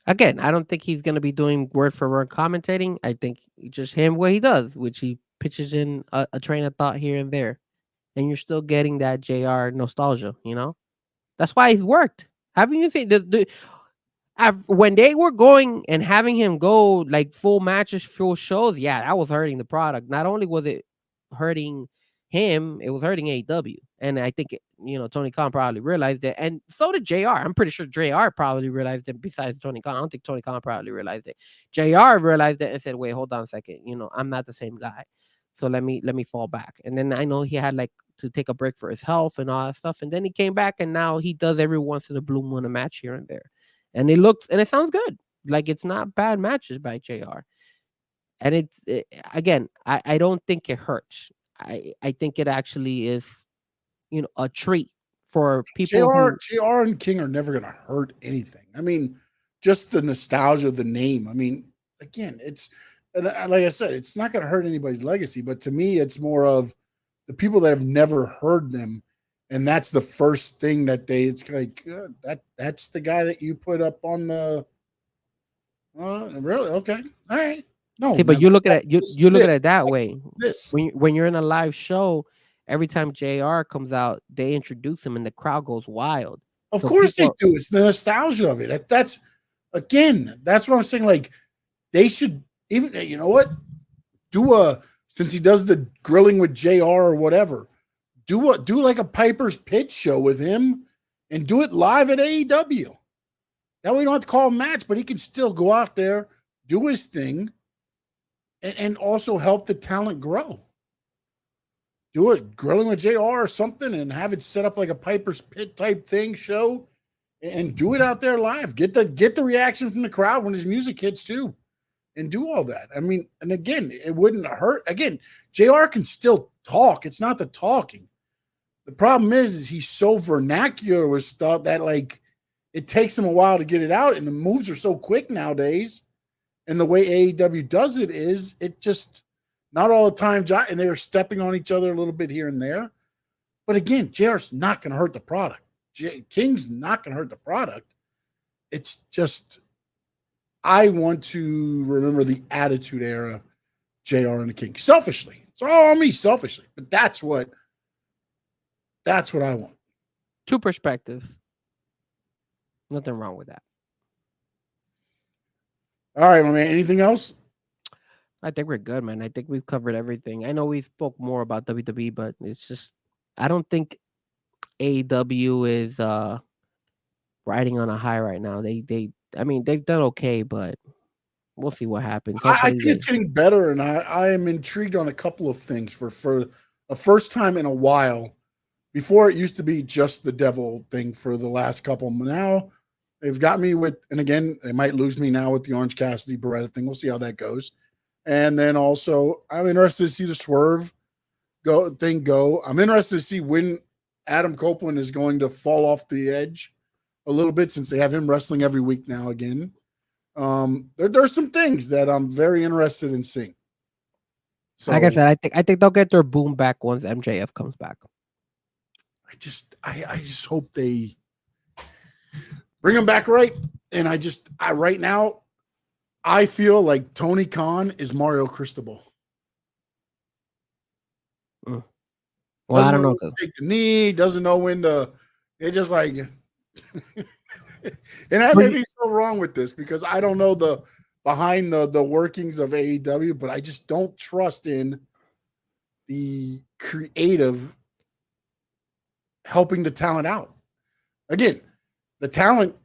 Again, I don't think he's going to be doing word for word commentating. I think just him what he does, which he pitches in a train of thought here and there, and you're still getting that JR nostalgia. That's why he's worked. Haven't you seen when they were going and having him go like full matches, full shows? Yeah, that was hurting the product. Not only was it hurting him, it was hurting AEW. And I think Tony Khan probably realized it, and so did JR. I'm pretty sure JR probably realized it. Besides Tony Khan, I don't think Tony Khan probably realized it. JR realized it and said, "Wait, hold on a second. I'm not the same guy. So let me fall back." And then I know he had like to take a break for his health and all that stuff. And then he came back, and now he does every once in a blue moon a match here and there, and it sounds good. Like it's not bad matches by JR. And again, I don't think it hurts. I think it actually is, a treat for people JR and King are never going to hurt anything. I mean, just the nostalgia of the name. I mean, again, and like I said, it's not going to hurt anybody's legacy, but to me, it's more of the people that have never heard them. And that's the first thing it's like, that's the guy that you put up on the, really? Okay. All right. No, see, but you look at it, you look at it that way. This. When you're in a live show, every time JR comes out, they introduce him and the crowd goes wild. Of course they do. It's the nostalgia of it. That's what I'm saying. Like they should even, you know what? Since he does the grilling with JR or whatever, do like a Piper's Pitch show with him and do it live at AEW. That way, you don't have to call a match, but he can still go out there, do his thing, and also help the talent grow. Do it grilling with JR or something and have it set up like a Piper's Pit type thing show and do it out there live. Get the reaction from the crowd when his music hits too. And do all that. I mean, and again, it wouldn't hurt. Again, JR can still talk. It's not the talking. The problem is he's so vernacular with stuff that like it takes him a while to get it out. And the moves are so quick nowadays. And the way AEW does it is it just not all the time. And they are stepping on each other a little bit here and there. But again, JR's not going to hurt the product. King's not going to hurt the product. It's just, I want to remember the Attitude Era, JR and the King. Selfishly. It's all on me, selfishly. But that's what I want. Two perspectives. Nothing wrong with that. All right, my man. Anything else? I think we're good, man. I think we've covered everything. I know we spoke more about WWE, but it's just, I don't think AEW is riding on a high right now. I mean, they've done okay, but we'll see what happens. I think it's getting better, and I am intrigued on a couple of things for a first time in a while. Before it used to be just the devil thing for the last couple. Now they've got me with, and again, they might lose me now with the Orange Cassidy Beretta thing. We'll see how that goes. And then also, I'm interested to see the Swerve go. I'm interested to see when Adam Copeland is going to fall off the edge a little bit, since they have him wrestling every week now again. There's some things that I'm very interested in seeing. So, like I said, I think they'll get their boom back once MJF comes back. I just hope they bring him back right. And right now, I feel like Tony Khan is Mario Cristobal. Well, I don't know. Take the knee, doesn't know when to. It's just like, and I may be so wrong with this because I don't know the behind the workings of AEW, but I just don't trust in the creative helping the talent out. Again, the talent,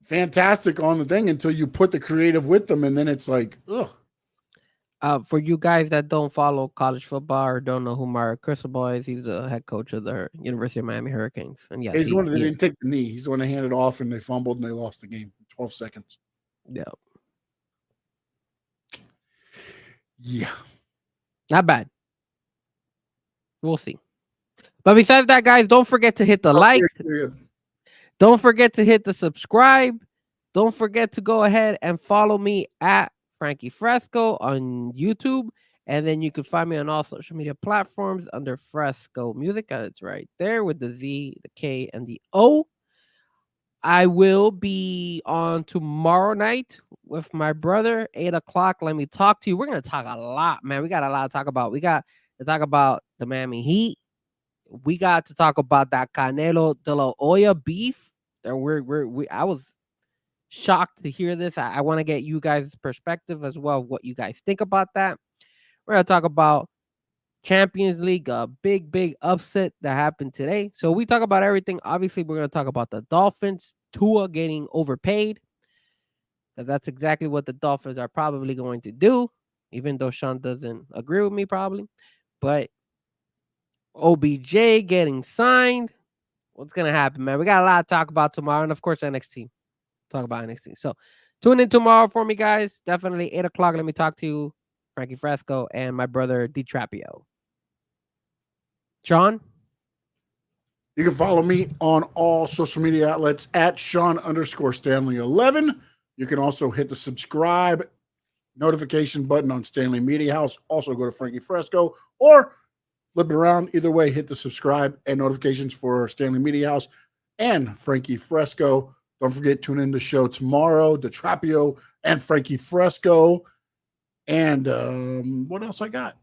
fantastic on the thing until you put the creative with them, and then it's like, ugh. For you guys that don't follow college football or don't know who Mario Cristobal is, he's the head coach of the University of Miami Hurricanes. And yes, he's the one that didn't take the knee. He's the one that handed off and they fumbled and they lost the game in 12 seconds. Yeah. Yeah. Not bad. We'll see. But besides that, guys, don't forget to hit the like. Don't forget to hit the subscribe. Don't forget to go ahead and follow me at Frankie Fresco on YouTube. And then you can find me on all social media platforms under Fresco Music. It's right there with the Z, the K, and the O. I will be on tomorrow night with my brother, 8 o'clock. Let me talk to you. We're going to talk a lot, man. We got a lot to talk about. We got to talk about the Miami Heat. We got to talk about that Canelo de la Hoya beef. And I was shocked to hear this. I want to get you guys' perspective as well of what you guys think about that. We're going to talk about Champions League, a big upset that happened today. So we talk about everything. Obviously, we're going to talk about the Dolphins, Tua getting overpaid, because that's exactly what the Dolphins are probably going to do, even though Sean doesn't agree with me probably. But OBJ getting signed. What's going to happen, man? We got a lot to talk about tomorrow. And, of course, NXT. Talk about NXT. So tune in tomorrow for me, guys. Definitely 8 o'clock. Let me talk to you, Frankie Fresco, and my brother, DiTrapio. Sean? You can follow me on all social media outlets at Sean_Stanley11. You can also hit the subscribe notification button on Stanley Media House. Also go to Frankie Fresco or flip it around. Either way, hit the subscribe and notifications for Stanley Media House and Frankie Fresco. Don't forget, tune in the show tomorrow, DiTrapio and Frankie Fresco. And what else I got?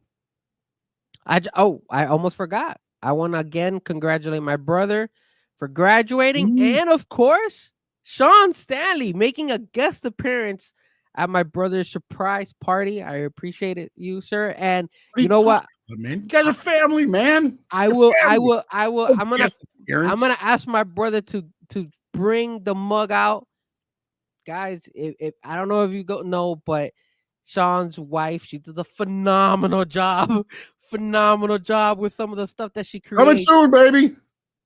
I almost forgot. I want to again congratulate my brother for graduating. And, of course, Sean Stanley making a guest appearance at my brother's surprise party. I appreciate it, you, sir. And you know what? man. You guys are family, man. I You're will. family. Don't I'm guest appearance. gonna ask my brother to bring the mug out, guys. If I don't know if you know, but Sean's wife, she does a phenomenal job, phenomenal job with some of the stuff that she Coming creates. soon, baby.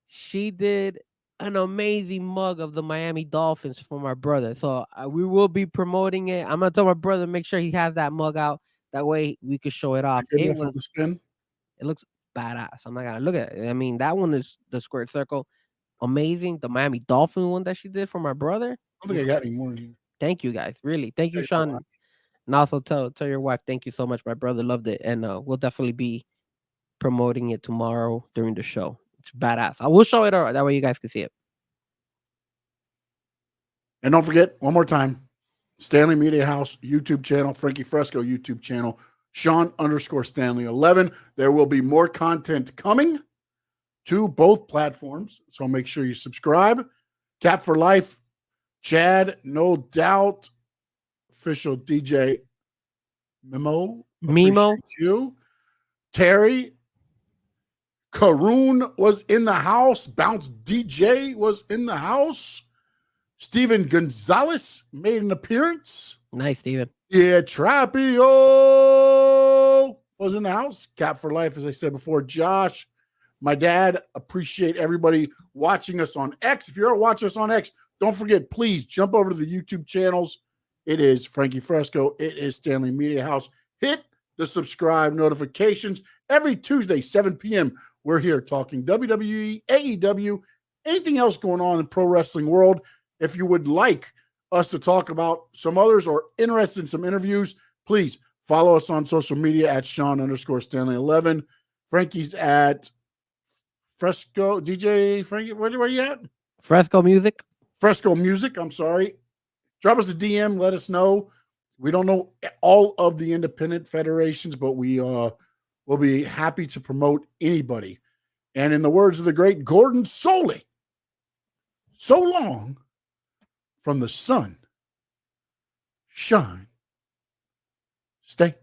She did an amazing mug of the Miami Dolphins for my brother. So we will be promoting it. I'm gonna tell my brother make sure he has that mug out. That way we could show it off. Good enough for the spin. It looks badass. I'm not gonna look at it. I mean, that one is the squared circle. Amazing. The Miami Dolphin one that she did for my brother. I don't think I got any more in here. Thank you guys. Really. Thank you, Sean. And also tell your wife thank you so much. My brother loved it. And we'll definitely be promoting it tomorrow during the show. It's badass. I will show it out. That way you guys can see it. And don't forget, one more time, Stanley Media House YouTube channel, Frankie Fresco YouTube channel, Sean_Stanley11. There will be more content coming to both platforms. So make sure you subscribe. Cap for Life, Chad, no doubt, official DJ Memo. Appreciate you. Terry, Karoon was in the house. Bounce DJ was in the house. Steven Gonzalez made an appearance. Nice, Steven. Yeah, Trappio was in the house. Cap for Life, as I said before. Josh, my dad, appreciate everybody watching us on X. If you're watching us on X, don't forget, please jump over to the YouTube channels. It is Frankie Fresco. It is Stanley Media House. Hit the subscribe notifications. Every Tuesday, 7 p.m., we're here talking WWE, AEW, anything else going on in pro wrestling world. If you would like us to talk about some others or interested in some interviews, please follow us on social media at Sean_Stanley11. Frankie's at Fresco, DJ Frankie, where are you at? Fresco Music. Fresco Music, I'm sorry. Drop us a DM, let us know. We don't know all of the independent federations, but we will be happy to promote anybody. And in the words of the great Gordon Soley, so long from the sun, shine, stay.